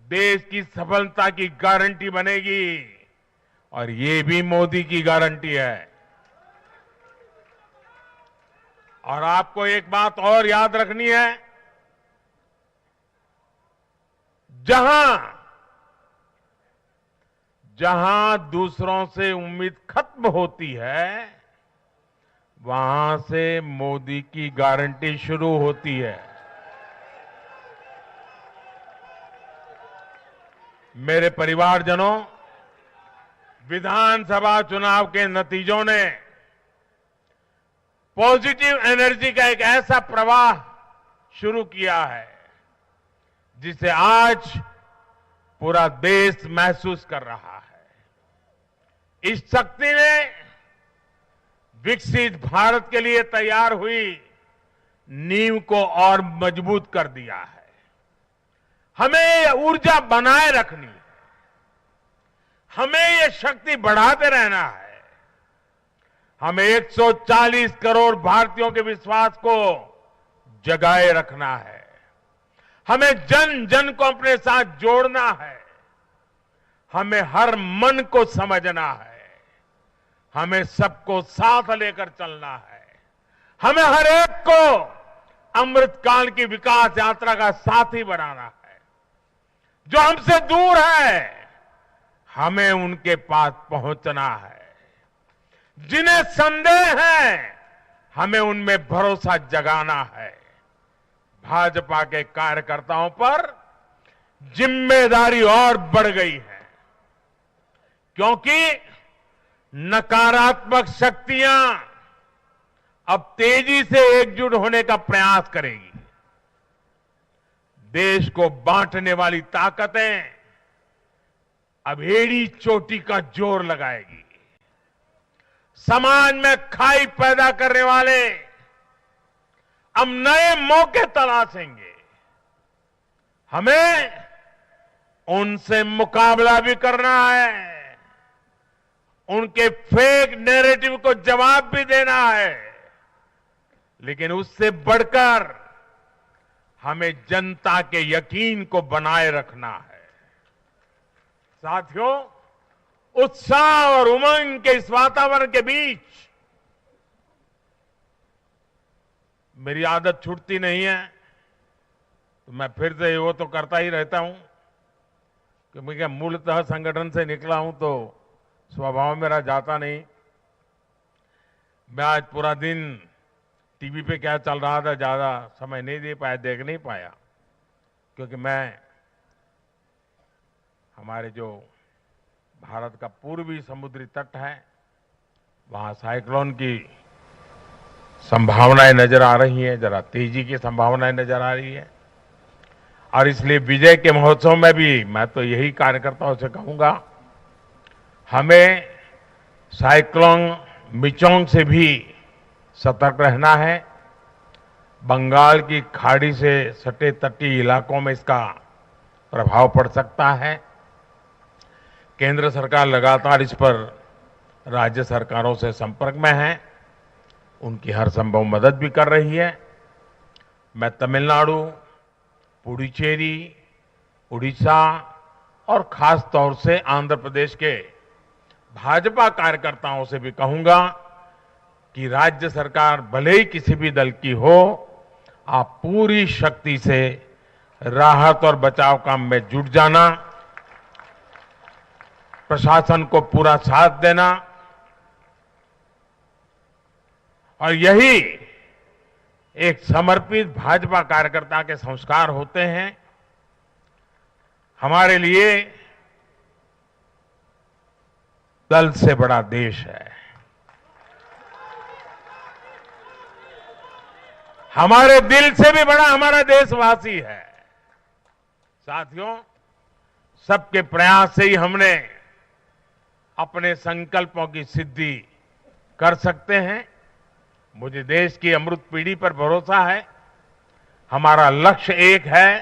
देश की सफलता की गारंटी बनेगी और ये भी मोदी की गारंटी है। और आपको एक बात और याद रखनी है, जहां दूसरों से उम्मीद खत्म होती है वहां से मोदी की गारंटी शुरू होती है। मेरे परिवारजनों, विधानसभा चुनाव के नतीजों ने पॉजिटिव एनर्जी का एक ऐसा प्रवाह शुरू किया है जिसे आज पूरा देश महसूस कर रहा है। इस शक्ति ने विकसित भारत के लिए तैयार हुई नींव को और मजबूत कर दिया है। हमें ये ऊर्जा बनाए रखनी है, हमें ये शक्ति बढ़ाते रहना है। हमें 140 करोड़ भारतीयों के विश्वास को जगाए रखना है। हमें जन जन को अपने साथ जोड़ना है। हमें हर मन को समझना है। हमें सबको साथ लेकर चलना है। हमें हर एक को अमृतकाल की विकास यात्रा का साथी बनाना है। जो हमसे दूर है हमें उनके पास पहुंचना है। जिन्हें संदेह है हमें उनमें भरोसा जगाना है। भाजपा के कार्यकर्ताओं पर जिम्मेदारी और बढ़ गई है, क्योंकि नकारात्मक शक्तियां अब तेजी से एकजुट होने का प्रयास करेगी। देश को बांटने वाली ताकतें अब एड़ी चोटी का जोर लगाएगी। समाज में खाई पैदा करने वाले अब नए मौके तलाशेंगे। हमें उनसे मुकाबला भी करना है, उनके फेक नैरेटिव को जवाब भी देना है, लेकिन उससे बढ़कर हमें जनता के यकीन को बनाए रखना है। साथियों, उत्साह और उमंग के इस वातावरण के बीच मेरी आदत छूटती नहीं है, तो मैं फिर से वो तो करता ही रहता हूं कि मैं क्या मूलतः संगठन से निकला हूं तो स्वभाव मेरा जाता नहीं। मैं आज पूरा दिन टीवी पे क्या चल रहा था ज्यादा समय नहीं दे पाया, देख नहीं पाया, क्योंकि मैं हमारे जो भारत का पूर्वी समुद्री तट है वहां साइक्लोन की संभावनाएं नजर आ रही हैं, जरा तेजी की संभावनाएं नजर आ रही है। और इसलिए विजय के महोत्सव में भी मैं तो यही कार्यकर्ताओं से कहूंगा, हमें साइक्लोन मिचोंग से भी सतर्क रहना है। बंगाल की खाड़ी से सटे तटीय इलाकों में इसका प्रभाव पड़ सकता है। केंद्र सरकार लगातार इस पर राज्य सरकारों से संपर्क में है, उनकी हर संभव मदद भी कर रही है। मैं तमिलनाडु, पुडुचेरी, उड़ीसा और खास तौर से आंध्र प्रदेश के भाजपा कार्यकर्ताओं से भी कहूंगा कि राज्य सरकार भले ही किसी भी दल की हो, आप पूरी शक्ति से राहत और बचाव काम में जुट जाना, प्रशासन को पूरा साथ देना, और यही एक समर्पित भाजपा कार्यकर्ता के संस्कार होते हैं, हमारे लिए दल से बड़ा देश है। हमारे दिल से भी बड़ा हमारा देशवासी है। साथियों, सबके प्रयास से ही हमने अपने संकल्पों की सिद्धि कर सकते हैं। मुझे देश की अमृत पीढ़ी पर भरोसा है। हमारा लक्ष्य एक है,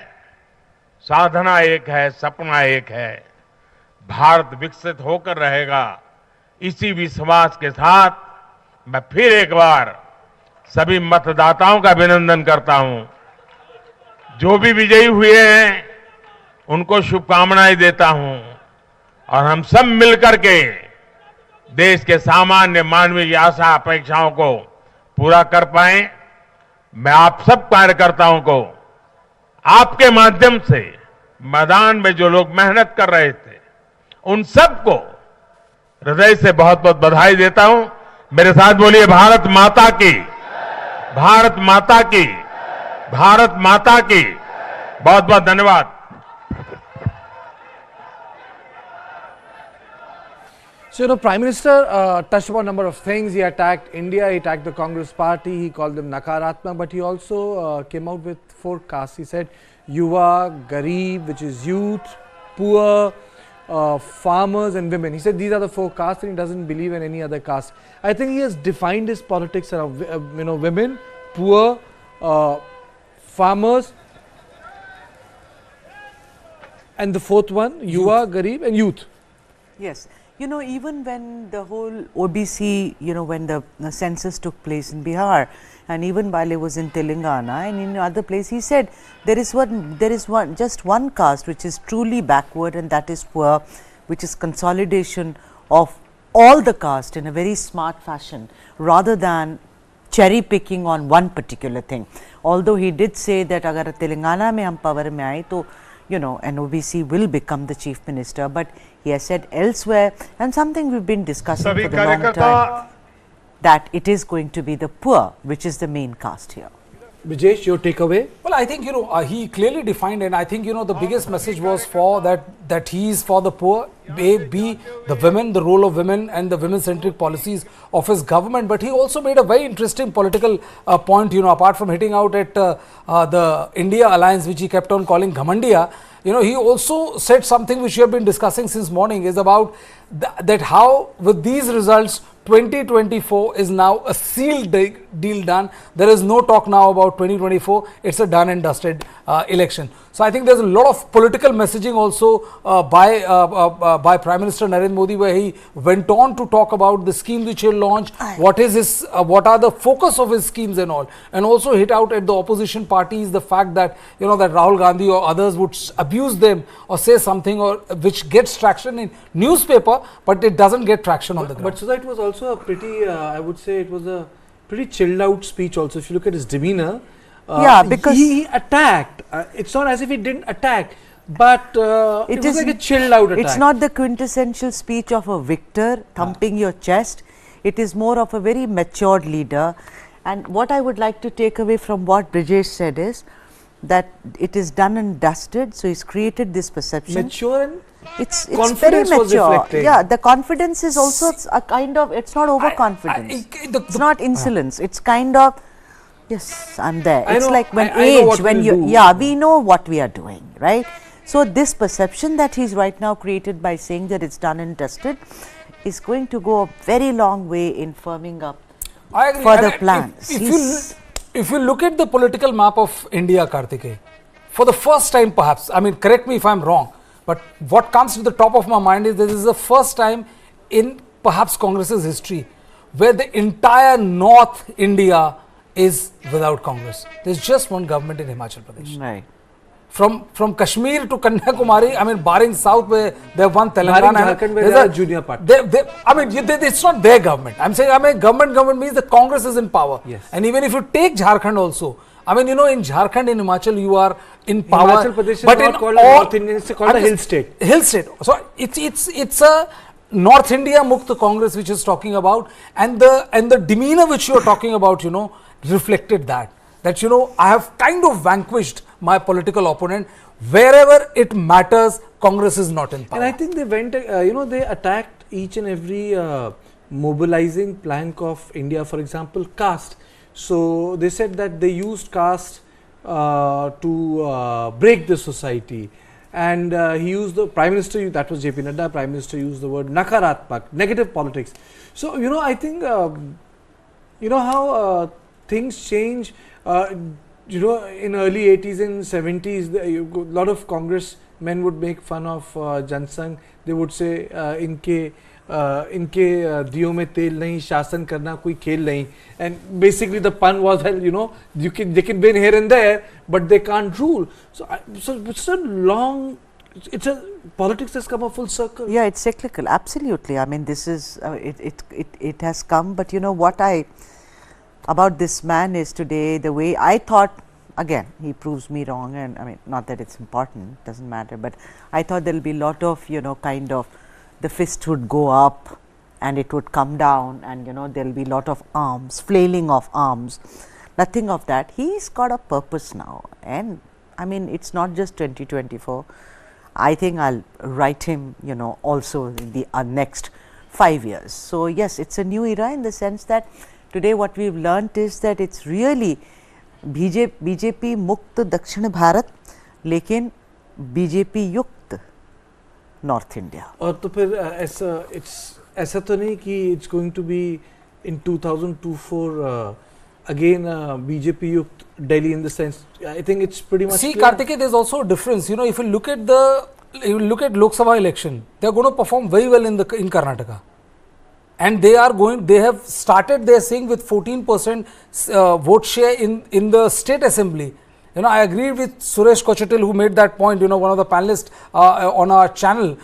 साधना एक है, सपना एक है। भारत विकसित होकर रहेगा। इसी विश्वास के साथ मैं फिर एक बार सभी मतदाताओं का अभिनंदन करता हूं। जो भी विजयी हुए हैं उनको शुभकामनाएं देता हूं और हम सब मिलकर के देश के सामान्य मानवीय की आशा अपेक्षाओं को पूरा कर पाए। मैं आप सब कार्यकर्ताओं को आपके माध्यम से मैदान में जो लोग मेहनत कर रहे थे उन सबको हृदय से बहुत बहुत बधाई देता हूं। मेरे साथ बोलिए भारत माता की, भारत माता की, भारत माता की। बहुत बहुत धन्यवाद। So, Prime Minister touched upon a number of things. He attacked India, he attacked the Congress party, he called them Nakaratmak, but he also came out with 4 castes. He said Yura, Garib, which is youth, poor, farmers and women. He said these are the 4 castes and he doesn't believe in any other caste. I think he has defined his politics around women, poor, farmers, and the 4th one, Yura, Garib and youth. Yes. You know, even when the whole OBC, when the census took place in Bihar, and even while he was in Telangana and in other places, he said there is just one caste which is truly backward, and that is poor, which is consolidation of all the caste in a very smart fashion, rather than cherry picking on one particular thing. Although he did say that agar Telangana mein hum power mein aaye to an OBC will become the chief minister, but he has said elsewhere, and something we've been discussing for the long time, that it is going to be the poor which is the main caste here. Brijesh, your takeaway? Well, I think he clearly defined, and I think the biggest message was for that he is for the poor, B, the women, the role of women and the women-centric policies of his government. But he also made a very interesting political point, apart from hitting out at the India alliance, which he kept on calling Ghamandiya. He also said something which we have been discussing since morning, is about that how with these results 2024 is now a sealed deal done. There is no talk now about 2024. It's a done and dusted election. So I think there's a lot of political messaging also by Prime Minister Narendra Modi, where he went on to talk about the schemes which he'll launch, what are the focus of his schemes and all, and also hit out at the opposition parties the fact that that Rahul Gandhi or others would abuse them or say something or which gets traction in newspaper, but it doesn't get traction on the ground. But so that was also a pretty, I would say it was a pretty chilled out speech also. If you look at his demeanor, because he attacked. It's not as if he didn't attack, but it was like a chilled out attack. It's not the quintessential speech of a victor thumping your chest. It is more of a very matured leader. And what I would like to take away from what Brijesh said is that it is done and dusted. So he's created this perception. Mature and it's very mature. Yeah, the confidence is also a kind of, it's not overconfidence. It's not insolence. It's kind of, yes, I'm there. It's like when we know what we are doing, right? So this perception that he's right now created by saying that it's done and dusted is going to go a very long way in firming up further plans. If you look at the political map of India, Kartikeya, for the first time perhaps, correct me if I'm wrong, but what comes to the top of my mind is this is the first time in perhaps Congress's history where the entire North India is without Congress. There's just one government in Himachal Pradesh. Right. From Kashmir to Kanyakumari, barring South where they have one Telangana. Jharkhand where there are junior party. It's not their government. I'm saying, government means the Congress is in power. Yes. And even if you take Jharkhand also, in Jharkhand, in Himachal, you are in power. Himachal Pradesh is not called North Indian, it's called a hill state. Hill state. So it's a North India Mukta Congress which is talking about, and the demeanor which you are talking about, reflected that that, you know, I have kind of vanquished my political opponent. Wherever it matters, Congress is not in power. And I think they went, they attacked each and every mobilizing plank of India, for example, caste. So they said that they used caste to break the society. And he used the Prime Minister, that was JP Nadda, Prime Minister used the word nakaratmak, negative politics. So, you know, I think, you know how things change, you know, in early 80s and 70s, a lot of Congress men would make fun of Jansangh. They would say, इनके दियों में तेल नहीं, शासन करना कोई खेल नहीं. And basically the pun was, well, you know, they can win here and there, but they can't rule. So it's a long, politics has come a full circle. Yeah, it's cyclical, absolutely. I mean, this is, it has come, but you know what about this man is today, the way I thought, again, he proves me wrong, and I mean, not that it's important, doesn't matter, but I thought there will be a lot of, you know, kind of, the fist would go up and it would come down, and you know, there will be a lot of arms, flailing of arms, nothing of that. He's got a purpose now, and I mean, it's not just 2024. I think I'll write him, you know, also in the next 5 years. So yes, it's a new era in the sense that today what we've learnt is that it's really BJP मुक्त दक्षिण भारत, लेकिन BJP युक्त North India. और तो फिर ऐसा तो नहीं कि it's going to be in 2024 again BJP युक्त Delhi, in the sense, I think it's pretty much. See, clear. Kartikeya, there's also a difference. You know, if you look at Lok Sabha election, they are going to perform very well in Karnataka. And they have started, they are saying, with 14% vote share in the state assembly. You know, I agree with Suresh Kochetil, who made that point, you know, one of the panelists on our channel.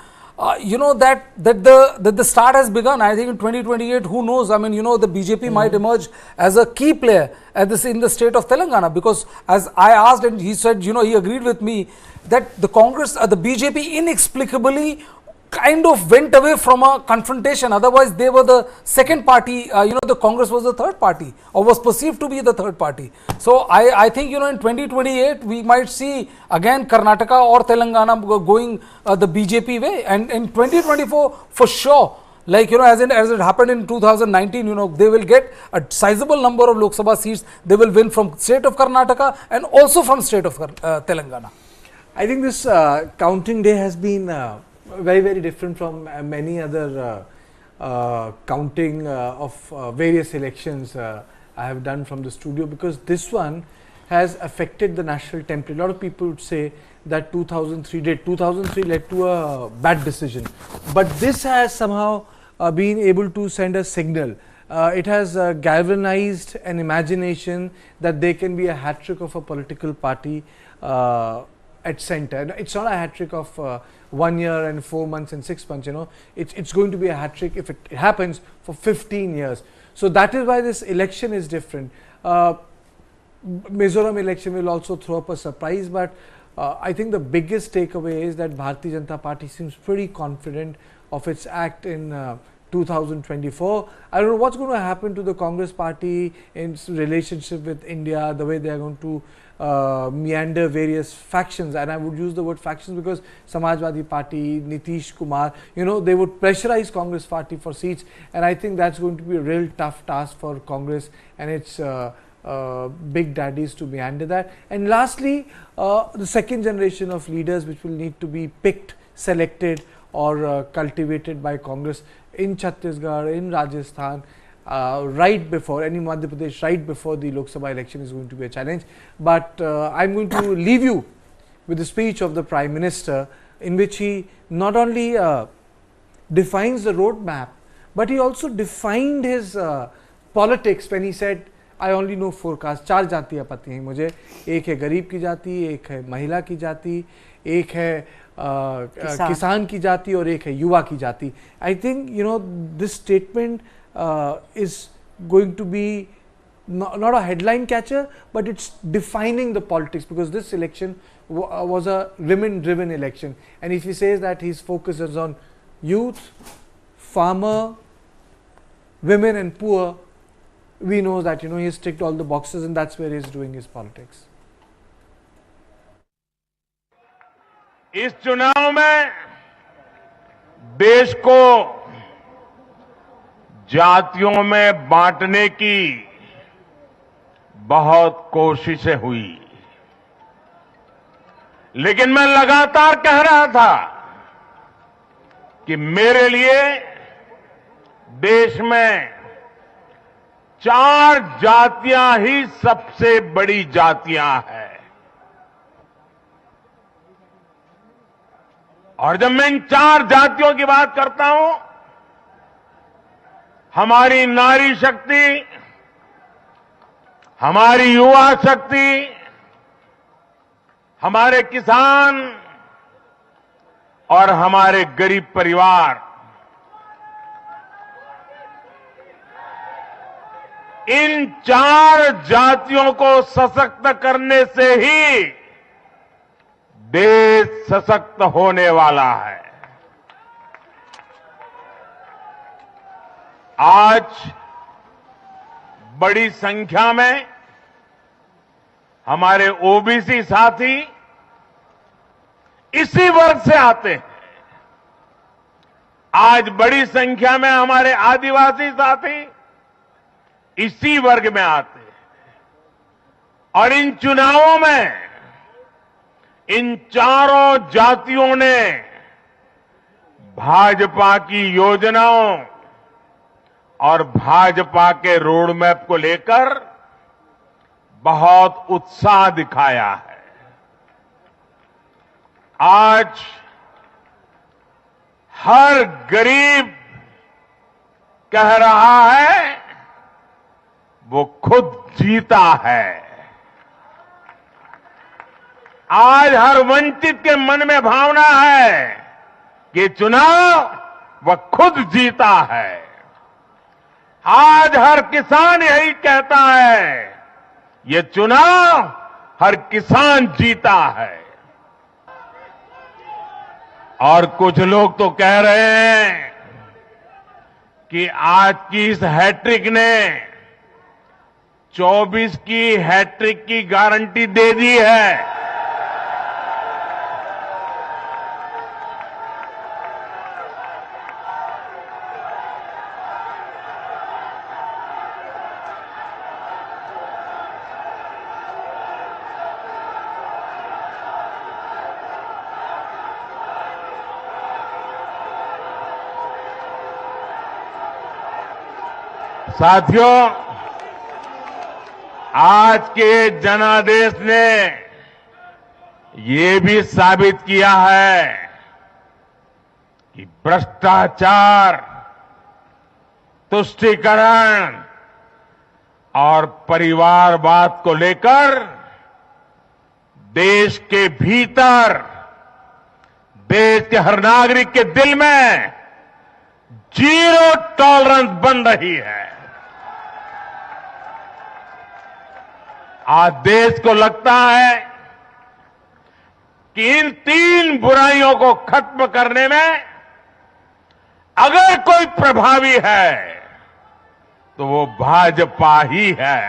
You know, that the start has begun. I think in 2028, who knows? I mean, you know, the BJP might emerge as a key player in the state of Telangana, because as I asked, and he said, you know, he agreed with me that the Congress, the BJP inexplicably kind of went away from a confrontation. Otherwise, they were the second party, you know, the Congress was the third party, or was perceived to be the third party. So I think, you know, in 2028, we might see again Karnataka or Telangana going the BJP way. And in 2024, for sure, like, you know, as it happened in 2019, you know, they will get a sizable number of Lok Sabha seats. They will win from state of Karnataka and also from state of Telangana. I think this counting day has been very, very different from many other counting of various elections I have done from the studio, because this one has affected the national template. A lot of people would say that 2003 led to a bad decision, but this has somehow been able to send a signal. It has galvanized an imagination that there can be a hat-trick of a political party at center. It's not a hat-trick of 1 year and 4 months and 6 months, you know. It's going to be a hat-trick if it happens for 15 years. So that is why this election is different. Mizoram election will also throw up a surprise, but I think the biggest takeaway is that Bharatiya Janata Party seems pretty confident of its act in 2024. I don't know what's going to happen to the Congress party in its relationship with India, the way they are going to meander various factions, and I would use the word factions because Samajwadi Party, Nitish Kumar, you know, they would pressurize Congress party for seats, and I think that's going to be a real tough task for Congress and its big daddies to meander that. And lastly, the second generation of leaders which will need to be picked, selected or cultivated by Congress in Chhattisgarh, in Rajasthan, right before, any Madhya Pradesh, right before the Lok Sabha election is going to be a challenge. But I'm going to leave you with the speech of the Prime Minister, in which he not only defines the roadmap, but he also defined his politics when he said, I only know forecast. 4 जातियाँ पता हैं मुझे, एक है गरीब की जाति, एक है महिला की जाति, एक है किसान की जाति और एक है युवा की जाति. I think, you know, this statement is going to be not a headline catcher, but it's defining the politics, because this election was a women-driven election. And if he says that his focus is on youth, farmer, women and poor, we know that he's ticked all the boxes and that's where he's doing his politics. इस चुनाव में देश को जातियों में बांटने की बहुत कोशिशें हुई, लेकिन मैं लगातार कह रहा था कि मेरे लिए देश में 4 जातियां ही सबसे बड़ी जातियां हैं। और जब मैं इन 4 जातियों की बात करता हूं, हमारी नारी शक्ति, हमारी युवा शक्ति, हमारे किसान और हमारे गरीब परिवार, इन 4 जातियों को सशक्त करने से ही देश सशक्त होने वाला है। आज बड़ी संख्या में हमारे ओबीसी साथी इसी वर्ग से आते हैं। आज बड़ी संख्या में हमारे आदिवासी साथी इसी वर्ग में आते हैं। और इन चुनावों में इन चारों जातियों ने भाजपा की योजनाओं और भाजपा के रोड मैप को लेकर बहुत उत्साह दिखाया है। आज हर गरीब कह रहा है वो खुद जीता है। आज हर वंचित के मन में भावना है कि चुनाव वह खुद जीता है। आज हर किसान यही कहता है, ये चुनाव हर किसान जीता है। और कुछ लोग तो कह रहे हैं कि आज की इस हैट्रिक ने 24 की हैट्रिक की गारंटी दे दी है। साथियों, आज के जनादेश ने ये भी साबित किया है कि भ्रष्टाचार, तुष्टीकरण और परिवारवाद को लेकर देश के भीतर, देश के हर नागरिक के दिल में जीरो टॉलरेंस बन रही है। आज देश को लगता है कि इन 3 बुराइयों को खत्म करने में अगर कोई प्रभावी है तो वो भाजपा ही है।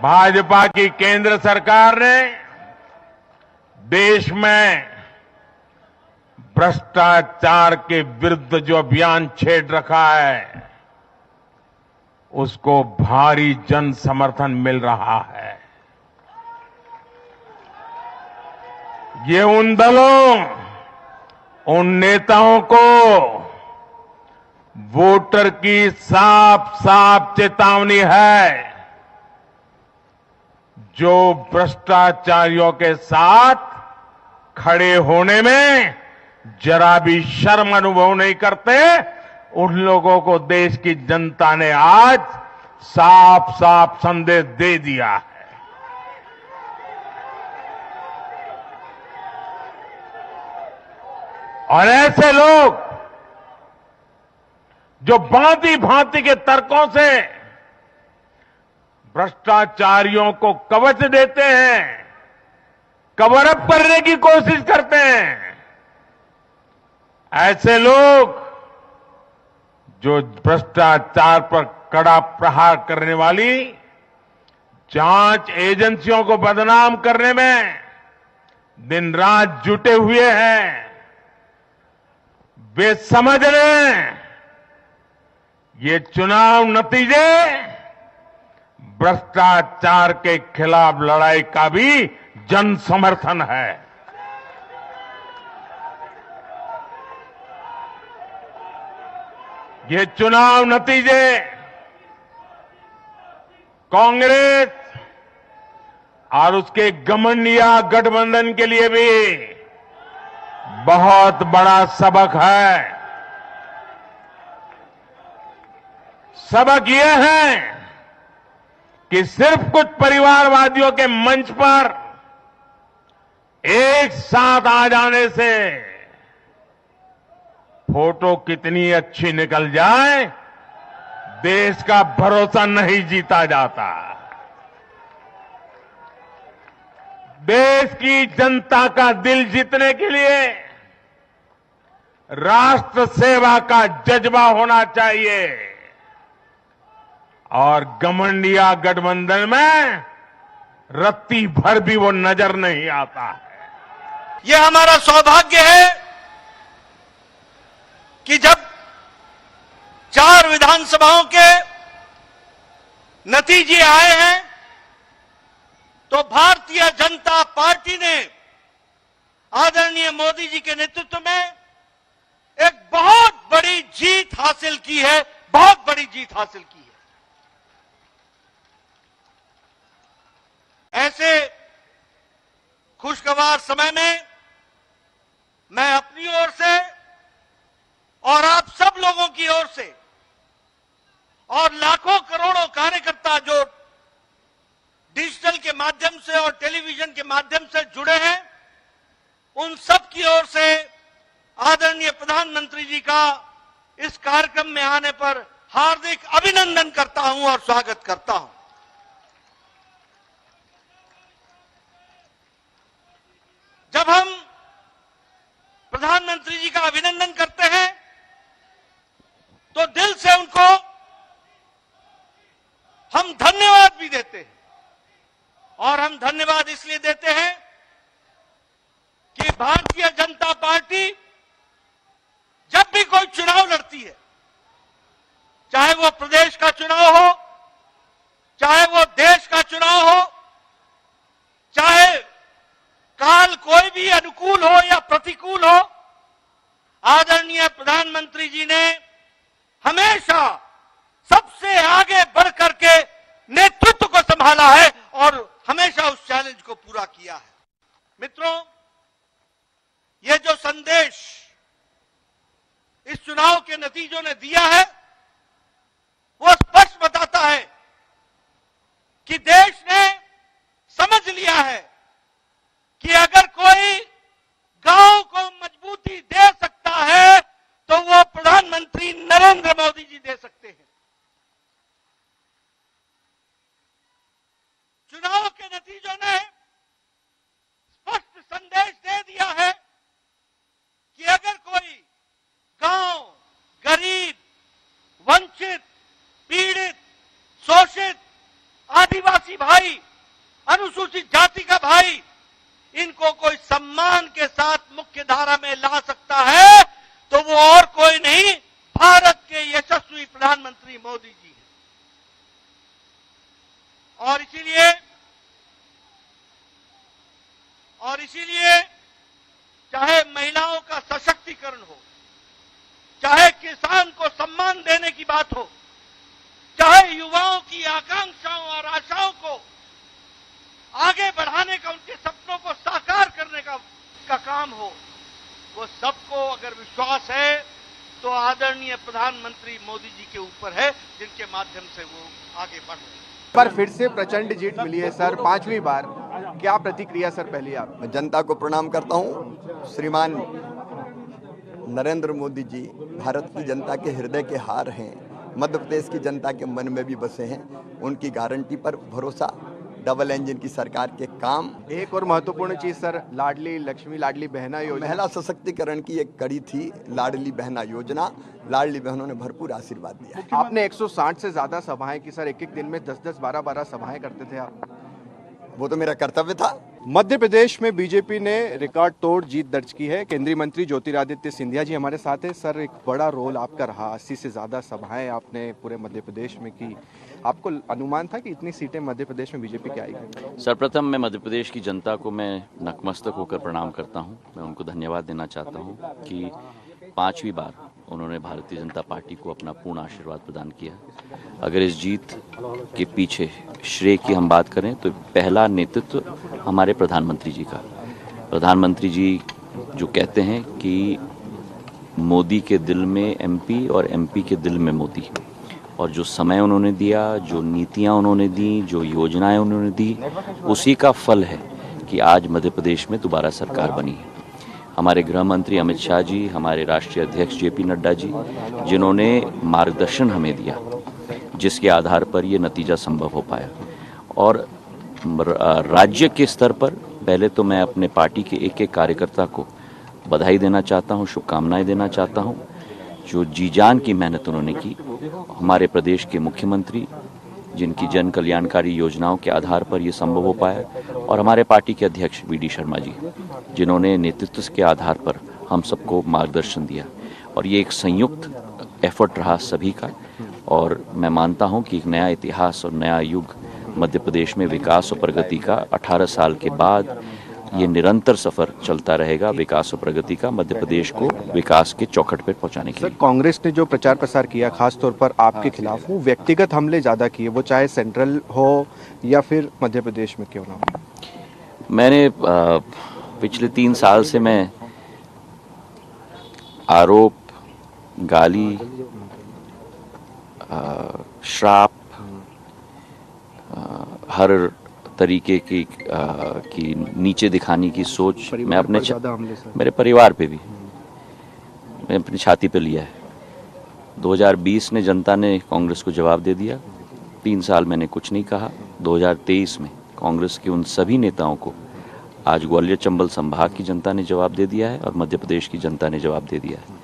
भाजपा की केंद्र सरकार ने देश में भ्रष्टाचार के विरुद्ध जो अभियान छेड़ रखा है, उसको भारी जन समर्थन मिल रहा है। ये उन दलों, उन नेताओं को वोटर की साफ साफ चेतावनी है जो भ्रष्टाचारियों के साथ खड़े होने में जरा भी शर्म अनुभव नहीं करते। उन लोगों को देश की जनता ने आज साफ साफ संदेश दे दिया है। और ऐसे लोग जो भांति भांति के तर्कों से भ्रष्टाचारियों को कवच देते हैं, कवर अप करने की कोशिश करते हैं, ऐसे लोग जो भ्रष्टाचार पर कड़ा प्रहार करने वाली जांच एजेंसियों को बदनाम करने में दिन रात जुटे हुए हैं, वे समझ लें ये चुनाव नतीजे भ्रष्टाचार के खिलाफ लड़ाई का भी जन समर्थन है। ये चुनाव नतीजे कांग्रेस और उसके घमंडिया गठबंधन के लिए भी बहुत बड़ा सबक है। सबक ये है कि सिर्फ कुछ परिवारवादियों के मंच पर एक साथ आ जाने से फोटो कितनी अच्छी निकल जाए, देश का भरोसा नहीं जीता जाता। देश की जनता का दिल जीतने के लिए राष्ट्र सेवा का जज्बा होना चाहिए और घमंडिया गठबंधन में रत्ती भर भी वो नजर नहीं आता है। यह हमारा सौभाग्य है कि जब 4 विधानसभाओं के नतीजे आए हैं तो भारतीय जनता पार्टी ने आदरणीय मोदी जी के नेतृत्व में एक बहुत बड़ी जीत हासिल की है, बहुत बड़ी जीत हासिल की है। ऐसे खुशगवार समय में मैं अपनी ओर से और आप सब लोगों की ओर से और लाखों करोड़ों कार्यकर्ता जो डिजिटल के माध्यम से और टेलीविजन के माध्यम से जुड़े हैं, उन सब की ओर से आदरणीय प्रधानमंत्री जी का इस कार्यक्रम में आने पर हार्दिक अभिनंदन करता हूं और स्वागत करता हूं। जब हम प्रधानमंत्री जी का अभिनंदन करते हैं तो दिल से उनको हम धन्यवाद भी देते हैं, और हम धन्यवाद इसलिए देते हैं कि भारतीय जनता पार्टी जब भी कोई चुनाव लड़ती है, चाहे वो प्रदेश का चुनाव हो, चाहे वो देश का चुनाव हो, चाहे काल कोई भी अनुकूल हो या प्रतिकूल हो, आदरणीय प्रधानमंत्री जी ने हमेशा सबसे आगे बढ़ करके नेतृत्व को संभाला है और हमेशा उस चैलेंज को पूरा किया है। मित्रों, ये जो संदेश इस चुनाव के नतीजों ने दिया है वो स्पष्ट बताता है कि देश ने समझ लिया है कि अगर कोई गांव को मजबूती दे सकता है तो वो प्रधानमंत्री नरेंद्र मोदी जी दे सकते हैं। चुनाव के नतीजों ने स्पष्ट संदेश दे दिया है कि अगर कोई गांव, गरीब, वंचित, पीड़ित, शोषित, आदिवासी भाई, अनुसूचित जाति का भाई, इनको कोई सम्मान के साथ मुख्य धारा में ला सकता है तो वो और कोई नहीं, भारत के यशस्वी प्रधानमंत्री मोदी जी हैं। और इसीलिए चाहे महिलाओं का सशक्तिकरण हो, चाहे किसान को सम्मान देने की बात हो, चाहे युवाओं की आकांक्षाओं और आशाओं को आगे बढ़ाने का, उनके सपनों को साकार करने का काम हो, वो सबको अगर विश्वास है तो आदरणीय प्रधानमंत्री मोदी जी के ऊपर है, जिनके माध्यम से वो आगे बढ़ रहे हैं। पर फिर से प्रचंड जीत मिली है सर, 5वीं बार। क्या प्रतिक्रिया सर? पहले आप। मैं जनता को प्रणाम करता हूं। श्रीमान नरेंद्र मोदी जी भारत की जनता के हृदय के हार हैं, मध्य प्रदेश की जनता के मन में भी बसे हैं। उनकी गारंटी पर भरोसा डबल इंजन की सरकार के काम। एक और महत्वपूर्ण चीज सर, लाडली लक्ष्मी लाडली बहना योजना, महिला सशक्तिकरण की एक कड़ी थी लाडली बहना योजना। लाडली बहनों ने भरपूर आशीर्वाद दिया। आपने 160 से ज्यादा सभाएं की सर, एक एक दिन में 10-10, 12-12 सभाएं करते थे आप। वो तो मेरा कर्तव्य था। मध्य प्रदेश में बीजेपी ने रिकॉर्ड तोड़ जीत दर्ज की है। केंद्रीय मंत्री ज्योतिरादित्य सिंधिया जी हमारे साथ हैं। सर, एक बड़ा रोल आपका रहा, 80 से ज्यादा सभाएं आपने पूरे मध्य प्रदेश में की। आपको अनुमान था कि इतनी सीटें मध्य प्रदेश में बीजेपी की आएगी? सर्वप्रथम मैं मध्य प्रदेश की जनता को मैं नतमस्तक होकर प्रणाम करता हूं। मैं उनको धन्यवाद देना चाहता हूं कि 5वीं बार उन्होंने भारतीय जनता पार्टी को अपना पूर्ण आशीर्वाद प्रदान किया। अगर इस जीत के पीछे श्रेय की हम बात करें तो पहला नेतृत्व हमारे प्रधानमंत्री जी का। प्रधानमंत्री जी जो कहते हैं कि मोदी के दिल में एमपी और एमपी के दिल में मोदी, और जो समय उन्होंने दिया, जो नीतियां उन्होंने दी, जो योजनाएं उन्होंने दी, उसी का फल है कि आज मध्य प्रदेश में दोबारा सरकार बनी है। हमारे गृह मंत्री अमित शाह जी, हमारे राष्ट्रीय अध्यक्ष जेपी नड्डा जी, जिन्होंने मार्गदर्शन हमें दिया, जिसके आधार पर ये नतीजा संभव हो पाया। और राज्य के स्तर पर पहले तो मैं अपने पार्टी के एक एक कार्यकर्ता को बधाई देना चाहता हूँ, शुभकामनाएं देना चाहता हूँ। जो जी जान की मेहनत उन्होंने की। हमारे प्रदेश के मुख्यमंत्री, जिनकी जन कल्याणकारी योजनाओं के आधार पर ये संभव हो पाया, और हमारे पार्टी के अध्यक्ष BD शर्मा जी, जिन्होंने नेतृत्व के आधार पर हम सबको मार्गदर्शन दिया। और ये एक संयुक्त एफर्ट रहा सभी का, और मैं मानता हूं कि एक नया इतिहास और नया युग मध्य प्रदेश में विकास और प्रगति का 18 साल के बाद ये निरंतर सफर चलता रहेगा विकास और प्रगति का, मध्य प्रदेश को विकास के चौखट पर पहुंचाने के लिए। कांग्रेस ने जो प्रचार प्रसार किया खास तौर पर आपके खिलाफ, वो व्यक्तिगत हमले ज्यादा किए, वो चाहे सेंट्रल हो या फिर मध्य प्रदेश में क्यों ना हो। मैंने पिछले 3 साल से मैं आरोप, गाली, श्राप, हर तरीके की नीचे दिखाने की सोच मैं अपने मेरे परिवार पे भी मैं अपनी छाती पे लिया है। 2020 में जनता ने कांग्रेस को जवाब दे दिया। 3 साल मैंने कुछ नहीं कहा। 2023 में कांग्रेस के उन सभी नेताओं को आज ग्वालियर चंबल संभाग की जनता ने जवाब दे दिया है और मध्य प्रदेश की जनता ने जवाब दे दिया है।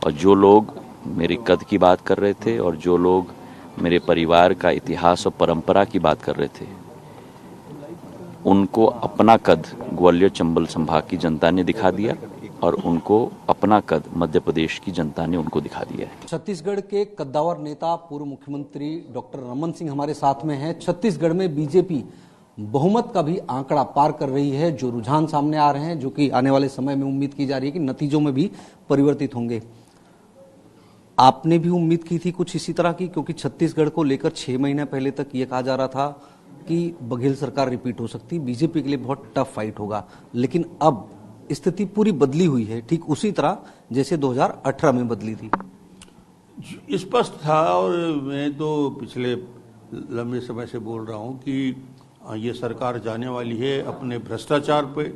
और जो लोग मेरे कद की बात कर रहे थे और जो लोग मेरे परिवार का इतिहास और परंपरा की बात कर रहे थे, उनको अपना कद ग्वालियर चंबल संभाग की जनता ने दिखा दिया और उनको अपना कद मध्य प्रदेश की जनता ने उनको दिखा दिया है। छत्तीसगढ़ के कद्दावर नेता पूर्व मुख्यमंत्री डॉक्टर रमन सिंह हमारे साथ में हैं। छत्तीसगढ़ में बीजेपी बहुमत का भी आंकड़ा पार कर रही है। जो रुझान सामने आ रहे हैं, जो कि आने वाले समय में उम्मीद की जा रही है कि नतीजों में भी परिवर्तित होंगे। आपने भी उम्मीद की थी कुछ इसी तरह की, क्योंकि छत्तीसगढ़ को लेकर 6 महीने पहले तक ये कहा जा रहा था कि बघेल सरकार रिपीट हो सकती, बीजेपी के लिए बहुत टफ फाइट होगा, लेकिन अब स्थिति पूरी बदली हुई है, ठीक उसी तरह जैसे 2018 में बदली थी। स्पष्ट था, और मैं तो पिछले लंबे समय से बोल रहा हूं कि ये सरकार जाने वाली है अपने भ्रष्टाचार पे।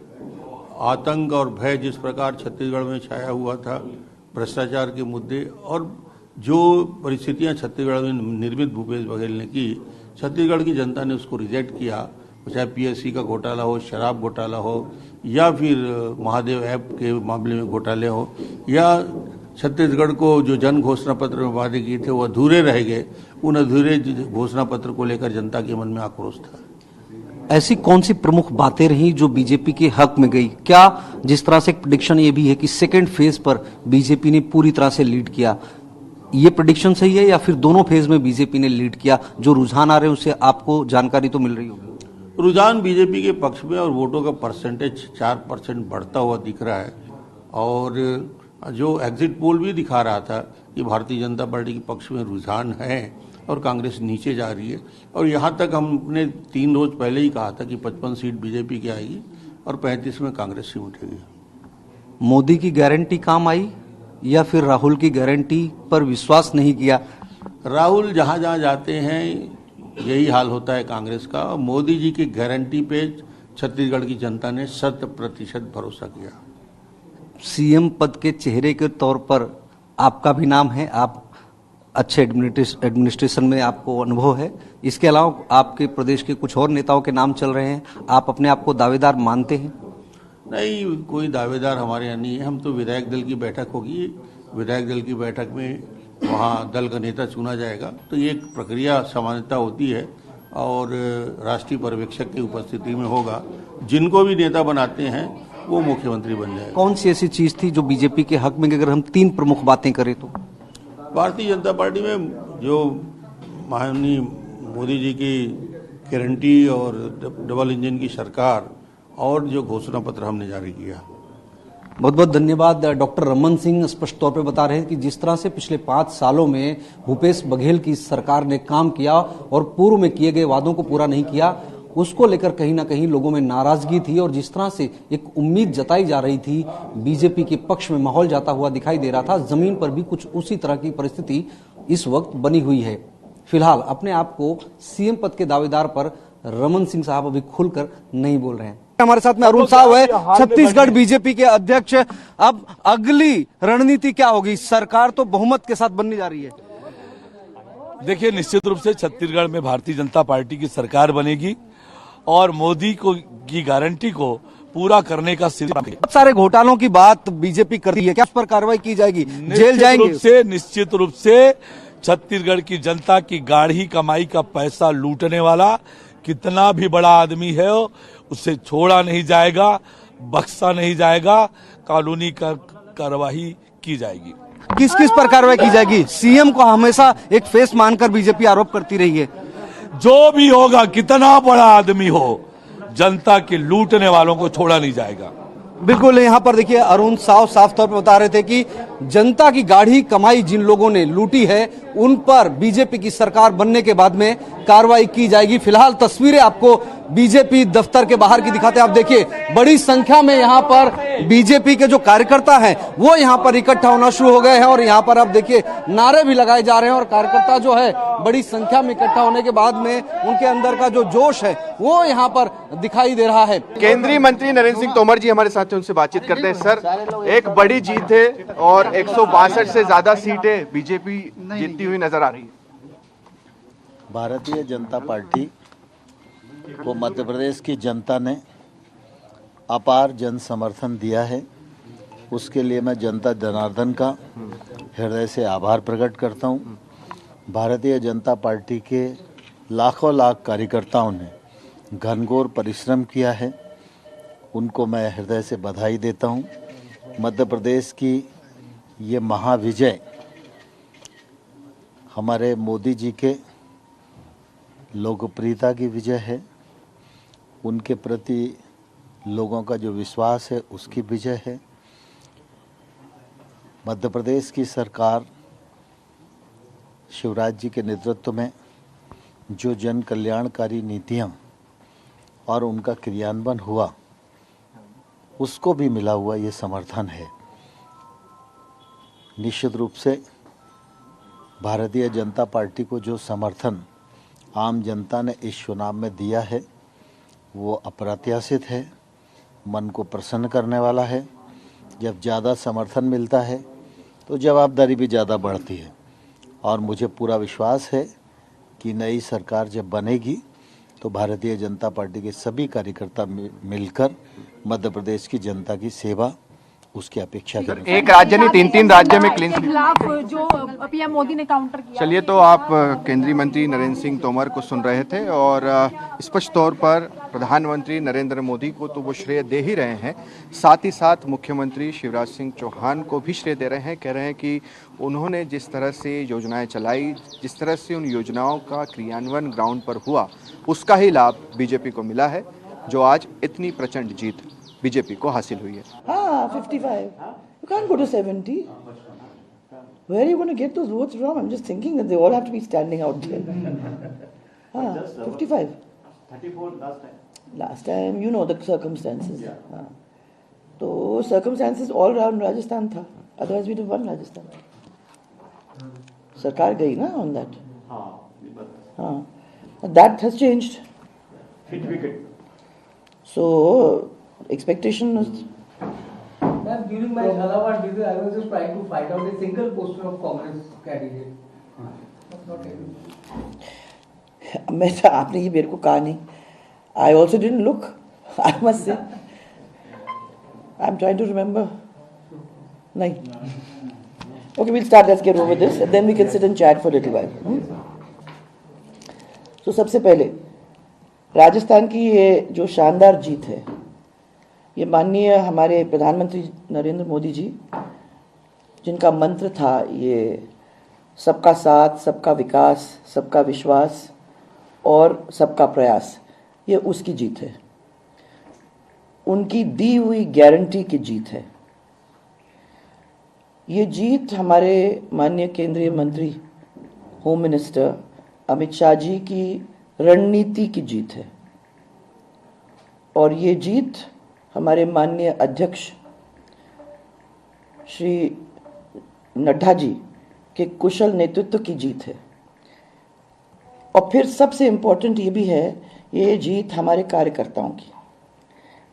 आतंक और भय जिस प्रकार छत्तीसगढ़ में छाया हुआ था, भ्रष्टाचार के मुद्दे और जो परिस्थितियां छत्तीसगढ़ में निर्मित भूपेश बघेल ने की, छत्तीसगढ़ की जनता ने उसको रिजेक्ट किया। चाहे PSC का घोटाला हो, शराब घोटाला हो, या फिर महादेव ऐप के मामले में घोटाले हो, या छत्तीसगढ़ को जो जन घोषणा पत्र में वादे किए थे वो अधूरे रह गए, उन अधूरे घोषणा पत्र को लेकर जनता के मन में आक्रोश था। ऐसी कौन सी प्रमुख बातें रही जो बीजेपी के हक में गई? क्या जिस तरह से प्रेडिक्शन ये भी है कि सेकेंड फेज पर बीजेपी ने पूरी तरह से लीड किया, ये प्रेडिक्शन सही है या फिर दोनों फेज में बीजेपी ने लीड किया? जो रुझान आ रहे हैं उससे आपको जानकारी तो मिल रही होगी। रुझान बीजेपी के पक्ष में और वोटों का परसेंटेज 4% बढ़ता हुआ दिख रहा है, और जो एग्जिट पोल भी दिखा रहा था कि भारतीय जनता पार्टी के पक्ष में रुझान है और कांग्रेस नीचे जा रही है। और यहाँ तक हमने 3 रोज पहले ही कहा था कि 55 सीट बीजेपी की आएगी और 35 में कांग्रेस ही उठेगी। मोदी की गारंटी काम आई या फिर राहुल की गारंटी पर विश्वास नहीं किया? राहुल जहाँ जहाँ जाते हैं यही हाल होता है कांग्रेस का। मोदी जी की गारंटी पे छत्तीसगढ़ की जनता ने 100% भरोसा किया। CM पद के चेहरे के तौर पर आपका भी नाम है, आप अच्छे एडमिनिस्ट्रेशन में आपको अनुभव है। इसके अलावा आपके प्रदेश के कुछ और नेताओं के नाम चल रहे हैं, आप अपने आप को दावेदार मानते हैं? नहीं, कोई दावेदार हमारे यहाँ नहीं है। हम तो विधायक दल की बैठक होगी, विधायक दल की बैठक में वहाँ दल का नेता चुना जाएगा। तो ये एक प्रक्रिया सामान्यता होती है और राष्ट्रीय पर्यवेक्षक की उपस्थिति में होगा। जिनको भी नेता बनाते हैं वो मुख्यमंत्री बन जाएगा। कौन सी ऐसी चीज थी जो बीजेपी के हक में, अगर हम 3 प्रमुख बातें करें तो? भारतीय जनता पार्टी में जो माननीय मोदी जी की गारंटी और डबल इंजन की सरकार और जो घोषणा पत्र हमने जारी किया। बहुत बहुत धन्यवाद। डॉक्टर रमन सिंह स्पष्ट तौर पे बता रहे हैं कि जिस तरह से पिछले 5 सालों में भूपेश बघेल की सरकार ने काम किया और पूर्व में किए गए वादों को पूरा नहीं किया, उसको लेकर कहीं ना कहीं लोगों में नाराजगी थी और जिस तरह से एक उम्मीद जताई जा रही थी, बीजेपी के पक्ष में माहौल जाता हुआ दिखाई दे रहा था। जमीन पर भी कुछ उसी तरह की परिस्थिति इस वक्त बनी हुई है। फिलहाल अपने आप को सीएम पद के दावेदार पर रमन सिंह साहब अभी खुलकर नहीं बोल रहे हैं। हमारे साथ में अरुण साहब है, छत्तीसगढ़ बीजेपी के अध्यक्ष। अब अगली रणनीति क्या होगी? सरकार तो बहुमत के साथ बनने जा रही है। देखिए, निश्चित रूप से छत्तीसगढ़ में भारतीय जनता पार्टी की सरकार बनेगी और मोदी को की गारंटी को पूरा करने का बहुत सारे घोटालों की बात बीजेपी कर रही है, क्या उस पर कार्रवाई की जाएगी? जेल जाएंगे? निश्चित रूप से छत्तीसगढ़ की जनता की गाढ़ी कमाई का पैसा लूटने वाला कितना भी बड़ा आदमी है उसे छोड़ा नहीं जाएगा, बख्शा नहीं जाएगा, कानूनी कार्रवाई की जाएगी। किस किस पर कार्रवाई की जाएगी? सीएम को हमेशा एक फेस मानकर बीजेपी आरोप करती रही है। जो भी होगा, कितना बड़ा आदमी हो, जनता के लूटने वालों को छोड़ा नहीं जाएगा। बिल्कुल, यहाँ पर देखिए अरुण साफ तौर पर बता रहे थे कि जनता की गाढ़ी कमाई जिन लोगों ने लूटी है उन पर बीजेपी की सरकार बनने के बाद में कार्रवाई की जाएगी। फिलहाल तस्वीरें आपको बीजेपी दफ्तर के बाहर की दिखाते हैं। आप देखिए बड़ी संख्या में यहाँ पर बीजेपी के जो कार्यकर्ता हैं वो यहाँ पर इकट्ठा होना शुरू हो गए हैं और यहाँ पर आप देखिए नारे भी लगाए जा रहे हैं और कार्यकर्ता जो है बड़ी संख्या में इकट्ठा होने के बाद में उनके अंदर का जो जोश है वो यहाँ पर दिखाई दे रहा है। केंद्रीय मंत्री नरेंद्र सिंह तोमर जी हमारे साथ हैं, उनसे बातचीत करते हैं। सर, एक बड़ी जीत है और 162 से ज्यादा सीटें बीजेपी जीतती हुई नजर आ रही है। भारतीय जनता पार्टी को मध्य प्रदेश की जनता ने अपार जन समर्थन दिया है, उसके लिए मैं जनता जनार्दन का हृदय से आभार प्रकट करता हूँ। भारतीय जनता पार्टी के लाखों लाख कार्यकर्ताओं ने घनघोर परिश्रम किया है, उनको मैं हृदय से बधाई देता हूँ। मध्य प्रदेश की ये महाविजय हमारे मोदी जी के लोकप्रियता की विजय है, उनके प्रति लोगों का जो विश्वास है उसकी विजय है। मध्य प्रदेश की सरकार शिवराज जी के नेतृत्व में जो जन कल्याणकारी नीतियां और उनका क्रियान्वयन हुआ उसको भी मिला हुआ ये समर्थन है। निश्चित रूप से भारतीय जनता पार्टी को जो समर्थन आम जनता ने इस चुनाव में दिया है वो अप्रत्याशित है, मन को प्रसन्न करने वाला है। जब ज़्यादा समर्थन मिलता है तो जवाबदारी भी ज़्यादा बढ़ती है और मुझे पूरा विश्वास है कि नई सरकार जब बनेगी तो भारतीय जनता पार्टी के सभी कार्यकर्ता मिलकर मध्य प्रदेश की जनता की सेवा उसकी अपेक्षा करेंगे। एक राज्य नहीं, 3 राज्य में क्लीन खिलाफ जो पीएम मोदी ने काउंटर किया। चलिए, तो आप केंद्रीय मंत्री नरेंद्र सिंह तोमर को सुन रहे थे और स्पष्ट तौर पर प्रधानमंत्री नरेंद्र मोदी को तो वो श्रेय दे ही रहे हैं, साथ ही साथ मुख्यमंत्री शिवराज सिंह चौहान को भी श्रेय दे रहे हैं। कह रहे हैं कि उन्होंने जिस तरह से योजनाएं चलाई, जिस तरह से उन योजनाओं का क्रियान्वयन ग्राउंड पर हुआ, उसका ही लाभ बीजेपी को मिला है, जो आज इतनी प्रचंड जीत बीजेपी को हासिल हुई है। हाँ, 55. You can't go to 70. Where are you going to get those votes from? I'm just thinking that they all have to be standing out there. 55. 34 last time. Last time, you know the circumstances. तो circumstances all around Rajasthan था. Otherwise we'd have won Rajasthan. सरकार गई ना on that. हाँ. That has changed. Hit wicket. So expectation is. During my Jhalawat visit, I was just trying to find out a single poster of Congress candidate. आपने ये मेरे को कहा नहीं. I also didn't look, I must say. I'm trying to remember. नहीं. Okay, we'll start. Let's get over this, and then we can sit and chat for a little while. So सबसे पहले राजस्थान की ये जो शानदार जीत है, ये माननीय हमारे प्रधानमंत्री नरेंद्र मोदी जी, जिनका मंत्र था ये सबका साथ, सबका विकास, सबका विश्वास और सबका प्रयास, ये उसकी जीत है. उनकी दी हुई गारंटी की जीत है. ये जीत हमारे माननीय केंद्रीय मंत्री होम मिनिस्टर अमित शाह जी की रणनीति की जीत है. और ये जीत हमारे माननीय अध्यक्ष श्री नड्डा जी के कुशल नेतृत्व की जीत है. और फिर सबसे इम्पोर्टेंट ये भी है, ये जीत हमारे कार्यकर्ताओं की,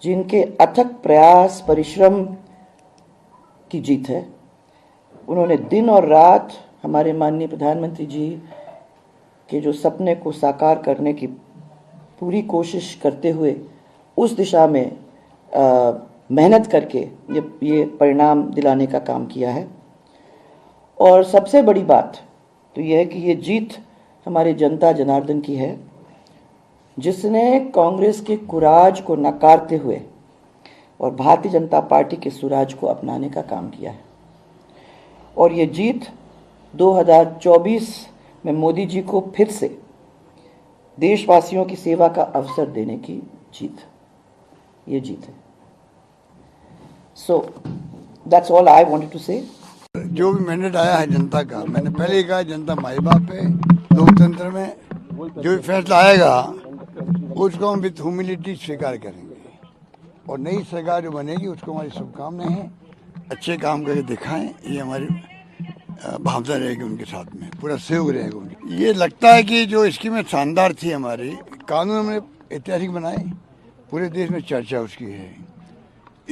जिनके अथक प्रयास परिश्रम की जीत है. उन्होंने दिन और रात हमारे माननीय प्रधानमंत्री जी के जो सपने को साकार करने की पूरी कोशिश करते हुए उस दिशा में मेहनत करके ये परिणाम दिलाने का काम किया है. और सबसे बड़ी बात तो यह है कि ये जीत हमारे जनता जनार्दन की है, जिसने कांग्रेस के कुराज को नकारते हुए और भारतीय जनता पार्टी के सुराज को अपनाने का काम किया है. और ये जीत 2024 में मोदी जी को फिर से देशवासियों की सेवा का अवसर देने की जीत, ये जीत है. So that's all I wanted to say. जो भी मैंडेट आया है जनता का, मैंने पहले ही कहा जनता माई बाप है. लोकतंत्र में जो भी फैसला आएगा उसको हम विद ह्यूमिलिटी स्वीकार करेंगे. और नई सरकार जो बनेगी उसको हमारी शुभकामनाएं हैं. अच्छे काम करके दिखाएं, ये हमारी भावना रहेगी उनके साथ में, पूरा सहयोग रहेगा उनकी. ये लगता है कि जो स्कीमें शानदार थी हमारी, कानून हमने ऐतिहासिक बनाए, पूरे देश में चर्चा उसकी है.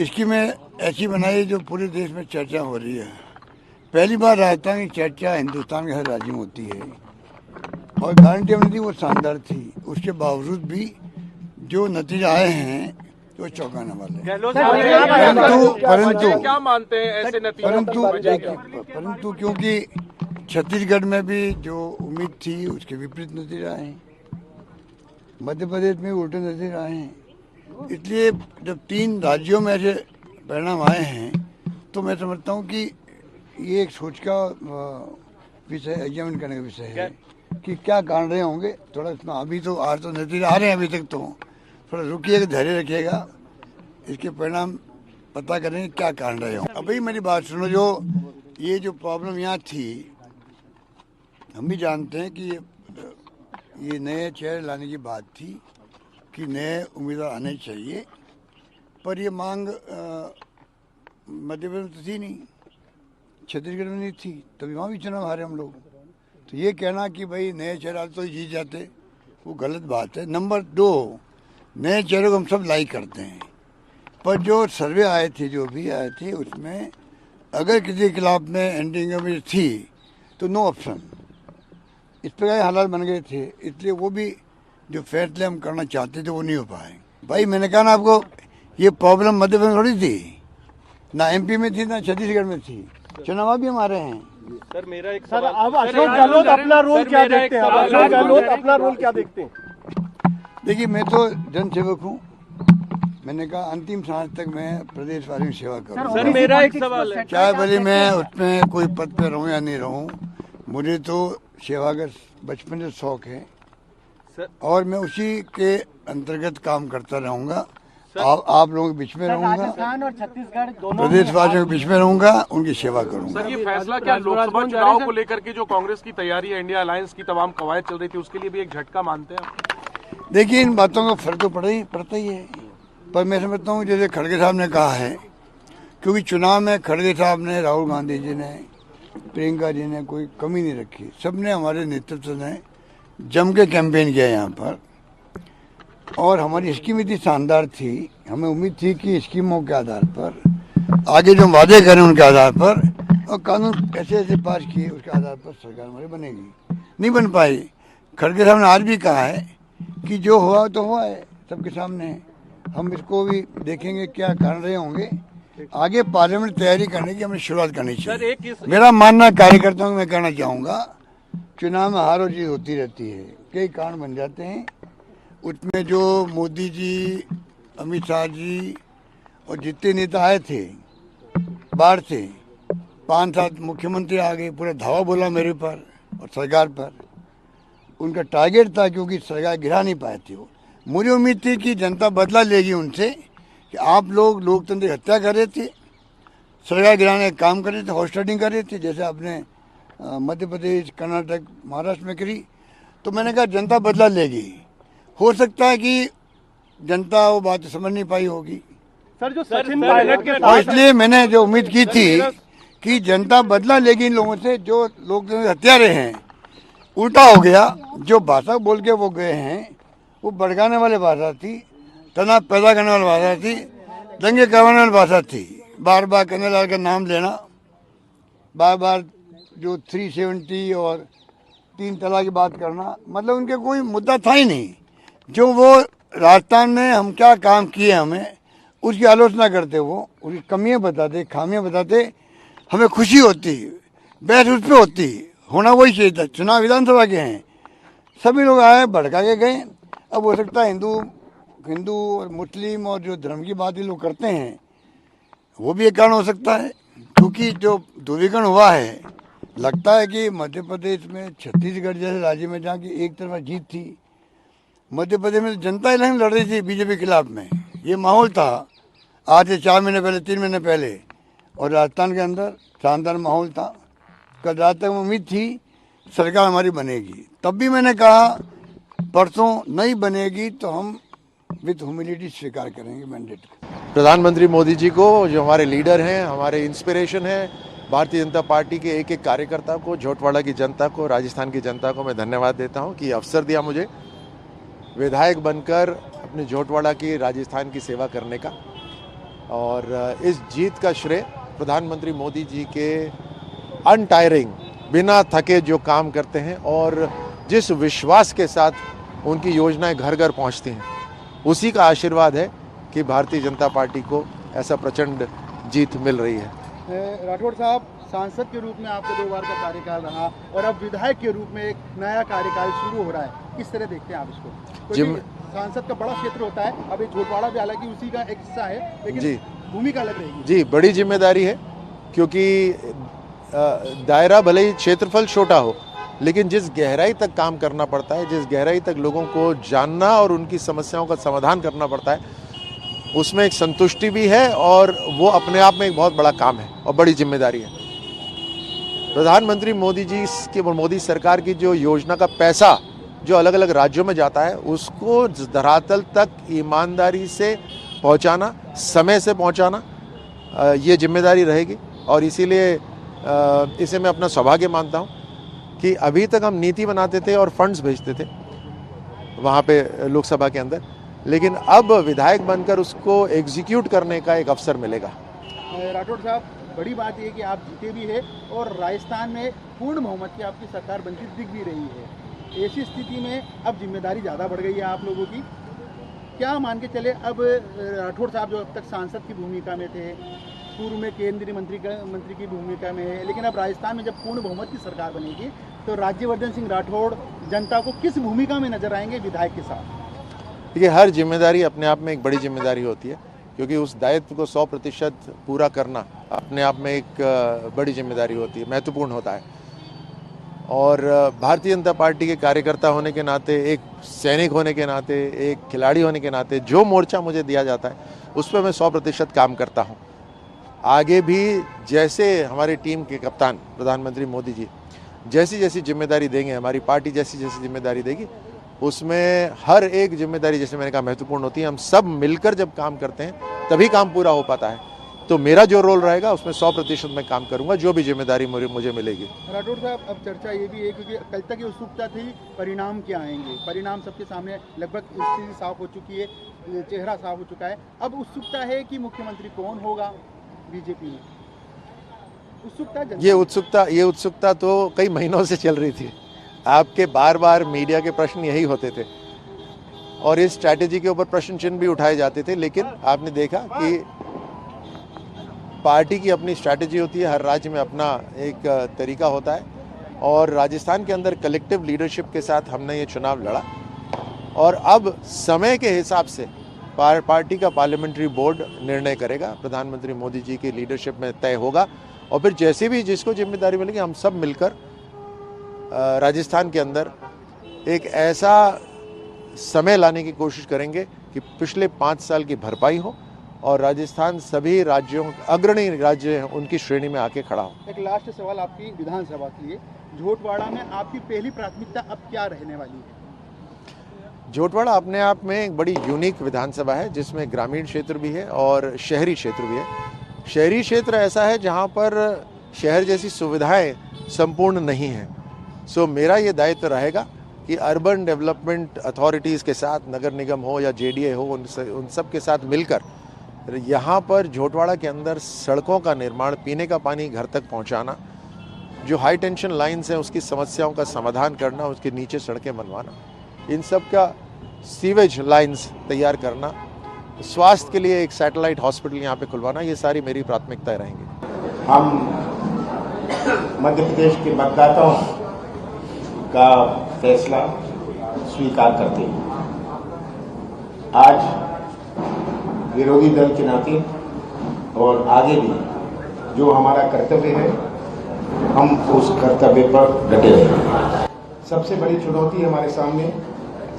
स्कीमें ऐसी बनाई जो पूरे देश में चर्चा हो रही है. पहली बार राजस्थान की चर्चा हिंदुस्तान के हर राज्य में होती है. और गारंटी हमने दी वो शानदार थी. उसके बावजूद भी जो नतीजे आए हैं वो चौंकाने वाले. परंतु क्योंकि छत्तीसगढ़ में भी जो उम्मीद थी उसके विपरीत नतीजे आए हैं, मध्य प्रदेश में उल्टे नतीजे आए हैं. इसलिए जब 3 राज्यों में ऐसे परिणाम आए हैं तो मैं समझता हूँ कि ये एक सोच का विषय, एग्जामिन करने का विषय है कि क्या कारण रहे होंगे. थोड़ा इसमें अभी तो आज तो नतीजे आ रहे हैं, अभी तक तो थोड़ा रुकिएगा, धैर्य रखिएगा, इसके परिणाम पता करेंगे क्या कारण रहे होंगे. अभी मेरी बात सुनो, जो ये जो प्रॉब्लम यहाँ थी, हम भी जानते हैं कि ये नए चेहरे लाने की बात थी कि नए उम्मीदवार आने चाहिए. पर ये मांग मध्य प्रदेश में तो थी नहीं, छत्तीसगढ़ में नहीं थी, तभी वहाँ भी चुनाव हारे हम लोग. तो ये कहना कि भाई नए चेहरे तो जीत जाते, वो गलत बात है. नंबर 2, नए चेहरों को हम सब लाइक करते हैं, पर जो सर्वे आए थे, जो भी आए थे, उसमें अगर किसी के खिलाफ में एंटी थी तो नो ऑप्शन. इस प्रकार के हालात बन गए थे. इसलिए वो भी जो फैसले हम करना चाहते थे वो नहीं हो पाए. भाई मैंने कहा ना आपको, ये प्रॉब्लम मध्य प्रदेश में थोड़ी थी, ना एमपी में थी ना छत्तीसगढ़ में थी. चुनाव भी हमारे हैं. सर मेरा एक सवाल, अब अशोक गहलोत अपना रोल क्या देखते हैं? अशोक गहलोत अपना रोल क्या देखते हैं? देखिए, मैं तो जनसेवक हूँ. मैंने कहा अंतिम सांस तक मैं प्रदेश वासियों की सेवा करूँ. सर मेरा एक सवाल है, चाहे भले मैं उसमें कोई पद पे रहूँ या नहीं रहूँ, मुझे तो सेवा का बचपन से शौक है और मैं उसी के अंतर्गत काम करता रहूँगा. आप लोगों के बीच में रहूँगा, राजस्थान और छत्तीसगढ़ दोनों प्रदेशवासियों के बीच में रहूँगा, उनकी सेवा करूँगा. सर ये फैसला क्या लोकसभा चुनाव को लेकर के जो कांग्रेस की तैयारी है, इंडिया अलायंस की तमाम कवायद चल रही थी, उसके लिए भी एक झटका मानते हैं? देखिए, इन बातों का फर्क तो पड़ता ही है, पर मैं समझता हूँ जैसे खड़गे साहब ने कहा है, क्योंकि चुनाव में खड़गे साहब ने, राहुल गांधी जी ने, प्रियंका जी ने कोई कमी नहीं रखी. सबने, हमारे नेतृत्व ने जम के कैंपेन किया यहाँ पर. और हमारी स्कीम इतनी शानदार थी, हमें उम्मीद थी कि स्कीमों के आधार पर आगे जो वादे करें उनके आधार पर, और कानून ऐसे ऐसे पास किए उसके आधार पर सरकार हमारी बनेगी. नहीं बन पाई। खड़गे साहब ने आज भी कहा है कि जो हुआ तो हुआ है, सबके सामने है। हम इसको भी देखेंगे क्या कारण रहे होंगे। आगे पार्लियामेंट तैयारी करने की हमें शुरुआत करनी चाहिए। मेरा मानना कार्यकर्ताओं को मैं कहना चाहूँगा, चुनाव में हार और जीत होती रहती है, कई कारण बन जाते हैं। उसमें जो मोदी जी, अमित शाह जी और जितने नेता आए थे बाहर से, 5-7 मुख्यमंत्री आ गए, पूरा धावा बोला मेरे पर और सरकार पर। उनका टारगेट था क्योंकि सरकार गिरा नहीं पाए थे वो। मुझे उम्मीद थी कि जनता बदला लेगी उनसे कि आप लोग लोकतंत्र की हत्या कर रहे थे, सरकार गिराने का काम कर रहे थे, हॉस्टिंग कर रहे थे, जैसे आपने मध्य प्रदेश, कर्नाटक, महाराष्ट्र में करी। तो मैंने कहा जनता बदला लेगी। हो सकता है कि जनता वो बात समझ नहीं पाई होगी सर, जो सचिन पायलट के और इसलिए मैंने जो उम्मीद की थी कि जनता बदला लेगी इन लोगों से जो लोग हत्यारे हैं। उल्टा हो गया। जो भाषा बोल के वो गए हैं वो भड़काने वाली भाषा थी, तनाव पैदा करने वाली भाषा थी, दंगे करवाने वाली भाषा थी। बार बार कन्हैयालाल का नाम लेना, बार बार जो 370 और 3 तलाक की बात करना, मतलब उनके कोई मुद्दा था ही नहीं। जो वो राजस्थान में हम क्या काम किए हमें उसकी आलोचना करते, वो उसकी कमियां बताते, खामियां बताते, हमें खुशी होती, बहस उस पर होती। होना वही चाहिए था। चुनाव विधानसभा के हैं, सभी लोग आए भड़का के गए। अब हो सकता है हिंदू और मुस्लिम और जो धर्म की बात ये लोग करते हैं वो भी एक कारण हो सकता है, क्योंकि जो ध्रुवीकरण हुआ है, लगता है कि मध्य प्रदेश में, छत्तीसगढ़ जैसे राज्य में जहाँ की एक तरफा जीत थी, मध्य प्रदेश में जनता इलेक्शन लड़ रही थी बीजेपी के खिलाफ में, ये माहौल था आज से 4 महीने पहले, 3 महीने पहले। और राजस्थान के अंदर शानदार माहौल था। कल रात तक उम्मीद थी सरकार हमारी बनेगी। तब भी मैंने कहा परसों नहीं बनेगी तो हम विद ह्यूमिलिटी स्वीकार करेंगे मैंडेट को। प्रधानमंत्री मोदी जी को, जो हमारे लीडर हैं, हमारे इंस्पिरेशन हैं, भारतीय जनता पार्टी के एक एक कार्यकर्ता को, झोटवाड़ा की जनता को, राजस्थान की जनता को मैं धन्यवाद देता हूं कि अवसर दिया मुझे विधायक बनकर अपने झोटवाड़ा की, राजस्थान की सेवा करने का। और इस जीत का श्रेय प्रधानमंत्री मोदी जी के अनटायरिंग, बिना थके जो काम करते हैं और जिस विश्वास के साथ उनकी योजनाएं घर घर पहुंचती हैं, उसी का आशीर्वाद है कि भारतीय जनता पार्टी को ऐसा प्रचंड जीत मिल रही है। राठौड़ साहब, सांसद के रूप में आपका 2 बार का कार्यकाल रहा और अब विधायक के रूप में एक नया कार्यकाल शुरू हो रहा है, किस तरह देखते हैं आप इसको? तो सांसद का बड़ा क्षेत्र होता है, अब झोटवाड़ा भी हालांकि उसी का एक हिस्सा है, लेकिन भूमिका अलग रहेगी। जी, बड़ी जिम्मेदारी है, क्योंकि दायरा भले ही क्षेत्रफल छोटा हो, लेकिन जिस गहराई तक काम करना पड़ता है, जिस गहराई तक लोगों को जानना और उनकी समस्याओं का समाधान करना पड़ता है, उसमें एक संतुष्टि भी है और वो अपने आप में एक बहुत बड़ा काम है और बड़ी जिम्मेदारी है। प्रधानमंत्री मोदी जी की, मोदी सरकार की जो योजना का पैसा जो अलग अलग राज्यों में जाता है, उसको धरातल तक ईमानदारी से पहुंचाना, समय से पहुंचाना, ये जिम्मेदारी रहेगी। और इसीलिए इसे मैं अपना सौभाग्य मानता हूं कि अभी तक हम नीति बनाते थे और फंड्स भेजते थे वहाँ पे लोकसभा के अंदर, लेकिन अब विधायक बनकर उसको एग्जीक्यूट करने का एक अवसर मिलेगा। राठौड़ साहब, बड़ी बात यह कि आप जीते भी है और राजस्थान में पूर्ण बहुमत की आपकी सरकार बनती दिख भी रही है। ऐसी स्थिति में अब जिम्मेदारी ज़्यादा बढ़ गई है आप लोगों की। क्या मान के चले, अब राठौड़ साहब जो अब तक सांसद की भूमिका में थे, पूर्व में केंद्रीय मंत्री की भूमिका में है, लेकिन अब राजस्थान में जब पूर्ण बहुमत की सरकार बनेगी तो राज्यवर्धन सिंह राठौड़ जनता को किस भूमिका में नजर आएंगे विधायक के साथ? देखिए, हर जिम्मेदारी अपने आप में एक बड़ी जिम्मेदारी होती है, क्योंकि उस दायित्व को 100% पूरा करना अपने आप में एक बड़ी जिम्मेदारी होती है, महत्वपूर्ण होता है। और भारतीय जनता पार्टी के कार्यकर्ता होने के नाते, एक सैनिक होने के नाते, एक खिलाड़ी होने के नाते, जो मोर्चा मुझे दिया जाता है उस पर मैं 100% काम करता हूँ। आगे भी जैसे हमारी टीम के कप्तान प्रधानमंत्री मोदी जी जैसी जैसी जिम्मेदारी देंगे, हमारी पार्टी जैसी जैसी जिम्मेदारी देगी, उसमें हर एक जिम्मेदारी, जैसे मैंने कहा, महत्वपूर्ण होती है। हम सब मिलकर जब काम करते हैं तभी काम पूरा हो पाता है। तो मेरा जो रोल रहेगा उसमें 100% मैं काम करूंगा, जो भी जिम्मेदारी मुझे मिलेगी। राठौड़ साहब, अब चर्चा ये भी है, क्योंकि कल तक ये उत्सुकता थी परिणाम क्या आएंगे। परिणाम सबके सामने लगभग स्थिति साफ हो चुकी है, चेहरा साफ हो चुका है। अब उत्सुकता है कि मुख्यमंत्री कौन होगा बीजेपी में। उत्सुकता, ये उत्सुकता तो कई महीनों से चल रही थी। आपके बार बार मीडिया के प्रश्न यही होते थे और इस स्ट्रैटेजी के ऊपर प्रश्न चिन्ह भी उठाए जाते थे, लेकिन आपने देखा कि पार्टी की अपनी स्ट्रैटेजी होती है, हर राज्य में अपना एक तरीका होता है और राजस्थान के अंदर कलेक्टिव लीडरशिप के साथ हमने ये चुनाव लड़ा और अब समय के हिसाब से पार्टी का पार्लियामेंट्री बोर्ड निर्णय करेगा, प्रधानमंत्री मोदी जी की लीडरशिप में तय होगा और फिर जैसे भी जिसको जिम्मेदारी मिलेगी हम सब मिलकर राजस्थान के अंदर एक ऐसा समय लाने की कोशिश करेंगे कि पिछले 5 साल की भरपाई हो और राजस्थान सभी राज्यों अग्रणी राज्य हैं उनकी श्रेणी में आके खड़ा हो। एक लास्ट सवाल आपकी विधानसभा के लिए, झोटवाड़ा में आपकी पहली प्राथमिकता अब क्या रहने वाली है? झोटवाड़ा अपने आप में एक बड़ी यूनिक विधानसभा है जिसमें ग्रामीण क्षेत्र भी है और शहरी क्षेत्र भी है। शहरी क्षेत्र ऐसा है जहां पर शहर जैसी सुविधाएं संपूर्ण नहीं हैं। सो मेरा ये दायित्व रहेगा कि अर्बन डेवलपमेंट अथॉरिटीज़ के साथ, नगर निगम हो या जेडीए हो, उन सब के साथ मिलकर यहाँ पर झोटवाड़ा के अंदर सड़कों का निर्माण, पीने का पानी घर तक पहुँचाना, जो हाई टेंशन लाइन्स हैं उसकी समस्याओं का समाधान करना, उसके नीचे सड़कें बनवाना, इन सब का सीवेज लाइन्स तैयार करना, स्वास्थ्य के लिए एक सैटेलाइट हॉस्पिटल यहाँ पे खुलवाना, ये सारी मेरी प्राथमिकताएं रहेंगी। हम मध्य प्रदेश के मतदाताओं का फैसला स्वीकार करते हैं। आज विरोधी दल के नाते और आगे भी जो हमारा कर्तव्य है, हम उस कर्तव्य पर डटे रहेंगे। सबसे बड़ी चुनौती हमारे सामने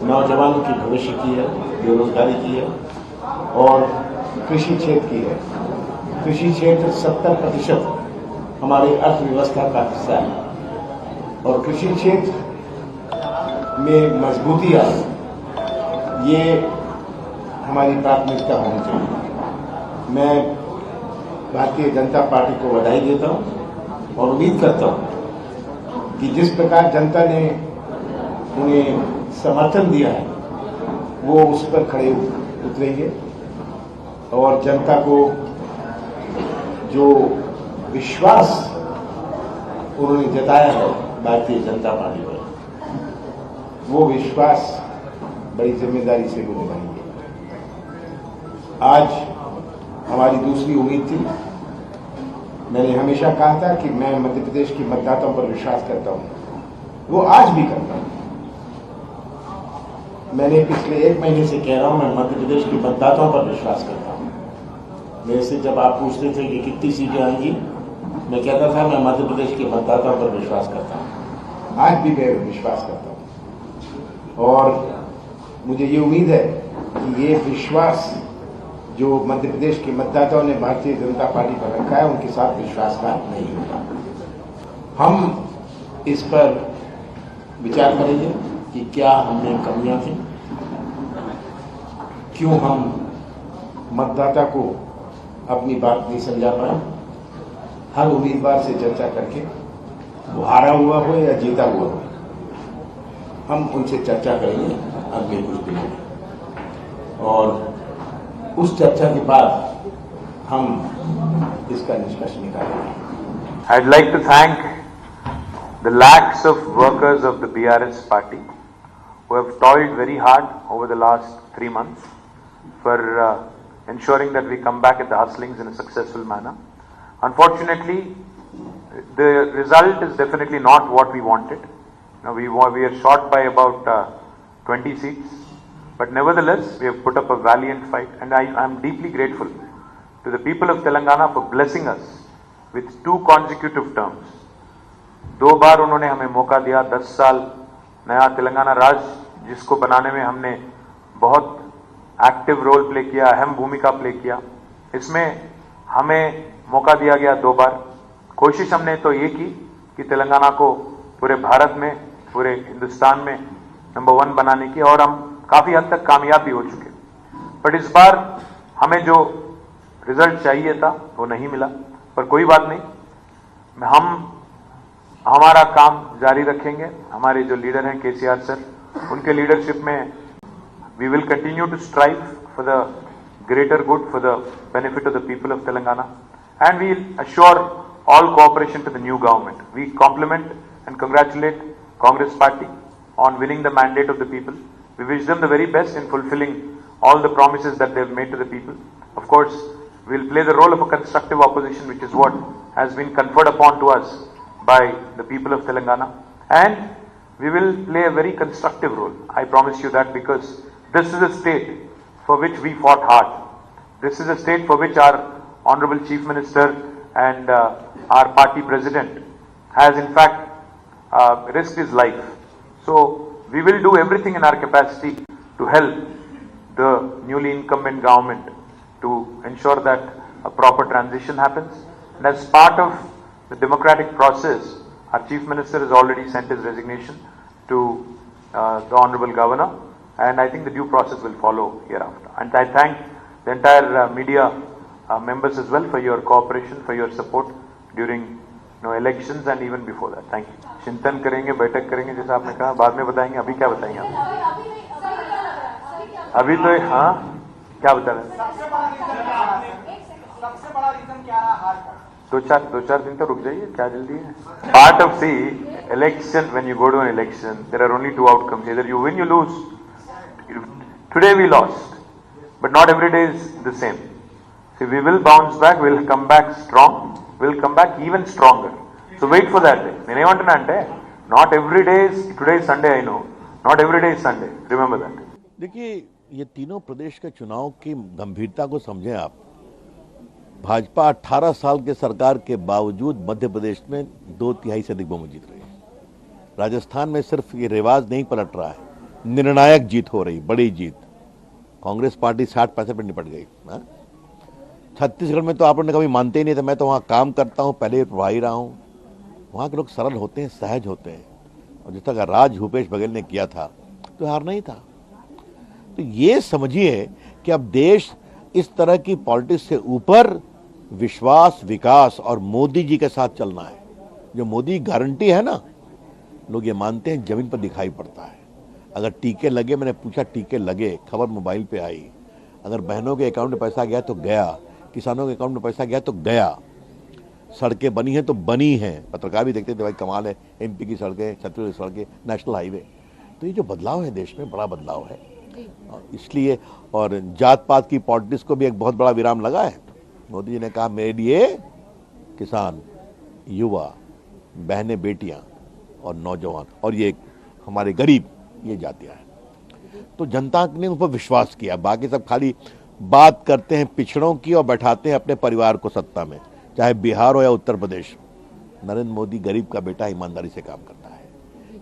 नौजवानों की भविष्य की है, बेरोजगारी की है और कृषि क्षेत्र की है। कृषि क्षेत्र 70% हमारी अर्थव्यवस्था का हिस्सा है और कृषि क्षेत्र में मजबूती आए, ये हमारी प्राथमिकता होनी चाहिए। मैं भारतीय जनता पार्टी को बधाई देता हूं और उम्मीद करता हूं कि जिस प्रकार जनता ने उन्हें समर्थन दिया है वो उस पर खड़े उतरेंगे और जनता को जो विश्वास उन्होंने जताया है भारतीय जनता पार्टी पर, वो विश्वास बड़ी जिम्मेदारी से वो निभाएंगे। आज हमारी दूसरी उम्मीद थी, मैंने हमेशा कहा था कि मैं मध्य प्रदेश के मतदाताओं पर विश्वास करता हूं, वो आज भी करता हूं। मैंने पिछले 1 महीने से कह रहा हूं मैं मध्य प्रदेश के मतदाताओं पर विश्वास करता हूं। मेरे से जब आप पूछते थे कि कितनी सीटें आएंगी, मैं कहता था मैं मध्य प्रदेश के मतदाताओं पर विश्वास करता हूं। आज भी मैं विश्वास करता हूं और मुझे ये उम्मीद है कि ये विश्वास जो मध्य प्रदेश के मतदाताओं ने भारतीय जनता पार्टी पर रखा है, उनके साथ विश्वासघात नहीं होगा। हम इस पर विचार करेंगे कि क्या हमने कमियां थी, क्यों हम मतदाता को अपनी बात नहीं समझा पाए। हर उम्मीदवार से चर्चा करके, वो हारा हुआ हो या जीता हुआ हो, हम उनसे चर्चा करेंगे अगले कुछ दिनों में और उस चर्चा के बाद हम इसका निष्कर्ष निकालेंगे। I'd like to thank the lakhs of workers of the BRS party who have toiled very hard over the last 3 months for ensuring that we come back at the hustlings in a successful manner. Unfortunately, the result is definitely not what we wanted. Now, we are short by about 20 seats. But nevertheless, we have put up a valiant fight and I am deeply grateful to the people of Telangana for blessing us with 2 consecutive terms. 2 बार उन्होंने हमें मौका दिया। 10 साल नया तेलंगाना राज्य जिसको बनाने में हमने बहुत एक्टिव रोल प्ले किया, अहम भूमिका प्ले किया, इसमें हमें मौका दिया गया 2 बार। कोशिश हमने तो ये की कि तेलंगाना को पूरे भारत में, पूरे हिंदुस्तान में नंबर 1 बनाने की और हम काफी हद तक कामयाब भी हो चुके। बट इस बार हमें जो रिजल्ट चाहिए था वो नहीं मिला, पर कोई बात नहीं, हम हमारा काम जारी रखेंगे। हमारे जो लीडर हैं KTR सर, उनके लीडरशिप में we will continue to strive for the greater good, for the benefit of the people of Telangana and we assure all cooperation to the new government. We compliment and congratulate Congress Party on winning the mandate of the people. We wish them the very best in fulfilling all the promises that they've made to the people. Of course, we'll play the role of a constructive opposition, which is what has been conferred upon to us by the people of Telangana. And we will play a very constructive role. I promise you that, because this is a state for which we fought hard. This is a state for which our Honorable Chief Minister and our party president has in fact risked his life. So we will do everything in our capacity to help the newly incumbent government to ensure that a proper transition happens. And as part of the democratic process, our Chief Minister has already sent his resignation to the Honorable Governor, and I think the due process will follow hereafter. And I thank the entire media members as well for your cooperation, for your support during elections and even before that. Thank you. चिंतन करेंगे, बैठक करेंगे, जैसा आपने कहा, बाद में बताएंगे. अभी क्या बताएंगे आप? अभी तो हाँ, क्या बता रहे हैं? सबसे बड़ा रीजन क्या रहा हार का? दो चार दिन तो रुक जाइए, क्या जल्दी है? Part of the election, when you go to an election, there are only two outcomes: either you win, you lose. Today we lost, but not every day is the same. See, we will bounce back. We'll come back strong. We'll come back even stronger. So wait for that day. నేను ఏమంటున్నా అంటే, not every day is today is Sunday. I know. Not every day is Sunday. Remember that. देखिए, ये तीनों प्रदेश के चुनाव की गंभीरता को समझें आप. भाजपा 18 साल के सरकार के बावजूद मध्य प्रदेश में 2/3 से अधिक बहुमत जीत रही है. राजस्थान में सिर्फ ये रिवाज नहीं पलट रहा है, निर्णायक जीत हो रही, बड़ी जीत. कांग्रेस पार्टी 60% पर निपट गई. छत्तीसगढ़ में तो आप लोगों ने कभी मानते ही नहीं थे. मैं तो वहाँ काम करता हूँ, पहले प्रभारी रहा हूँ. वहाँ के लोग सरल होते हैं, सहज होते हैं, और जिस तरह राज भूपेश बघेल ने किया था तो हार नहीं था. तो ये समझिए कि अब देश इस तरह की पॉलिटिक्स से ऊपर विश्वास, विकास और मोदी जी के साथ चलना है. जो मोदी गारंटी है ना, लोग ये मानते हैं, जमीन पर दिखाई पड़ता है. अगर टीके लगे, मैंने पूछा टीके लगे, खबर मोबाइल पे आई. अगर बहनों के अकाउंट में पैसा गया तो गया, किसानों के अकाउंट में पैसा गया तो गया. सड़कें बनी हैं तो बनी हैं. पत्रकार भी देखते थे, भाई कमाल है, एमपी की सड़कें, छत्तीसगढ़ की सड़कें, नेशनल हाईवे. तो ये जो बदलाव है देश में, बड़ा बदलाव है. इसलिए, और जात पात की पॉलिटिक्स को भी एक बहुत बड़ा विराम लगा है. मोदी जी ने कहा, मेरे लिए किसान, युवा, बहनें, बेटियां और नौजवान और ये हमारे गरीब, ये जातियां हैं. तो जनता ने उन पर विश्वास किया. बाकी सब खाली बात करते हैं पिछड़ों की और बैठाते हैं अपने परिवार को सत्ता में, चाहे बिहार हो या उत्तर प्रदेश. नरेंद्र मोदी गरीब का बेटा ईमानदारी से काम करता है.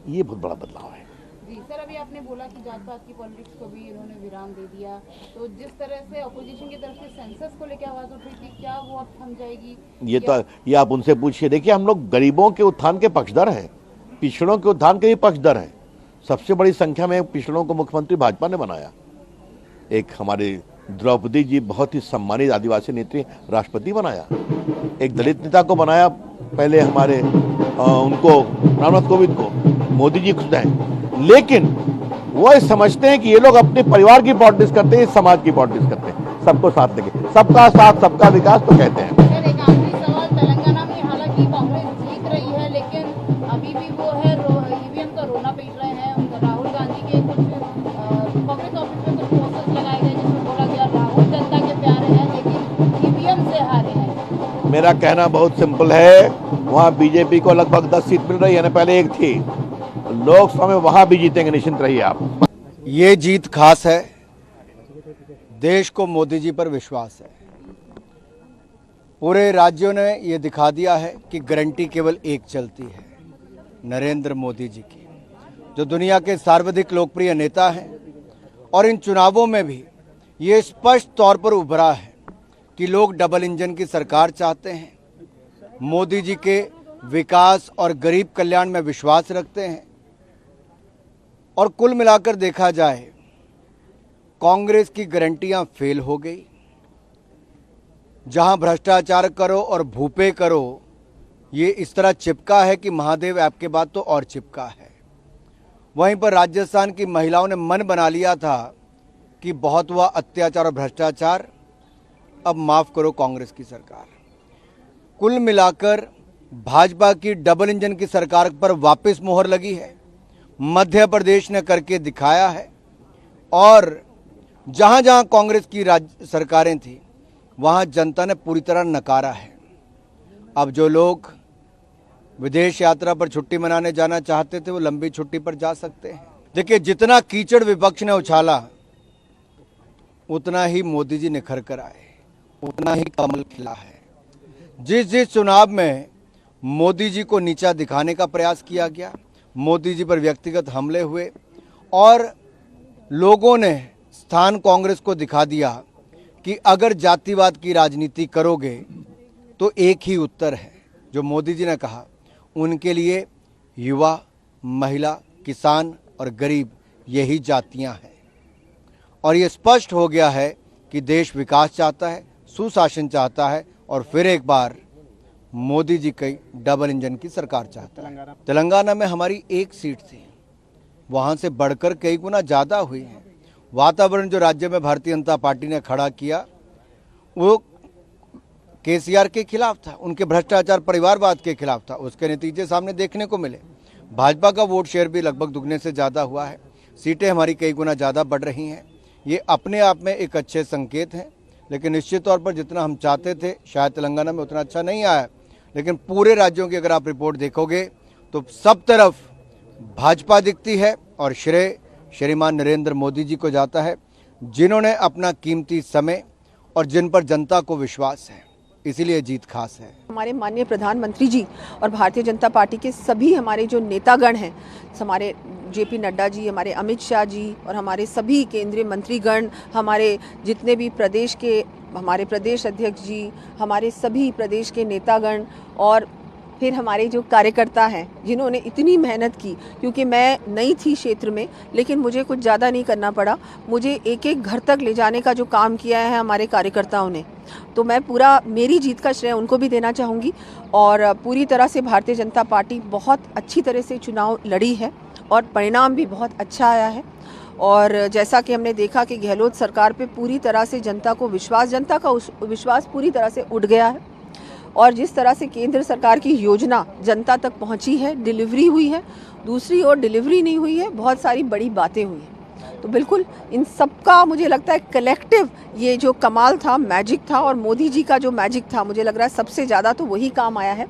ये बहुत बड़ा बदलाव है. जी सर, अभी आपने बोला कि जात पात की पॉलिटिक्स को भी इन्होंने विराम दे दिया, तो जिस तरह से अपोजिशन की तरफ से सेंसस को लेकर आवाज उठ रही थी, क्या वो अब थम जाएगी? ये आप उनसे पूछिए. देखिए, हम लोग गरीबों के उत्थान के पक्षधर हैं, पिछड़ों के उत्थान के भी पक्षधर हैं. सबसे बड़ी संख्या में पिछड़ों को मुख्यमंत्री भाजपा ने बनाया. एक हमारे द्रौपदी जी, बहुत ही सम्मानित आदिवासी नेत्री, राष्ट्रपति बनाया. एक दलित नेता को बनाया पहले, हमारे उनको रामनाथ कोविंद को. मोदी जी खुद हैं, लेकिन वो समझते हैं कि ये लोग अपने परिवार की पॉलिटिक्स करते हैं, समाज की पॉलिटिक्स करते हैं. सबको साथ लेके, सबका साथ सबका विकास तो कहते हैं. सर, एक आखिरी सवाल. तेलंगाना में हालांकि कांग्रेस जीत रही है, लेकिन अभी भी वो है ईवीएम का रोना पीट रहे हैं. राहुल गांधी के कुछ कांग्रेस ऑफिस में कुछ पोस्टर्स लगाए गए जिसमें बोला गया राहुल जनता के प्यारे हैं लेकिन ईवीएम से हारे हैं. मेरा कहना बहुत सिंपल है. वहाँ बीजेपी को लगभग 10 सीट मिल रही है ना, पहले 1 थी. लोकसभा में वहां भी जीतेंगे, निश्चिंत रहिए आप. ये जीत खास है. देश को मोदी जी पर विश्वास है. पूरे राज्यों ने ये दिखा दिया है कि गारंटी केवल एक चलती है, नरेंद्र मोदी जी की, जो दुनिया के सर्वाधिक लोकप्रिय नेता हैं. और इन चुनावों में भी ये स्पष्ट तौर पर उभरा है कि लोग डबल इंजन की सरकार चाहते हैं, मोदी जी के विकास और गरीब कल्याण में विश्वास रखते हैं. और कुल मिलाकर देखा जाए, कांग्रेस की गारंटियां फेल हो गई. जहां भ्रष्टाचार करो और भूपे करो, ये इस तरह चिपका है कि महादेव ऐप के बाद तो और चिपका है. वहीं पर राजस्थान की महिलाओं ने मन बना लिया था कि बहुत हुआ अत्याचार और भ्रष्टाचार, अब माफ करो कांग्रेस की सरकार. कुल मिलाकर भाजपा की डबल इंजन की सरकार पर वापस मोहर लगी है. मध्य प्रदेश ने करके दिखाया है और जहां जहां कांग्रेस की राज्य सरकारें थी वहां जनता ने पूरी तरह नकारा है। अब जो लोग विदेश यात्रा पर छुट्टी मनाने जाना चाहते थे वो लंबी छुट्टी पर जा सकते हैं। देखिए, जितना कीचड़ विपक्ष ने उछाला उतना ही मोदी जी निखर कर आए, उतना ही कमल खिला है। जिस चुनाव में मोदी जी को नीचा दिखाने का प्रयास किया गया, मोदी जी पर व्यक्तिगत हमले हुए और लोगों ने स्थान कांग्रेस को दिखा दिया कि अगर जातिवाद की राजनीति करोगे तो एक ही उत्तर है जो मोदी जी ने कहा, उनके लिए युवा, महिला, किसान और गरीब यही जातियां हैं। और ये स्पष्ट हो गया है कि देश विकास चाहता है, सुशासन चाहता है और फिर एक बार मोदी जी की डबल इंजन की सरकार चाहता है। तेलंगाना में हमारी एक सीट थी, वहां से बढ़कर कई गुना ज़्यादा हुई है। वातावरण जो राज्य में भारतीय जनता पार्टी ने खड़ा किया वो केसीआर के खिलाफ था, उनके भ्रष्टाचार परिवारवाद के खिलाफ था। उसके नतीजे सामने देखने को मिले। भाजपा का वोट शेयर भी लगभग दुगने से ज़्यादा हुआ है, सीटें हमारी कई गुना ज़्यादा बढ़ रही हैं। ये अपने आप में एक अच्छे संकेत हैं, लेकिन निश्चित तौर पर जितना हम चाहते थे शायद तेलंगाना में उतना अच्छा नहीं आया। लेकिन पूरे राज्यों की अगर आप रिपोर्ट देखोगे तो सब तरफ भाजपा दिखती है और श्रेय श्रीमान नरेंद्र मोदी जी को जाता है, जिन्होंने अपना कीमती समय और जिन पर जनता को विश्वास है, इसीलिए जीत खास है। हमारे माननीय प्रधानमंत्री जी और भारतीय जनता पार्टी के सभी हमारे जो नेतागण हैं, हमारे जेपी नड्डा जी, हमारे अमित शाह जी और हमारे सभी केंद्रीय मंत्रीगण, हमारे जितने भी प्रदेश के हमारे प्रदेश अध्यक्ष जी, हमारे सभी प्रदेश के नेतागण और फिर हमारे जो कार्यकर्ता हैं जिन्होंने इतनी मेहनत की, क्योंकि मैं नई थी क्षेत्र में लेकिन मुझे कुछ ज़्यादा नहीं करना पड़ा, मुझे एक एक घर तक ले जाने का जो काम किया है हमारे कार्यकर्ताओं ने, तो मैं पूरा मेरी जीत का श्रेय उनको भी देना चाहूँगी। और पूरी तरह से भारतीय जनता पार्टी बहुत अच्छी तरह से चुनाव लड़ी है और परिणाम भी बहुत अच्छा आया है। और जैसा कि हमने देखा कि गहलोत सरकार पे पूरी तरह से जनता का विश्वास पूरी तरह से उठ गया है और जिस तरह से केंद्र सरकार की योजना जनता तक पहुंची है, डिलीवरी हुई है, दूसरी ओर डिलीवरी नहीं हुई है, बहुत सारी बड़ी बातें हुई हैं। तो बिल्कुल इन सब का मुझे लगता है कलेक्टिव ये जो कमाल था, मैजिक था और मोदी जी का जो मैजिक था, मुझे लग रहा है सबसे ज़्यादा तो वही काम आया है।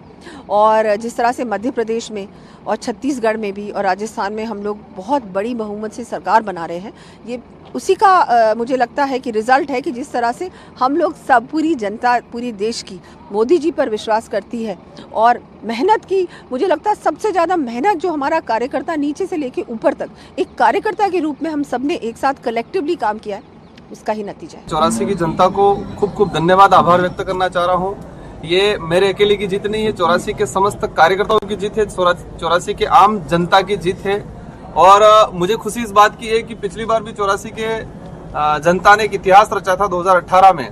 और जिस तरह से मध्य प्रदेश में और छत्तीसगढ़ में भी और राजस्थान में हम लोग बहुत बड़ी बहुमत से सरकार बना रहे हैं, ये उसी का मुझे लगता है कि रिजल्ट है कि जिस तरह से हम लोग सब पूरी जनता पूरी देश की मोदी जी पर विश्वास करती है और मेहनत की, मुझे लगता है सबसे ज़्यादा मेहनत जो हमारा कार्यकर्ता नीचे से लेके ऊपर तक एक कार्यकर्ता के रूप में हम सब ने एक साथ कलेक्टिवली काम किया है, उसका ही नतीजा है। 84 की जनता को खूब खूब धन्यवाद, आभार व्यक्त करना चाह रहा हूँ। ये मेरे अकेले की जीत नहीं है, 84 के समस्त कार्यकर्ताओं की जीत है, 84 के आम जनता की जीत है। और मुझे खुशी इस बात की है कि पिछली बार भी 84 के जनता ने एक इतिहास रचा था 2018 में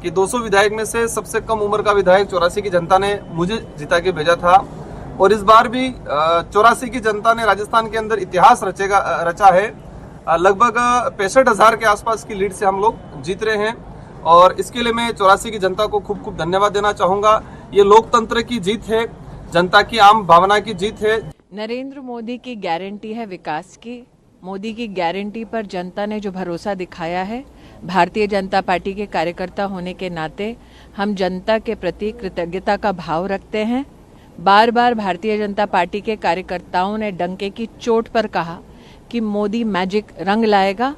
कि 200 विधायक में से सबसे कम उम्र का विधायक 84 की जनता ने मुझे जिता के भेजा था। और इस बार भी 84 की जनता ने राजस्थान के अंदर इतिहास रचा है। लगभग 65,000 के आसपास की लीड से हम लोग जीत रहे हैं और इसके लिए मैं 84 की जनता को खूब खूब धन्यवाद देना चाहूँगा। ये लोकतंत्र की जीत है, जनता की आम भावना की जीत है। नरेंद्र मोदी की गारंटी है विकास की। मोदी की गारंटी पर जनता ने जो भरोसा दिखाया है, भारतीय जनता पार्टी के कार्यकर्ता होने के नाते हम जनता के प्रति कृतज्ञता का भाव रखते हैं। बार बार भारतीय जनता पार्टी के कार्यकर्ताओं ने डंके की चोट पर कहा कि मोदी मैजिक रंग लाएगा,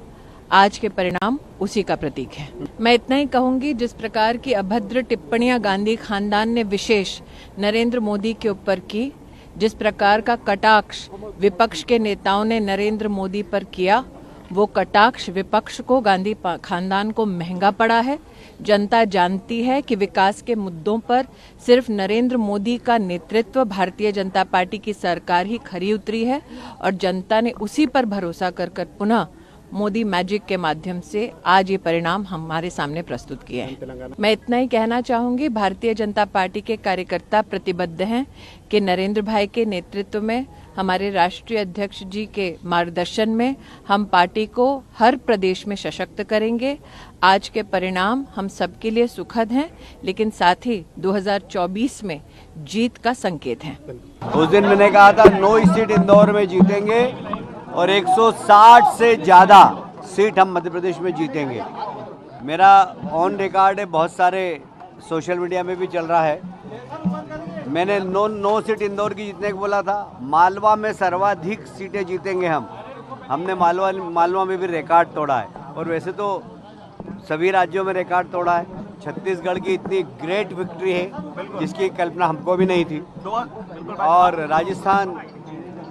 आज के परिणाम उसी का प्रतीक है। मैं इतना ही कहूंगी, जिस प्रकार की अभद्र टिप्पणियां गांधी खानदान ने विशेष नरेंद्र मोदी के ऊपर की, जिस प्रकार का कटाक्ष विपक्ष के नेताओं ने नरेंद्र मोदी पर किया, वो कटाक्ष विपक्ष को, गांधी खानदान को महंगा पड़ा है। जनता जानती है कि विकास के मुद्दों पर सिर्फ नरेंद्र मोदी का नेतृत्व, भारतीय जनता पार्टी की सरकार ही खरी उतरी है और जनता ने उसी पर भरोसा कर पुनः मोदी मैजिक के माध्यम से आज ये परिणाम हमारे सामने प्रस्तुत किए हैं। मैं इतना ही कहना चाहूँगी, भारतीय जनता पार्टी के कार्यकर्ता प्रतिबद्ध हैं कि नरेंद्र भाई के नेतृत्व में, हमारे राष्ट्रीय अध्यक्ष जी के मार्गदर्शन में हम पार्टी को हर प्रदेश में सशक्त करेंगे। आज के परिणाम हम सबके लिए सुखद हैं, लेकिन साथ ही 2024 में जीत का संकेत हैं। उस दिन मैंने कहा था 9 सीट इंदौर में जीतेंगे और 160 से ज़्यादा सीट हम मध्य प्रदेश में जीतेंगे। मेरा ऑन रिकॉर्ड है, बहुत सारे सोशल मीडिया में भी चल रहा है। मैंने 9 सीट इंदौर की जीतने को बोला था। मालवा में सर्वाधिक सीटें जीतेंगे हमने मालवा में भी रिकॉर्ड तोड़ा है, और वैसे तो सभी राज्यों में रिकॉर्ड तोड़ा है। छत्तीसगढ़ की इतनी ग्रेट विक्ट्री है जिसकी कल्पना हमको भी नहीं थी, और राजस्थान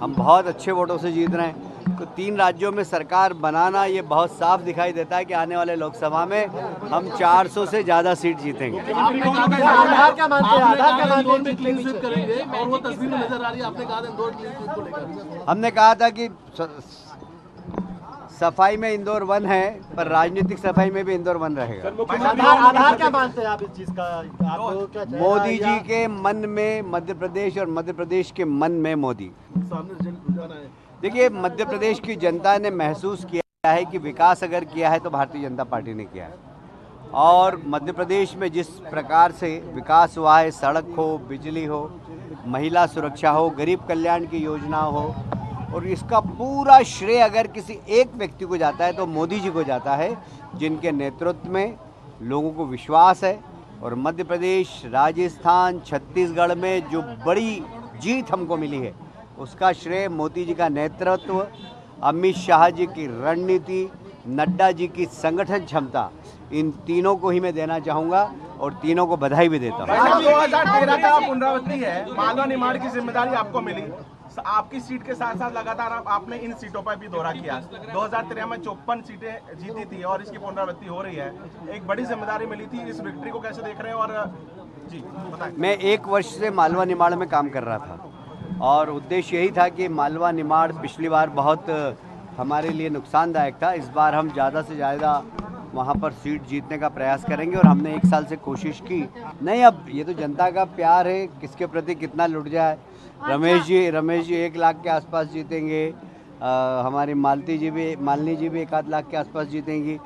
हम बहुत अच्छे वोटों से जीत रहे हैं। तो 3 राज्यों में सरकार बनाना, ये बहुत साफ दिखाई देता है कि आने वाले लोकसभा में हम 400 से ज़्यादा सीट जीतेंगे। हमने कहा था कि सफाई में इंदौर 1 है, पर राजनीतिक सफाई में भी इंदौर 1 रहेगा। आधार क्या मानते हैं आप इस चीज का? मोदी जी के मन में मध्य प्रदेश और मध्य प्रदेश के मन में मोदी। देखिए, मध्य प्रदेश की जनता ने महसूस किया है कि विकास अगर किया है तो भारतीय जनता पार्टी ने किया है, और मध्य प्रदेश में जिस प्रकार से विकास हुआ है, सड़क हो, बिजली हो, महिला सुरक्षा हो, गरीब कल्याण की योजना हो, और इसका पूरा श्रेय अगर किसी एक व्यक्ति को जाता है तो मोदी जी को जाता है, जिनके नेतृत्व में लोगों को विश्वास है। और मध्य प्रदेश, राजस्थान, छत्तीसगढ़ में जो बड़ी जीत हमको मिली है, उसका श्रेय मोदी जी का नेतृत्व, अमित शाह जी की रणनीति, नड्डा जी की संगठन क्षमता, इन तीनों को ही मैं देना चाहूँगा, और तीनों को बधाई भी देता हूँ। 2013 का पुनरावृत्ति है, मालवा निमाड़ की जिम्मेदारी आपको मिली। आपकी सीट के साथ साथ लगातार आपने इन सीटों पर भी दौरा किया। 2013 में 54 सीटें जीती थी और इसकी पुनरावृत्ति हो रही है। एक बड़ी जिम्मेदारी मिली थी, इस विक्ट्री को कैसे देख रहे हैं? और जी बताएं। मैं 1 वर्ष से मालवा निमाड़ में काम कर रहा था, और उद्देश्य यही था कि मालवा निमाड़ पिछली बार बहुत हमारे लिए नुकसानदायक था। इस बार हम ज़्यादा से ज़्यादा वहाँ पर सीट जीतने का प्रयास करेंगे, और हमने 1 साल से कोशिश की। नहीं, अब ये तो जनता का प्यार है, किसके प्रति कितना लुट जाए। रमेश जी 1 लाख के आसपास जीतेंगे, हमारी मालनी जी भी 1 लाख के आसपास जीतेंगी,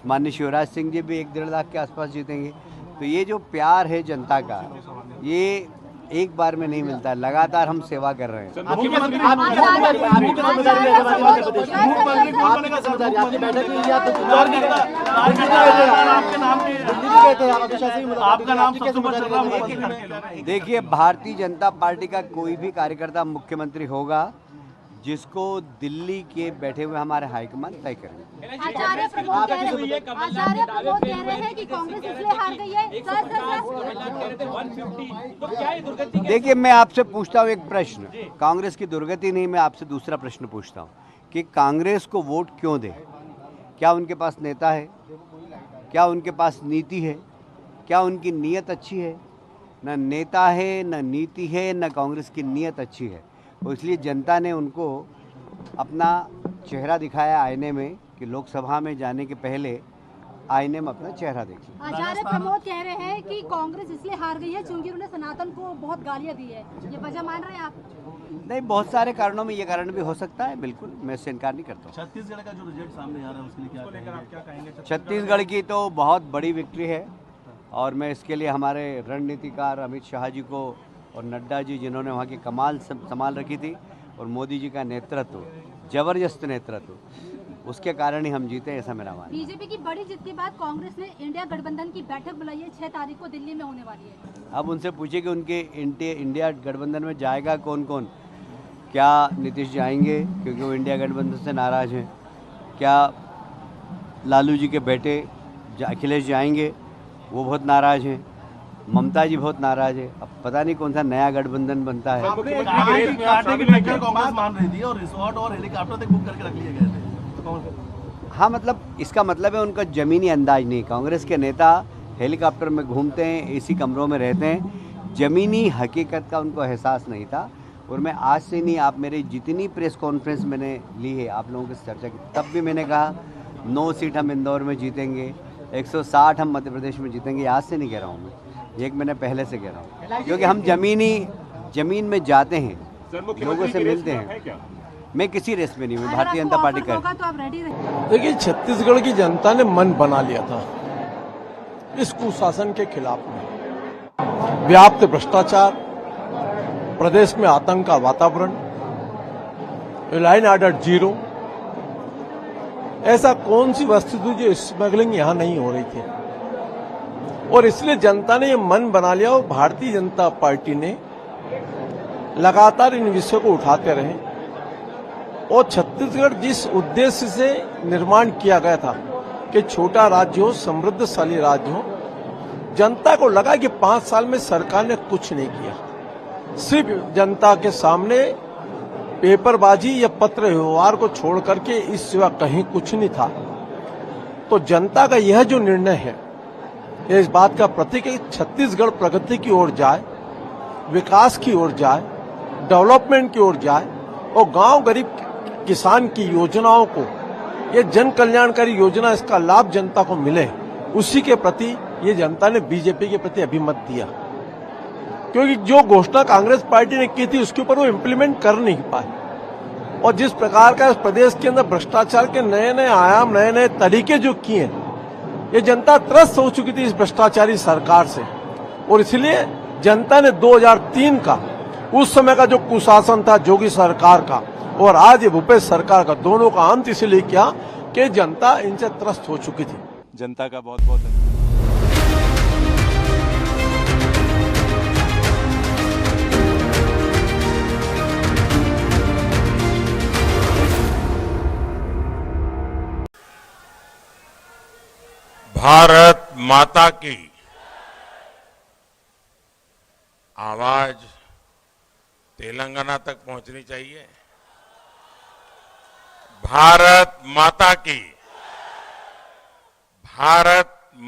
माननीय शिवराज सिंह जी भी 1-1.5 लाख के आसपास जीतेंगे। तो ये जो प्यार है जनता का, ये एक बार में नहीं मिलता है, लगातार हम सेवा कर रहे हैं। देखिए, भारतीय जनता पार्टी का कोई भी कार्यकर्ता मुख्यमंत्री होगा जिसको दिल्ली के बैठे हुए हमारे हाईकमान तय करेंगे। आचार्य प्रमोद कह रहे हैं कि कांग्रेस इसलिए हार गई है। देखिए, मैं आपसे पूछता हूँ एक प्रश्न, कांग्रेस की दुर्गति नहीं, मैं आपसे दूसरा प्रश्न पूछता हूँ कि कांग्रेस को वोट क्यों दे? क्या उनके पास नेता है? क्या उनके पास नीति है? क्या उनकी नीयत अच्छी है? न नेता है, न नीति है, न कांग्रेस की नीयत अच्छी है। तो इसलिए जनता ने उनको अपना चेहरा दिखाया आईने में कि लोकसभा में जाने के पहले आईने में अपना चेहरा देखिए। आचार्य प्रमोद कह रहे हैं कि कांग्रेस इसलिए हार गई है क्योंकि उन्होंने सनातन को बहुत गालियां दी है। ये वजह मान रहे हैं आप? नहीं, बहुत सारे कारणों में ये कारण भी हो सकता है, बिल्कुल, मैं इससे इनकार नहीं करता। छत्तीसगढ़ का जो रिजल्ट सामने आ रहा है उसके लिए क्या कहेंगे? छत्तीसगढ़ की तो बहुत बड़ी विक्ट्री है, और मैं इसके लिए हमारे रणनीतिकार अमित शाह जी को और नड्डा जी, जिन्होंने वहाँ की कमाल संभाल रखी थी, और मोदी जी का नेतृत्व, जबरदस्त नेतृत्व, उसके कारण ही हम जीते, ऐसा मेरा मानना है। बीजेपी की बड़ी जीत के बाद कांग्रेस ने इंडिया गठबंधन की बैठक बुलाई है, 6 तारीख को दिल्ली में होने वाली है। अब उनसे पूछिए कि उनके इंडिया गठबंधन में जाएगा कौन कौन। क्या नीतीश जाएंगे क्योंकि वो इंडिया गठबंधन से नाराज़ हैं? क्या लालू जी के बेटे अखिलेश जाएंगे? वो बहुत नाराज़ हैं। ममता जी बहुत नाराज है। अब पता नहीं कौन सा नया गठबंधन बनता है। कांग्रेस मान रही थी और रिसोर्ट और हेलीकॉप्टर तक बुक करके रख लिए गए थे। हाँ, मतलब इसका मतलब है उनका जमीनी अंदाज नहीं। कांग्रेस के नेता हेलीकॉप्टर में घूमते हैं, एसी कमरों में रहते हैं, जमीनी हकीकत का उनको एहसास नहीं था। और मैं आज से नहीं, आप मेरी जितनी प्रेस कॉन्फ्रेंस मैंने ली है आप लोगों के साथ चर्चा की, तब भी मैंने कहा 9 सीट हम इंदौर में जीतेंगे, 160 हम मध्य प्रदेश में जीतेंगे। आज से नहीं कह रहा हूँ मैं, 1 महीने पहले से कह रहा हूँ, क्योंकि हम जमीन में जाते हैं, लोगों से मिलते हैं। मैं किसी रेस में नहीं हूँ, भारतीय जनता पार्टी का। देखिए, छत्तीसगढ़ की जनता ने मन बना लिया था इस कुशासन के खिलाफ में। व्याप्त भ्रष्टाचार, प्रदेश में आतंक का वातावरण, लाइन ऑर्डर 0, ऐसा कौन सी वस्तु थी जो स्मगलिंग यहां नहीं हो रही थी। और इसलिए जनता ने ये मन बना लिया और भारतीय जनता पार्टी ने लगातार इन विषयों को उठाते रहे। और छत्तीसगढ़ जिस उद्देश्य से निर्माण किया गया था कि छोटा राज्य हो, समृद्धशाली राज्य हो, जनता को लगा कि 5 साल में सरकार ने कुछ नहीं किया। सिर्फ जनता के सामने पेपरबाजी या पत्र व्यवहार को छोड़ करके इस सिवा कहीं कुछ नहीं था। तो जनता का यह जो निर्णय है, यह इस बात का प्रतीक है कि छत्तीसगढ़ प्रगति की ओर जाए, विकास की ओर जाए, डेवलपमेंट की ओर जाए और गांव गरीब किसान की योजनाओं को, ये जन कल्याणकारी योजना, इसका लाभ जनता को मिले, उसी के प्रति ये जनता ने बीजेपी के प्रति अभिमत दिया। क्योंकि जो घोषणा कांग्रेस पार्टी ने की थी उसके ऊपर वो इम्प्लीमेंट कर नहीं पाए। और जिस प्रकार का इस प्रदेश के अंदर भ्रष्टाचार के नए नए आयाम, नए नए तरीके जो किए, ये जनता त्रस्त हो चुकी थी इस भ्रष्टाचारी सरकार से। और इसलिए जनता ने 2003 का, उस समय का जो कुशासन था जोगी सरकार का, और आज ये भूपेश सरकार का, दोनों का अंत इसलिए किया कि जनता इनसे त्रस्त हो चुकी थी। जनता का बहुत बहुत धन्यवाद। भारत माता की आवाज तेलंगाना तक पहुंचनी चाहिए। भारत माता की, भारत